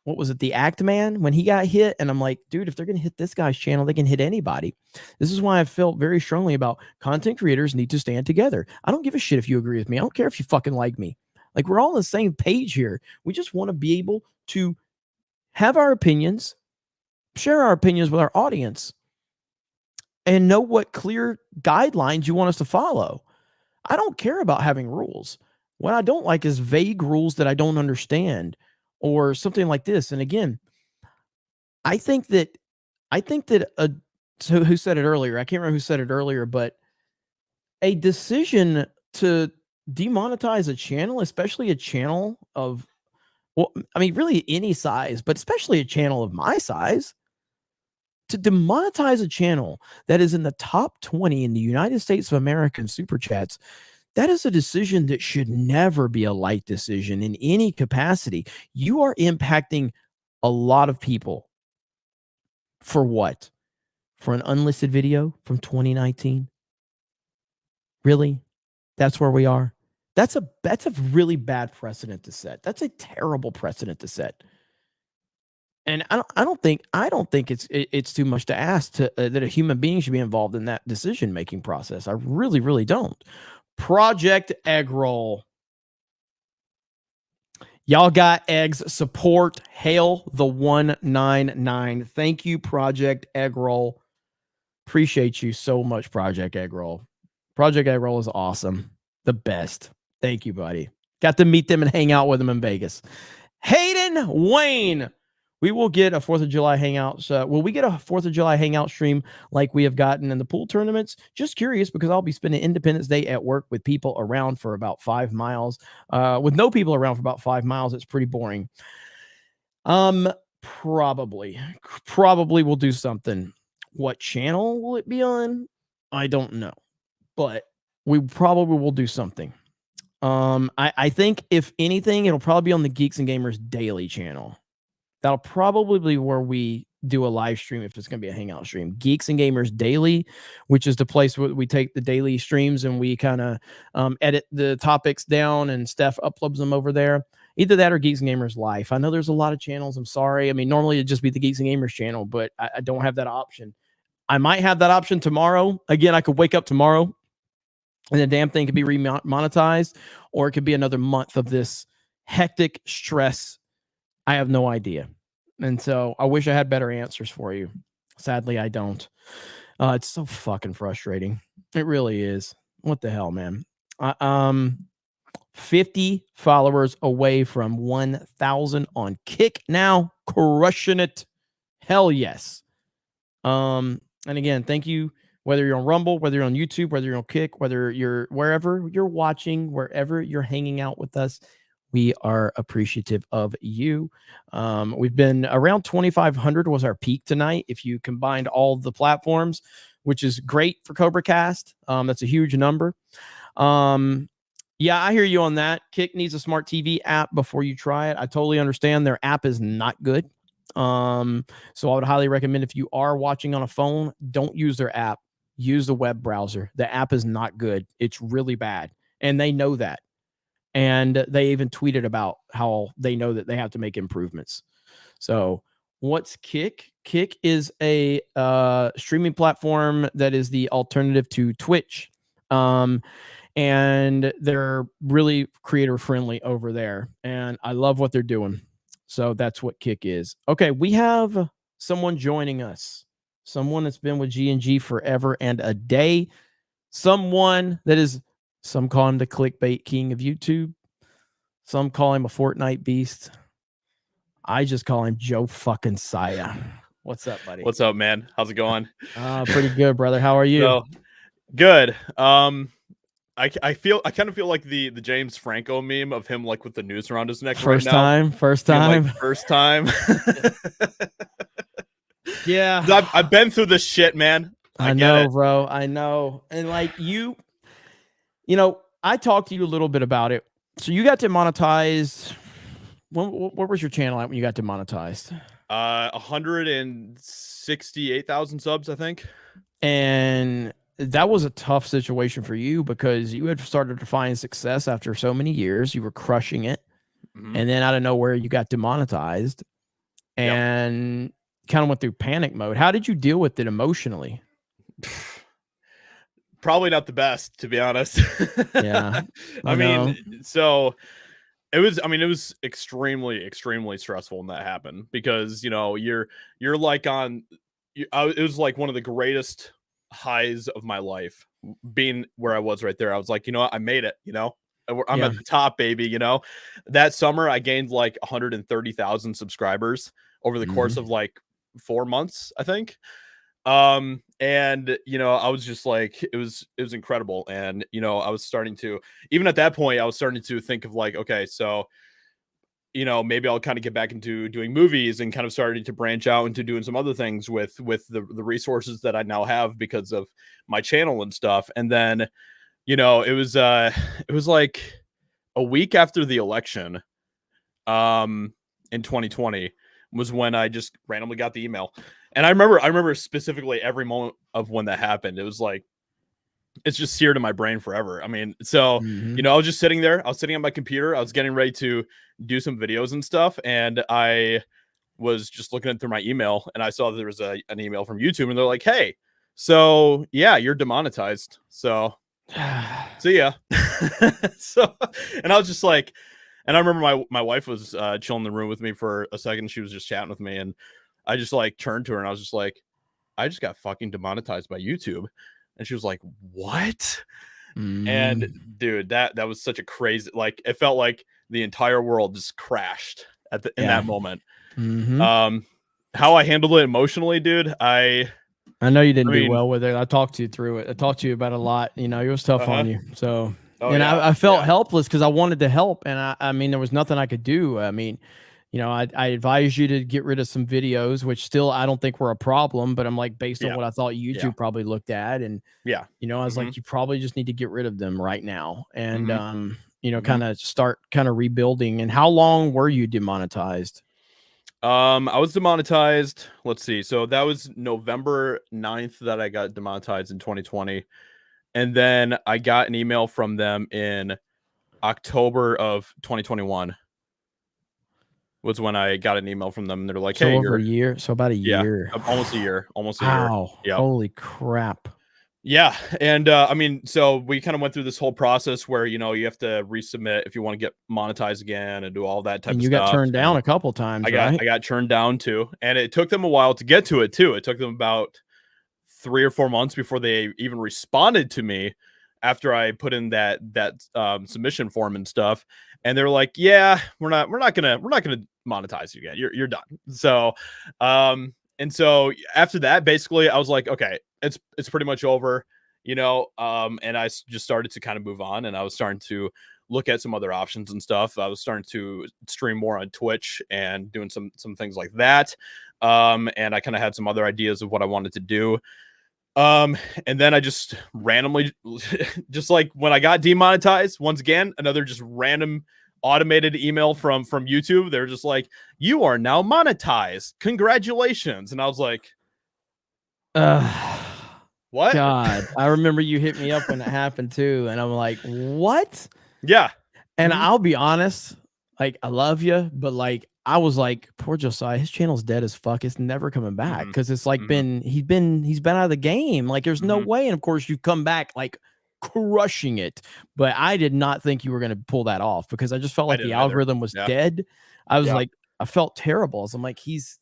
what was it, the Act Man, when he got hit, and I'm like, dude, if they're going to hit this guy's channel, they can hit anybody. This is why I felt very strongly about content creators need to stand together. I don't give a shit if you agree with me. I don't care if you fucking like me. Like, we're all on the same page here. We just want to be able to have our opinions, share our opinions with our audience, and know what clear guidelines you want us to follow. I don't care about having rules. What I don't like is vague rules that I don't understand or something like this. And again, I think that so who said it earlier? I can't remember who said it earlier, but a decision to demonetize a channel, especially a channel of, well, I mean, really any size, but especially a channel of my size, to demonetize a channel that is in the top 20 in the United States of America in super chats, that is a decision that should never be a light decision in any capacity. You are impacting a lot of people. For what? For an unlisted video from 2019? Really? That's where we are? That's a really bad precedent to set. That's a terrible precedent to set. And I don't think it's too much to ask that a human being should be involved in that decision making process. I really, really don't. Project Egg Roll. Y'all got eggs support. Hail the 199. Thank you, Project Egg Roll. Appreciate you so much, Project Egg Roll. Project Egg Roll is awesome. The best. Thank you, buddy. Got to meet them and hang out with them in Vegas. Hayden Wayne. We will get a 4th of July hangout. Will we get a 4th of July hangout stream like we have gotten in the pool tournaments? Just curious, because I'll be spending Independence Day at work with people around for about 5 miles. With no people around for about 5 miles, it's pretty boring. Probably we'll do something. What channel will it be on? I don't know, but we probably will do something. I think if anything, it'll probably be on the Geeks and Gamers Daily channel. That'll probably be where we do a live stream if it's going to be a hangout stream. Geeks and Gamers Daily, which is the place where we take the daily streams and we kind of edit the topics down, and Steph uploads them over there. Either that or Geeks and Gamers Life. I know there's a lot of channels. I'm sorry. I mean, normally it'd just be the Geeks and Gamers channel, but I don't have that option. I might have that option tomorrow. Again, I could wake up tomorrow and the damn thing could be remonetized, or it could be another month of this hectic stress. I have no idea. And so I wish I had better answers for you. Sadly, I don't. It's so fucking frustrating. It really is. What the hell, man? 50 followers away from 1,000 on Kick now. Crushing it. Hell yes. And again, thank you. Whether you're on Rumble, whether you're on YouTube, whether you're on Kick, whether you're wherever you're watching, wherever you're hanging out with us, we are appreciative of you. We've been around 2,500 was our peak tonight, if you combined all the platforms, which is great for CobraCast. That's a huge number. Yeah, I hear you on that. Kick needs a smart TV app before you try it. I totally understand. Their app is not good. So I would highly recommend, if you are watching on a phone, don't use their app. Use the web browser. The app is not good. It's really bad. And they know that. And they even tweeted about how they know that they have to make improvements. So what's Kick? Kick is a streaming platform that is the alternative to Twitch. And they're really creator friendly over there. And I love what they're doing. So that's what Kick is. Okay, we have someone joining us. Someone that's been with G&G forever and a day. Someone that is, some call him the clickbait king of YouTube. Some call him a Fortnite beast. I just call him Joe fucking Saya. What's up, buddy? What's up, man? How's it going? Pretty good, brother. How are you? So, good. I kind of feel like the James Franco meme of him like with the noose around his neck. First right now. time. First time. Like, first time. Yeah. I've been through this shit, man. I know, bro. I know. And like you know, I talked to you a little bit about it. So you got demonetized. What was your channel at when you got demonetized? 168,000 subs, I think. And that was a tough situation for you because you had started to find success after so many years. You were crushing it. Mm-hmm. And then out of nowhere, you got demonetized and kind of went through panic mode. How did you deal with it emotionally? Probably not the best, to be honest. Yeah. I mean, so it was extremely, extremely stressful when that happened because, you know, you're like it was like one of the greatest highs of my life being where I was right there. I was like, you know what? I made it, you know, I'm at the top, baby. You know, that summer I gained like 130,000 subscribers over the course of like 4 months, I think. And you know, I was just like, it was incredible. And you know, I was starting to, even at that point, I was starting to think of like, okay, so you know, maybe I'll kind of get back into doing movies and kind of starting to branch out into doing some other things with the resources that I now have because of my channel and stuff. And then, you know, it was like a week after the election, in 2020, was when I just randomly got the email. And I remember specifically every moment of when that happened. It was like, it's just seared in my brain forever. I mean, so, you know, I was just sitting there, I was sitting on my computer, I was getting ready to do some videos and stuff. And I was just looking through my email and I saw there was an email from YouTube and they're like, hey, so yeah, you're demonetized. So see ya. So, and I was just like, and I remember my wife was chilling in the room with me for a second. She was just chatting with me and I just like turned to her and I was just like, I just got fucking demonetized by YouTube. And she was like, what? And dude, that was such a crazy, like, it felt like the entire world just crashed in that moment. How I handled it emotionally, dude, I know you didn't do well with it. I talked to you through it. I talked to you about a lot. You know, it was tough on you. So, I felt helpless because I wanted to help. And I mean, there was nothing I could do. I mean, you know, I advised you to get rid of some videos, which still I don't think were a problem, but I'm like, based on what I thought YouTube probably looked at. And, you know, I was like, you probably just need to get rid of them right now. And, you know, kind of start rebuilding. And how long were you demonetized? I was demonetized. Let's see. So that was November 9th that I got demonetized in 2020. And then I got an email from them in October of 2021 was when I got an email from them. They're like, So hey, over a year. So about a year. Almost a year. Wow. Yeah. Holy crap. Yeah. And I mean, so we kind of went through this whole process where, you know, you have to resubmit if you want to get monetized again and do all that type of stuff. And you got turned down a couple times, I right? got turned down too. And it took them a while to get to it too. It took them about 3 or 4 months before they even responded to me after I put in that submission form and stuff. And they were like, yeah, we're not gonna monetize you again. You're done. So, and so after that, basically I was like, okay, it's pretty much over, you know? And I just started to kind of move on and I was starting to look at some other options and stuff. I was starting to stream more on Twitch and doing some things like that. And I kind of had some other ideas of what I wanted to do. And then I just randomly, just like when I got demonetized, once again, another just random automated email from YouTube. They're just like, you are now monetized. Congratulations. And I was like, what? God, I remember you hit me up when it happened too. And I'm like, what? Yeah. And I'll be honest, like, I love you, but like, I was like, poor Josiah, his channel's dead as fuck. It's never coming back because it's like he's been out of the game. Like, there's no way. And of course, you've come back like crushing it. But I did not think you were going to pull that off because I just felt like the algorithm was dead. I was like, I felt terrible. So I'm like, he's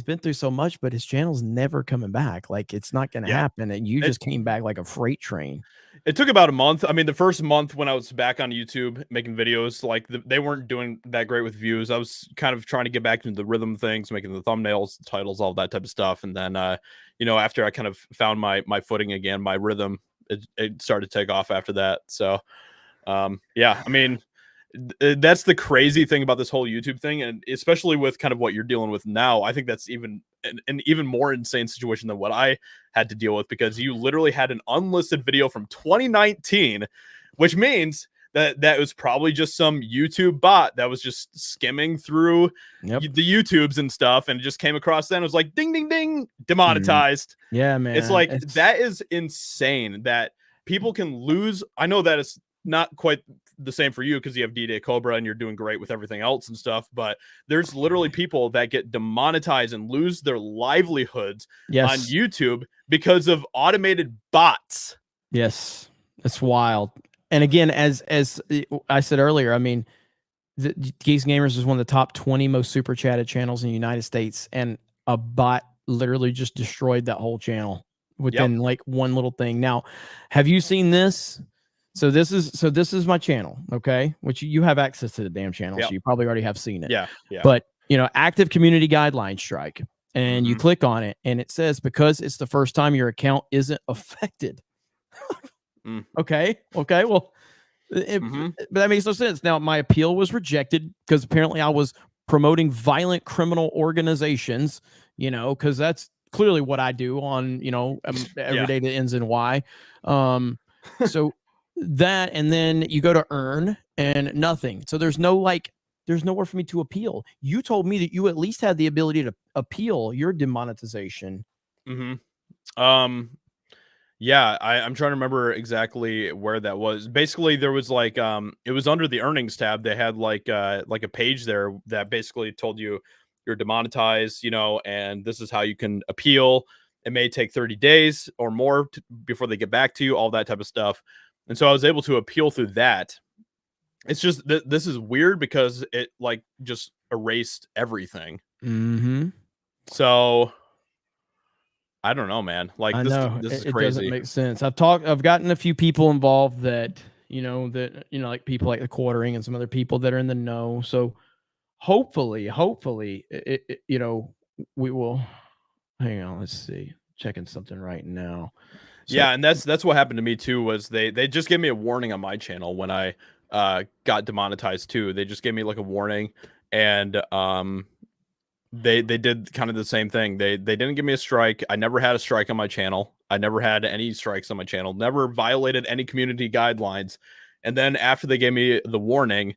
been through so much, but his channel's never coming back. Like, it's not going to happen. And you just came back like a freight train. It took about a month. I mean, the first month when I was back on YouTube making videos, like they weren't doing that great with views. I was kind of trying to get back into the rhythm things, making the thumbnails, the titles, all that type of stuff. And then, you know, after I kind of found my footing again, my rhythm, it started to take off after that. So, yeah, I mean, that's the crazy thing about this whole YouTube thing. And especially with kind of what you're dealing with now, I think that's even an even more insane situation than what I had to deal with, because you literally had an unlisted video from 2019, which means that was probably just some YouTube bot that was just skimming through the YouTubes and stuff and just came across that and was like, ding, ding, ding, demonetized. Yeah, man. It's like, that is insane that people can lose. I know that it's not quite the same for you because you have D-Day Cobra and you're doing great with everything else and stuff, but there's literally people that get demonetized and lose their livelihoods on YouTube because of automated bots. Yes, it's wild. And again, as I said earlier, I mean, the Geeks and Gamers is one of the top 20 most super chatted channels in the United States, and a bot literally just destroyed that whole channel within like one little thing. Now, have you seen this? So this is my channel, okay? Which you have access to the damn channel, so you probably already have seen it. Yeah. But you know, active community guideline strike, and you click on it, and it says because it's the first time your account isn't affected. Okay. Well, but that makes no sense. Now, my appeal was rejected because apparently I was promoting violent criminal organizations. You know, because that's clearly what I do on every day that ends in Y. So that, and then you go to earn and nothing. So there's no there's nowhere for me to appeal. You told me that you at least had the ability to appeal your demonetization. Yeah, I'm trying to remember exactly where that was. Basically, there was like it was under the earnings tab. They had like a page there that basically told you you're demonetized, and this is how you can appeal. It may take 30 days or more before they get back to you, all that type of stuff. And so I was able to appeal through that. It's just this is weird because it like just erased everything. So I don't know, man. Like I this know is it crazy. doesn't make sense. I've gotten a few people involved that, like people like the Quartering and some other people that are in the know. So hopefully we will. Hang on, let's see. Checking something right now. So, yeah, and that's what happened to me too. Was they just gave me a warning on my channel when I got demonetized too. They just gave me like a warning, and they did kind of the same thing. They didn't give me a strike. I never had a strike on my channel. I never had any strikes on my channel. Never violated any community guidelines. And then after they gave me the warning,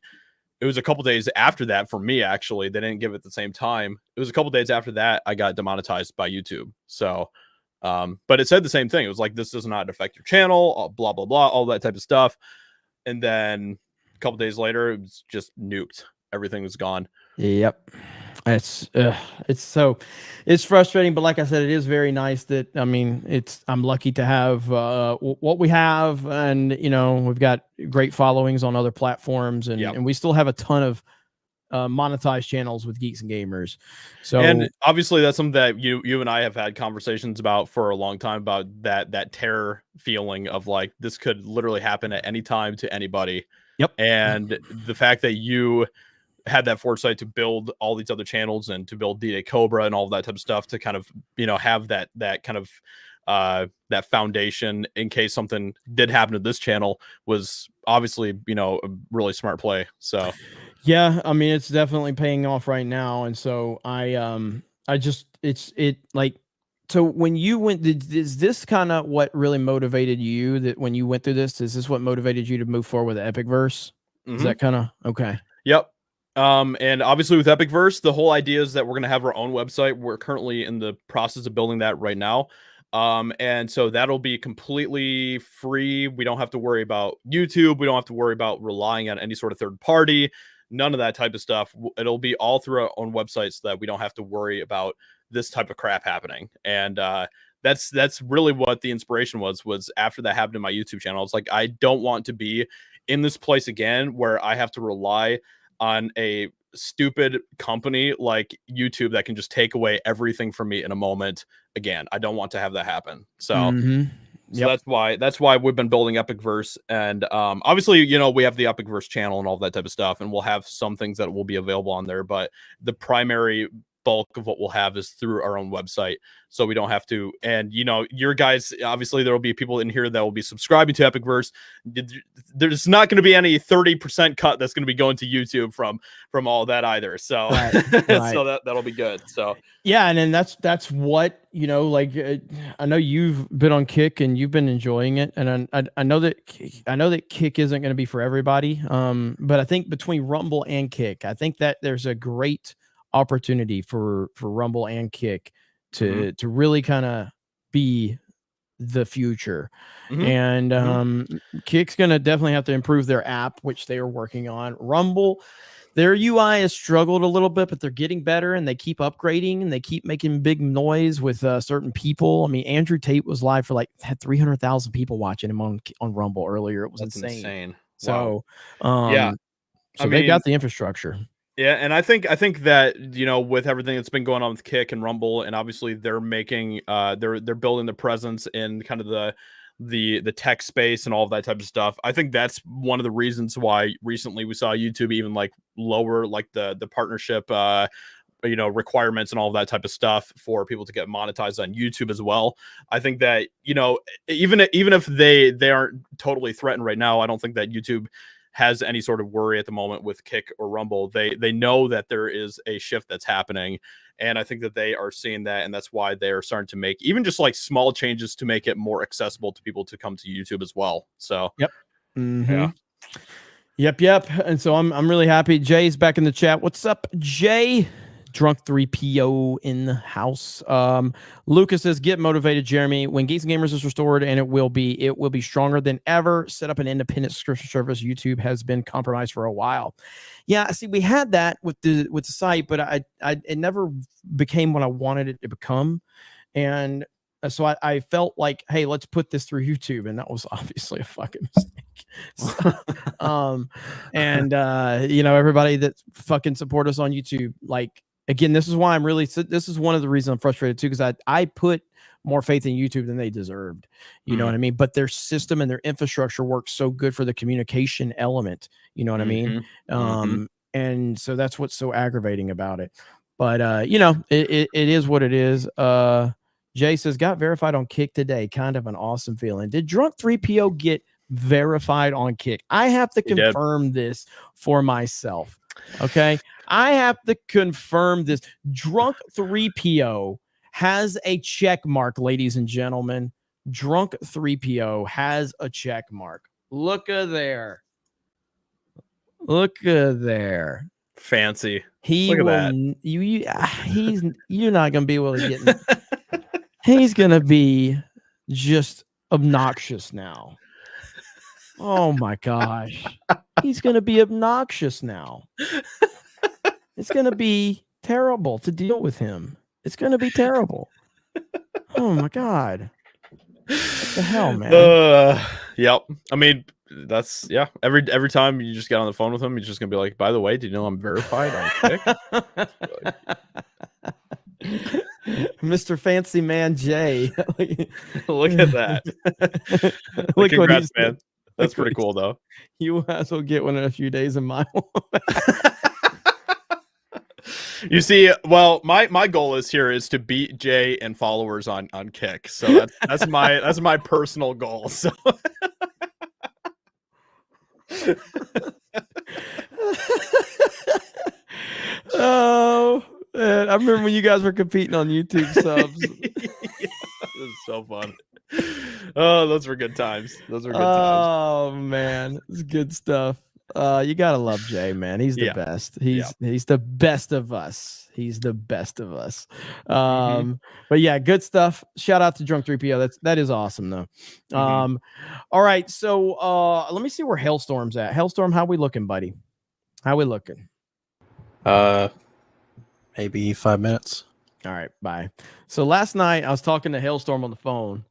it was a couple days after that for me, actually. They didn't give it at the same time. It was a couple days after that I got demonetized by YouTube. So but it said the same thing. It was like, this does not affect your channel, blah blah blah, all that type of stuff. And then a couple days later it was just nuked. Everything was gone. Yep. It's frustrating, but like I said, it is very nice that, I'm lucky to have what we have, and we've got great followings on other platforms, and we still have a ton of monetized channels with Geeks and Gamers. So, and obviously that's something that you and I have had conversations about for a long time, about that terror feeling of like this could literally happen at any time to anybody. Yep. And the fact that you had that foresight to build all these other channels and to build D-Day Cobra and all that type of stuff to kind of, have that kind of that foundation in case something did happen to this channel was obviously, a really smart play. So yeah, it's definitely paying off right now. And so so when you went, is this kind of what really motivated you, that when you went through this, is this what motivated you to move forward with Epicverse? Is that kind of okay? Yep. And obviously with Epicverse, the whole idea is that we're going to have our own website. We're currently in the process of building that right now. And so that'll be completely free. We don't have to worry about YouTube. We don't have to worry about relying on any sort of third party, none of that type of stuff. It'll be all through our own website so that we don't have to worry about this type of crap happening. And, that's really what the inspiration was after that happened in my YouTube channel. It's like, I don't want to be in this place again where I have to rely on a stupid company like YouTube that can just take away everything from me in a moment again. I don't want to have that happen. So, so that's why we've been building Epicverse. And obviously, we have the Epicverse channel and all that type of stuff, and we'll have some things that will be available on there, but the primary bulk of what we'll have is through our own website, so we don't have to. And your guys, obviously there will be people in here that will be subscribing to Epicverse. There's not going to be any 30% cut that's going to be going to YouTube from all that either, so right. So that'll be good. So yeah, and then that's what I know you've been on Kick and you've been enjoying it, and I know that Kick isn't going to be for everybody, but I think between Rumble and Kick, I think that there's a great opportunity for Rumble and Kick to really kind of be the future. And Kick's gonna definitely have to improve their app, which they are working on. Rumble, their UI has struggled a little bit, but they're getting better, and they keep upgrading, and they keep making big noise with certain people. Andrew Tate was live for had 300,000 people watching him on Rumble earlier. It was insane. Wow. So yeah, so they've got the infrastructure. Yeah, and I think that with everything that's been going on with Kick and Rumble, and obviously they're making they're building the presence in kind of the tech space and all of that type of stuff. I think that's one of the reasons why recently we saw YouTube even lower the partnership requirements and all of that type of stuff for people to get monetized on YouTube as well. I think that even if they aren't totally threatened right now, I don't think that YouTube has any sort of worry at the moment with Kick or Rumble. They know that there is a shift that's happening, and I think that they are seeing that, and that's why they are starting to make even just small changes to make it more accessible to people to come to YouTube as well. So yep. Yeah. Yep. And so I'm really happy. Jay's back in the chat. What's up, Jay? Drunk 3PO in the house. Lucas says, get motivated, Jeremy. When Geeks and Gamers is restored, and it will be stronger than ever. Set up an independent subscription service. YouTube has been compromised for a while. Yeah, see, we had that with the site, but it never became what I wanted it to become. And so I felt like, hey, let's put this through YouTube, and that was obviously a fucking mistake. So, everybody that fucking support us on YouTube, like, again, this is why this is one of the reasons I'm frustrated too, because I put more faith in YouTube than they deserved. You know what I mean? But their system and their infrastructure works so good for the communication element. You know what I mean? And so that's what's so aggravating about it. But it is what it is. Jay says, got verified on Kick today. Kind of an awesome feeling. Did Drunk 3PO get verified on Kick? I have to confirm this for myself. Okay. I have to confirm this. Drunk 3PO has a check mark, ladies and gentlemen. Drunk 3PO has a check mark. Look at there. Look at there. Fancy. He Look will. at You're not gonna be able to get. He's gonna be just obnoxious now. Oh my gosh. He's gonna be obnoxious now. It's gonna be terrible to deal with him. It's gonna be terrible. Oh my god. What the hell, man? Yep. I mean, that's every time you just get on the phone with him, he's just gonna be like, by the way, do you know I'm verified on Kick? Mr. Fancy Man Jay. Look at that. Look Congrats, man. That's pretty cool, though. You guys will get one in a few days of mine. You see, well, my goal is to beat Jay and followers on Kick. So that's my personal goal. So oh man, I remember when you guys were competing on YouTube subs. This is so fun. Oh, those were good times. Those were good times. Oh man, it's good stuff. You gotta love Jay, man. He's the best. He's the best of us. He's the best of us. But yeah, good stuff. Shout out to Drunk 3PO. That is awesome though. All right, so let me see where Hailstorm's at. Hailstorm, how we looking, buddy? How we looking? Maybe 5 minutes. All right, bye. So last night I was talking to Hailstorm on the phone,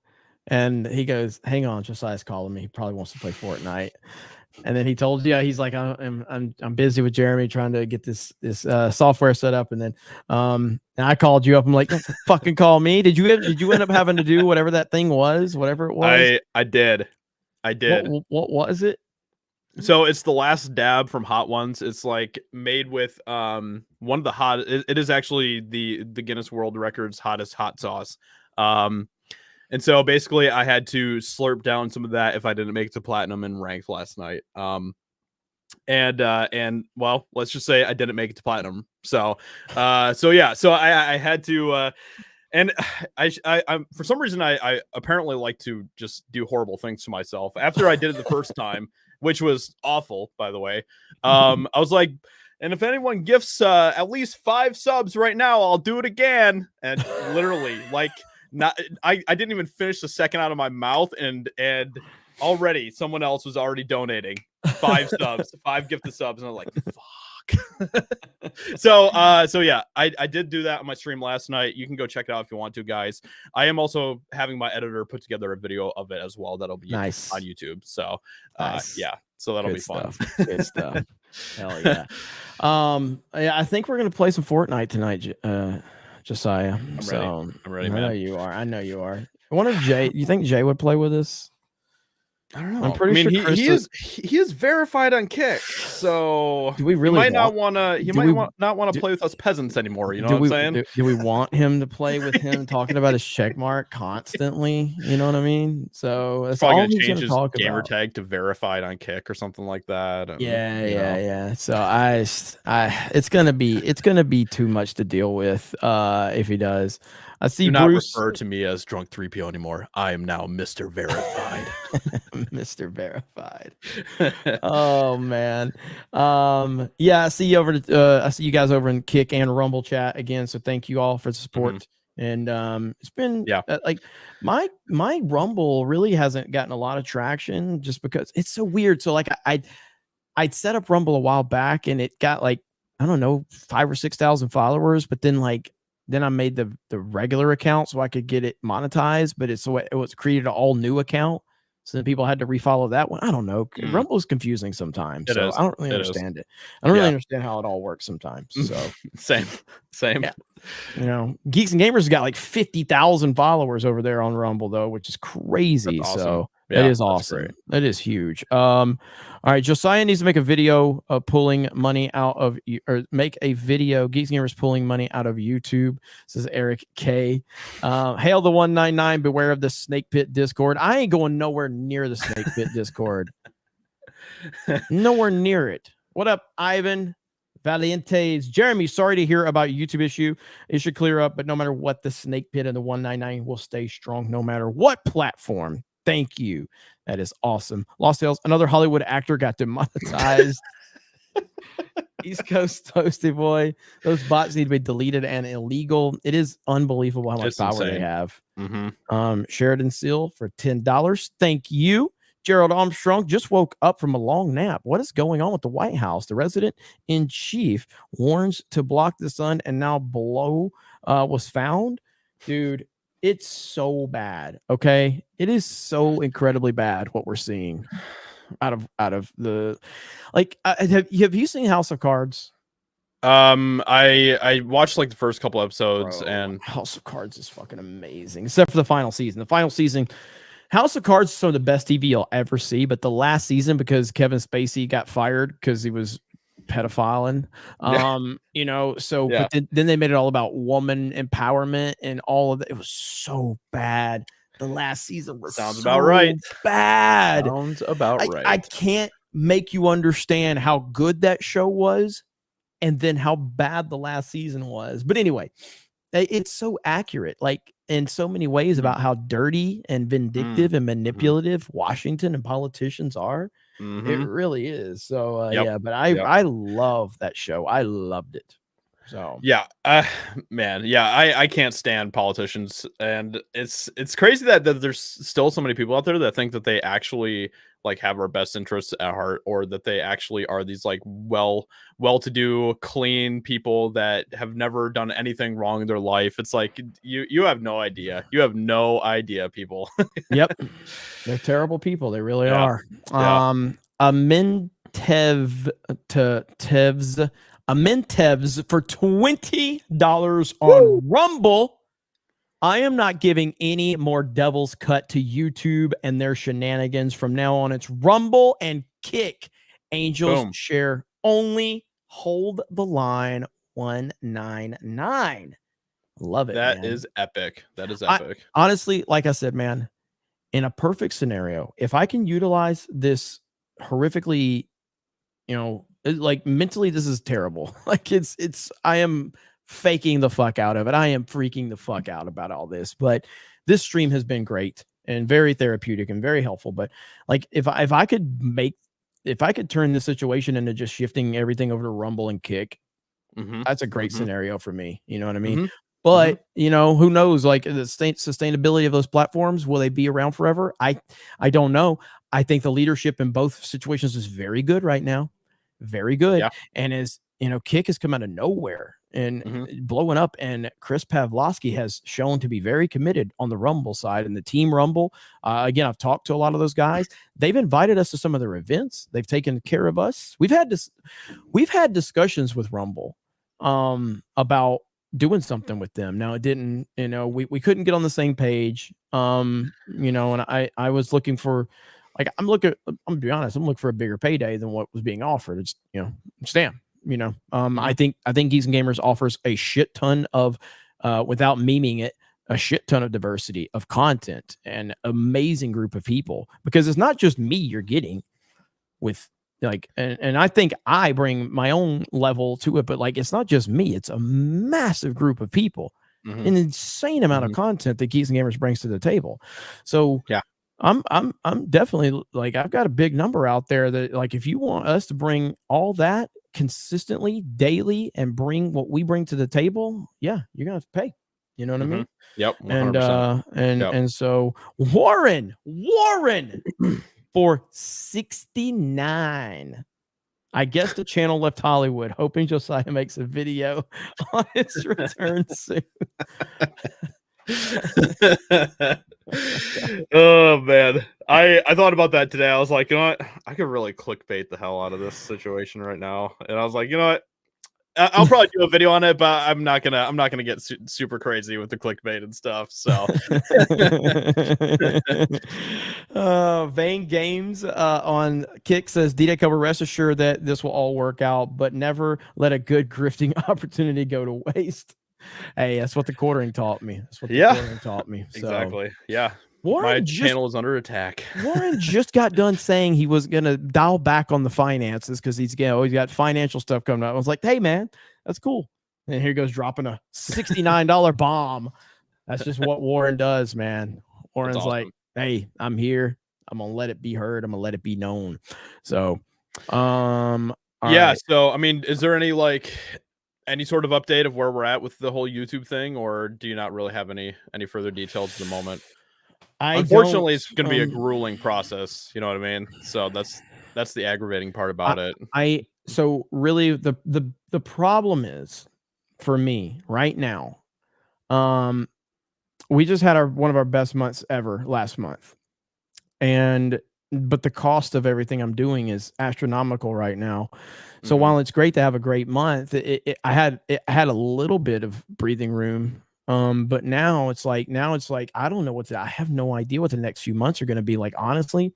and he goes, "Hang on, Josiah's calling me. He probably wants to play Fortnite." And then he told you, he's like, I'm busy with Jeremy trying to get this software set up. And then and I called you up. I'm like, don't fucking call me. Did you end up having to do whatever that thing was, whatever it was? I did. What was it? So it's the last dab from Hot Ones. It's like made with one of the hot. It is actually the Guinness World Records hottest hot sauce. And so basically I had to slurp down some of that if I didn't make it to platinum in ranked last night. And well, let's just say I didn't make it to platinum. So I had to and I for some reason I apparently like to just do horrible things to myself. After I did it the first time, which was awful, by the way. I was like, and if anyone gifts at least 5 subs right now, I'll do it again. And literally, like, I didn't even finish the second out of my mouth, and already someone else was already donating 5 subs, 5 gifted subs, and I'm like, fuck. So yeah, I did do that on my stream last night. You can go check it out if you want to, guys. I am also having my editor put together a video of it as well. That'll be nice on YouTube. So yeah, so that'll be fun. Good stuff. Hell yeah. Yeah, I think we're gonna play some Fortnite tonight, Josiah. I'm ready, man. I know you are. I wonder if Jay. You think Jay would play with us? I don't know. I'm pretty sure he is verified on Kick, so do we really he might not want to play with us peasants anymore. You know what I'm saying? Do we want him to play with him talking about his check mark constantly? You know what I mean? So that's probably all gonna he's change gonna his gamer tag to verified on Kick or something like that. And, yeah. So it's gonna be too much to deal with if he does. I see Do not Bruce. refer to me as drunk 3PO anymore. I am now Mr. Verified. Mr. Verified. Oh man. Yeah, I see you I see you guys over in Kick and Rumble chat again. So thank you all for the support. And it's been like my Rumble really hasn't gotten a lot of traction just because it's so weird. So like I'd set up Rumble a while back and it got like, I don't know, 5,000 or 6,000 followers, but then I made the regular account so I could get it monetized, but it was created an all new account. So then people had to refollow that one. I don't know. Rumble's confusing sometimes. I don't really understand it. I don't really understand how it all works sometimes. So same. Yeah. You know, Geeks and Gamers got like 50,000 followers over there on Rumble though, which is crazy. That's awesome. So Yeah, it is that's awesome. great. It is huge. All right, Josiah needs to make a video of pulling money out of or make a video. Geeks and Gamers pulling money out of YouTube. Says Eric K. Hail the 199. Beware of the Snake Pit Discord. I ain't going nowhere near the Snake Pit Discord. Nowhere near it. What up, Ivan? Valientes. Jeremy, sorry to hear about YouTube issue. It should clear up, but no matter what, the Snake Pit and the 199 will stay strong no matter what platform. Thank you. That is awesome. Lost Sales. Another Hollywood actor got demonetized. East Coast Toasty Boy. Those bots need to be deleted and illegal. It is unbelievable how much power they have. Sheridan Seal for $10. Thank you. Gerald Armstrong just woke up from a long nap. What is going on with the White House? The resident in chief warns to block the sun, and now blow was found. Dude, it's so bad. Okay, it is so incredibly bad what we're seeing out of the like. Have you seen House of Cards? I watched like the first couple episodes, and House of Cards is fucking amazing, except for the final season. The final season. House of Cards is some of the best TV you'll ever see, but the last season, because Kevin Spacey got fired because he was pedophiling, you know, so but then they made it all about woman empowerment and all of it. It was so bad. The last season was about right. Bad. Sounds about right. I can't make you understand how good that show was and then how bad the last season was. But anyway, it's so accurate, like in so many ways, about how dirty and vindictive and manipulative Washington and politicians are. It really is. So yeah, but I love that show. I loved it. So yeah, man, yeah, I can't stand politicians, and it's crazy that there's still so many people out there that think that they actually like have our best interests at heart, or that they actually are these like well-to-do, clean people that have never done anything wrong in their life. It's like you have no idea. You have no idea, people. Yep, they're terrible people. They really are. Amintevs for $20 on Rumble. I am not giving any more devil's cut to YouTube and their shenanigans. From now on, it's Rumble and Kick. Angels share only. Hold the line. 199. Love it. That man. is epic. That is epic. Honestly, like I said, man, in a perfect scenario, if I can utilize this horrifically, you know, like mentally, this is terrible. Like I am faking the fuck out of it. I am freaking the fuck out about all this, but this stream has been great and very therapeutic and very helpful. But like, if I could turn this situation into just shifting everything over to Rumble and Kick, that's a great scenario for me. You know what I mean? But you know, who knows, like the sustainability of those platforms, will they be around forever? I don't know. I think the leadership in both situations is very good right now. Very good. And as you know, Kick has come out of nowhere and blowing up, and Chris Pavlovsky has shown to be very committed on the Rumble side and the team Rumble. Again, I've talked to a lot of those guys. They've invited us to some of their events. They've taken care of us. We've had discussions with Rumble about doing something with them. Now it didn't, you know, we couldn't get on the same page. You know, and I was looking for, like, I'm gonna be honest, I'm looking for a bigger payday than what was being offered. It's, you know, Stan, you know, I think Geeks and Gamers offers a shit ton of, without memeing it, a shit ton of diversity of content and amazing group of people, because it's not just me you're getting with, like, and I think I bring my own level to it, but like, it's not just me, it's a massive group of people an insane amount of content that Geeks and Gamers brings to the table. So yeah, I'm definitely like, I've got a big number out there that, like, if you want us to bring all that consistently daily and bring what we bring to the table, yeah, you're gonna have to pay. You know what I mean? Yep. 100%. Yep. And so Warren for 69. I guess the channel left Hollywood, hoping Josiah makes a video on his return soon. Oh man, I thought about that today. I was like, you know what, I could really clickbait the hell out of this situation right now, and I was like, you know what, I'll probably do a video on it, but I'm not gonna get super crazy with the clickbait and stuff. So, Vane Games on Kick says, D-Day Cobra, rest assured that this will all work out, but never let a good grifting opportunity go to waste. Hey, that's what the quartering taught me. That's what the quartering taught me. So. Exactly. Yeah. Warren My channel is under attack. Warren just got done saying he was going to dial back on the finances because he's got financial stuff coming up. I was like, hey, man, that's cool. And here goes dropping a $69 bomb. That's just what Warren does, man. Warren's awesome. like, hey, I'm here. I'm going to let it be heard. I'm going to let it be known. So, all right. So, I mean, is there any any sort of update of where we're at with the whole YouTube thing, or do you not really have any further details at the moment? Unfortunately, it's going to be a grueling process. You know what I mean? So that's the aggravating part about it. So really the problem is for me right now. We just had one of our best months ever last month, but the cost of everything I'm doing is astronomical right now. So while it's great to have a great month, I had a little bit of breathing room. But now it's like I don't know I have no idea what the next few months are going to be like, honestly.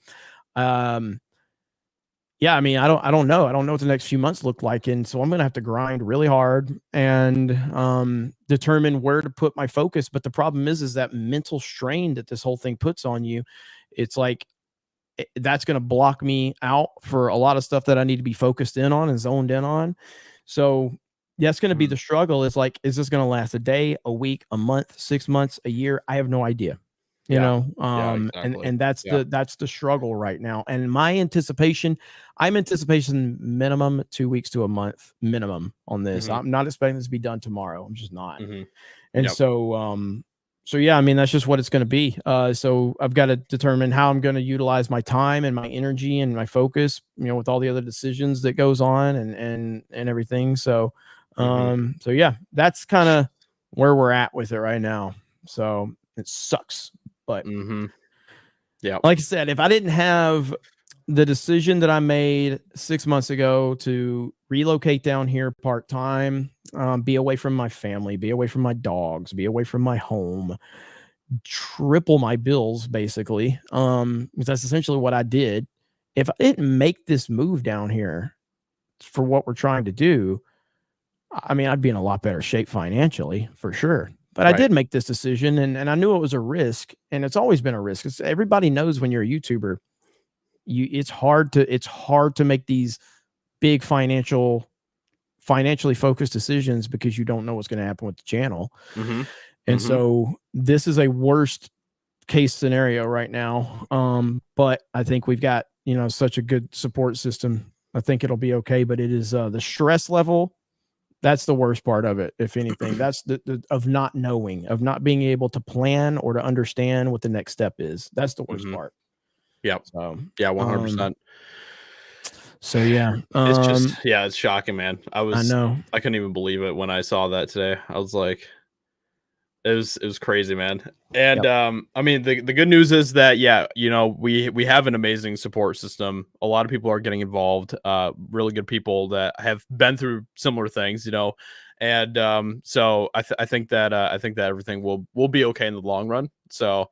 Yeah, I mean, I don't know. I don't know what the next few months look like. And so I'm going to have to grind really hard and determine where to put my focus. But the problem is that mental strain that this whole thing puts on you. It's like, that's going to block me out for a lot of stuff that I need to be focused in on and zoned in on. So that's going to be the struggle. Is like, is this going to last a day, a week, a month, 6 months, a year? I have no idea. You know, exactly. and that's the struggle right now. And I'm anticipating minimum 2 weeks to a month minimum on this. I'm not expecting this to be done tomorrow. I'm just not. And so yeah, I mean, that's just what it's going to be. So I've got to determine how I'm going to utilize my time and my energy and my focus, with all the other decisions that goes on and everything. So, so yeah, that's kind of where we're at with it right now. So it sucks, but yeah, like I said, if I didn't have the decision that I made 6 months ago to relocate down here part-time, be away from my family, be away from my dogs, be away from my home, triple my bills, basically. Because that's essentially what I did. If I didn't make this move down here for what we're trying to do, I mean, I'd be in a lot better shape financially for sure. But I did make this decision and I knew it was a risk, and it's always been a risk. Everybody knows when you're a YouTuber, it's hard to make these big financially focused decisions because you don't know what's going to happen with the channel. And so this is a worst case scenario right now. But I think we've got, such a good support system. I think it'll be okay, but it is the stress level. That's the worst part of it. If anything, that's of not knowing, of not being able to plan or to understand what the next step is. That's the worst part. Yeah. So yeah, 100%. So yeah, it's just it's shocking, man. I know. I couldn't even believe it when I saw that today. I was like, it was crazy, man. And I mean, the good news is that we have an amazing support system. A lot of people are getting involved. Really good people that have been through similar things, and so I think that everything will be okay in the long run. So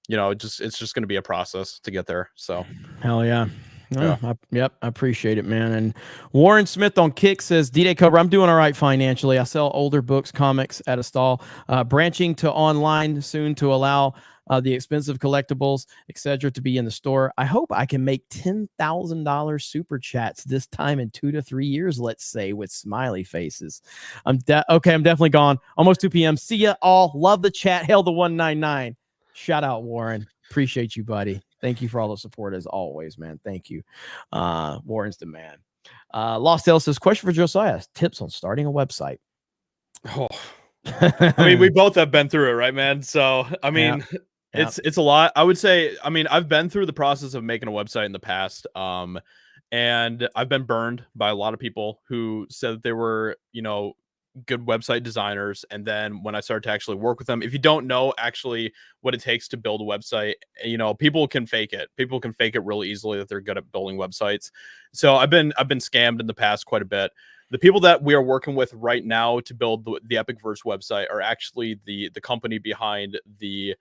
it's just going to be a process to get there. So hell yeah. I appreciate it, man. And Warren Smith on Kick says, D-Day Cobra, I'm doing all right financially. I sell older books, comics at a stall, branching to online soon to allow the expensive collectibles, etc., to be in the store. I hope I can make $10,000 super chats this time in 2 to 3 years, let's say, with smiley faces. Okay, I'm definitely gone. Almost 2 p.m. See ya all. Love the chat. Hail the 199. Shout out, Warren. Appreciate you, buddy. Thank you for all the support as always, man. Thank you. Warren's the man. Lost Tale says, question for Josiah. Tips on starting a website. Oh. I mean, we both have been through it, right, man? So, I mean, it's a lot. I would say, I mean, I've been through the process of making a website in the past. And I've been burned by a lot of people who said that they were, good website designers. And then when I started to actually work with them, if you don't know actually what it takes to build a website, people can fake it. People can fake it really easily that they're good at building websites. So I've been scammed in the past quite a bit. The people that we are working with right now to build the Epicverse website are actually the company behind the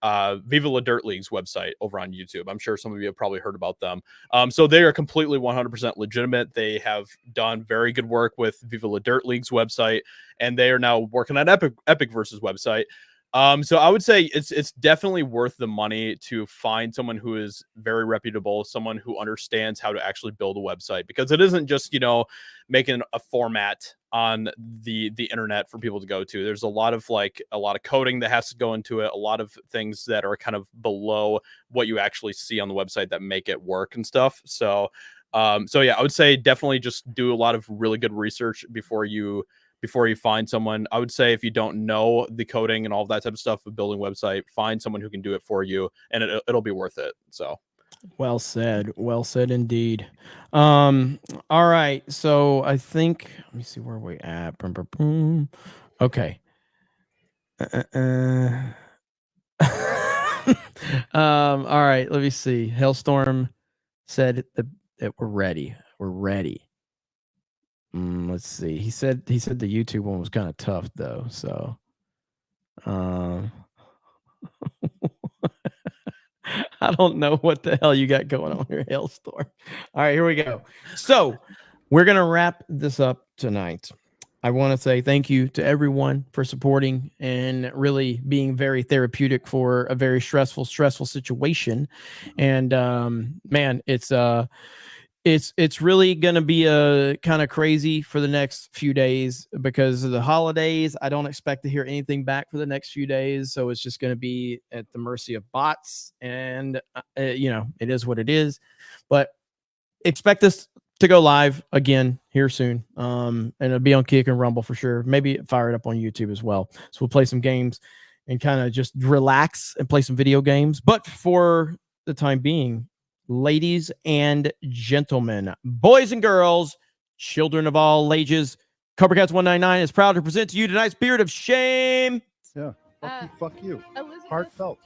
Viva La Dirt League's website over on YouTube. I'm sure some of you have probably heard about them. So they are completely 100% legitimate. They have done very good work with Viva La Dirt League's website, and they are now working on Epicverse's website. So I would say it's definitely worth the money to find someone who is very reputable, someone who understands how to actually build a website, because it isn't just, making a format on the internet for people to go to. There's a lot of coding that has to go into it, a lot of things that are kind of below what you actually see on the website that make it work and stuff. So yeah, I would say definitely just do a lot of really good research before you find someone. I would say if you don't know the coding and all of that type of stuff of building a website, find someone who can do it for you, and it'll be worth it. So well said indeed. All right, so I think, let me see where we at. Okay. All right, let me see. Hailstorm said that we're ready. Let's see. He said the YouTube one was kind of tough though. So, I don't know what the hell you got going on here, Hailstorm. All right, here we go. So, we're gonna wrap this up tonight. I want to say thank you to everyone for supporting and really being very therapeutic for a very stressful situation. And man, it's really going to be a kind of crazy for the next few days because of the holidays. I don't expect to hear anything back for the next few days. So it's just going to be at the mercy of bots. And, it is what it is. But expect this to go live again here soon. And it'll be on Kick and Rumble for sure. Maybe fire it up on YouTube as well. So we'll play some games and kind of just relax and play some video games. But for the time being, ladies and gentlemen, boys and girls, children of all ages, CobraCast 199 is proud to present to you tonight's Beard of Shame. Yeah. Fuck you. Heartfelt.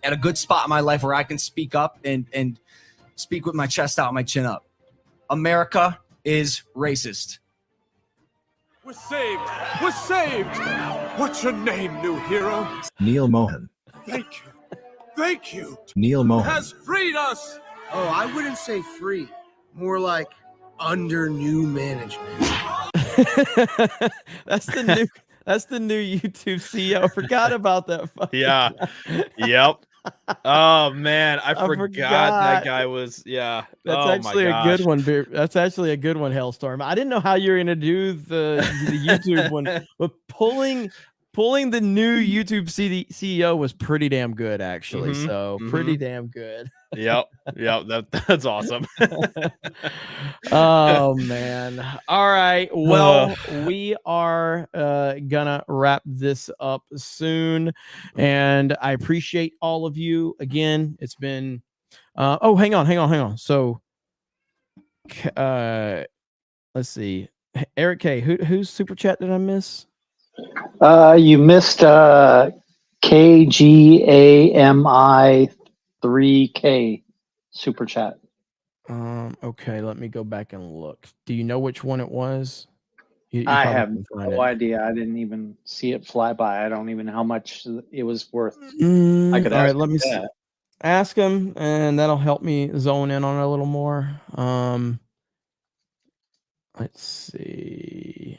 At a good spot in my life where I can speak up and speak with my chest out, my chin up. America is racist. We're saved. We're saved. What's your name, new hero? Neil Mohan. Thank you. Thank you. Neil Mohan. Has freed us. Oh, I wouldn't say free. More like under new management. That's the new YouTube CEO. I forgot about that. Yeah. Yep. Oh man, I forgot that guy was. Yeah, that's actually a good one. That's actually a good one, Hailstorm. I didn't know how you were gonna do the YouTube one, but pulling the new YouTube CEO was pretty damn good, actually. Mm-hmm, so pretty damn good. Yep. That's awesome. Oh man. All right. Well, we are gonna wrap this up soon, and I appreciate all of you again. It's been hang on. So let's see. Eric K, whose super chat did I miss? You missed KGAMI 3K super chat. Okay, let me go back and look. Do you know which one it was? I have no idea. I didn't even see it fly by. I don't even know how much it was worth. I could ask. Let me ask him, and that'll help me zone in on it a little more. Let's see.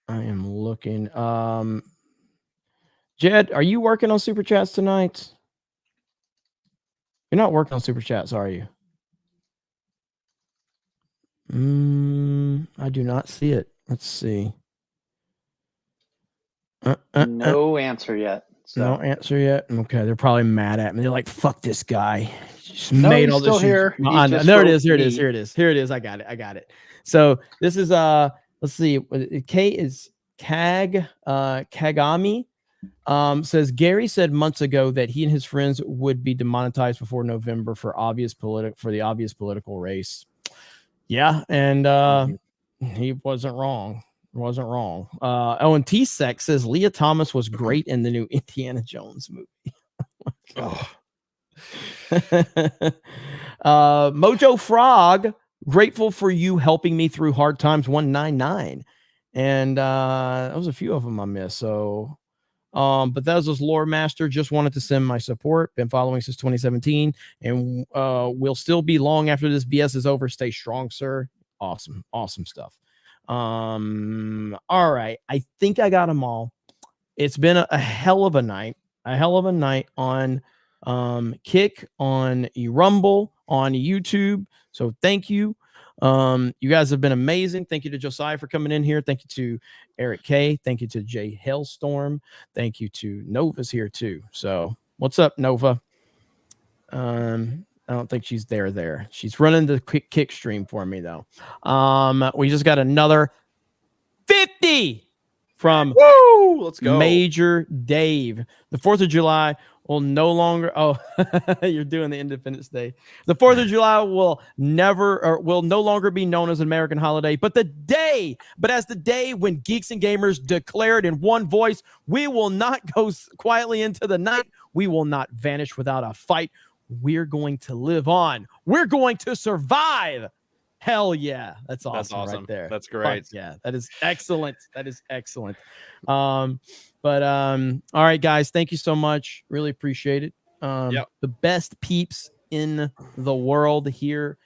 I am looking. Jed, are you working on super chats tonight? You're not working on super chats, are you? I do not see it. Let's see. No answer yet. So. No answer yet. Okay, they're probably mad at me. They're like, "Fuck this guy." Just No, made he's all this still here. No, He just there it wrote is. Here it is. me. Here it is. Here it is. I got it. I got it. So this is let's see. K is Kagami. Says Gary said months ago that he and his friends would be demonetized before November for the obvious political race. Yeah, and he wasn't wrong. Wasn't wrong. And T-Sec says Leah Thomas was great in the new Indiana Jones movie. Mojo Frog, grateful for you helping me through hard times 199. And that was a few of them I missed. So but that was Lore Master. Just wanted to send my support. Been following since 2017, and will still be long after this BS is over. Stay strong, sir. Awesome stuff. All right, I think I got them all. It's been a hell of a night. On Kick, on Rumble, on YouTube. So thank you. You guys have been amazing. Thank you to Josiah for coming in here. Thank you to Eric K. Thank you to Jay Hailstorm. Thank you to Nova's here too. So what's up, Nova? I don't think she's there. She's running the quick kick stream for me though. We just got another 50 from Let's go. Major Dave. The 4th of July will no longer. Oh, you're doing the Independence Day. The 4th of July will no longer be known as an American holiday, but as the day when geeks and gamers declared in one voice, we will not go quietly into the night. We will not vanish without a fight. We're going to live on. We're going to survive. Hell yeah. That's awesome right there. That's great. Fuck yeah. That is excellent. All right, guys. Thank you so much. Really appreciate it. The best peeps in the world here.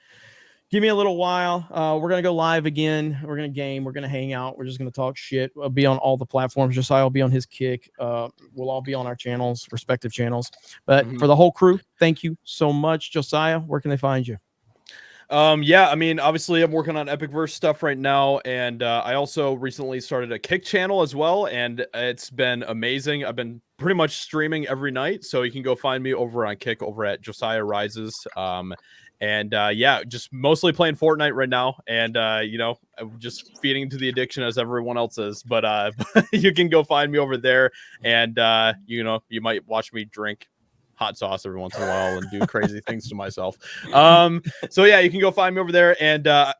Give me a little while. We're going to go live again. We're going to game. We're going to hang out. We're just going to talk shit. I'll be on all the platforms. Josiah will be on his Kick. We'll all be on our channels, respective channels. But for the whole crew, thank you so much. Josiah, where can they find you? I mean, obviously I'm working on Epicverse stuff right now, and I also recently started a Kick channel as well, and it's been amazing. I've been pretty much streaming every night, so you can go find me over on Kick over at Josiah Rises. Just mostly playing Fortnite right now, and I'm just feeding into the addiction as everyone else is. But you can go find me over there, and you might watch me drink hot sauce every once in a while and do crazy things to myself. So yeah, you can go find me over there. And I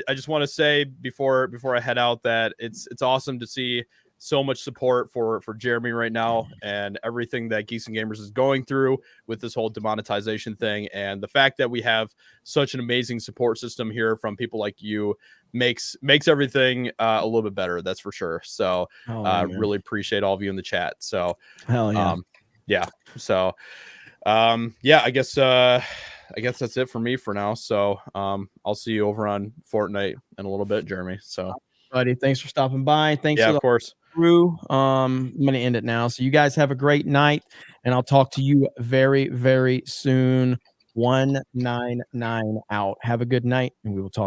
just want to say before I head out that it's awesome to see so much support for Jeremy right now and everything that Geeks and Gamers is going through with this whole demonetization thing. And the fact that we have such an amazing support system here from people like you makes everything a little bit better. That's for sure. So really appreciate all of you in the chat. So hell yeah. So I guess that's it for me for now. So I'll see you over on Fortnite in a little bit, Jeremy. So buddy, thanks for stopping by. Thanks of course. Crew. I'm gonna end it now. So you guys have a great night, and I'll talk to you very, very soon. 199 out. Have a good night, and we will talk.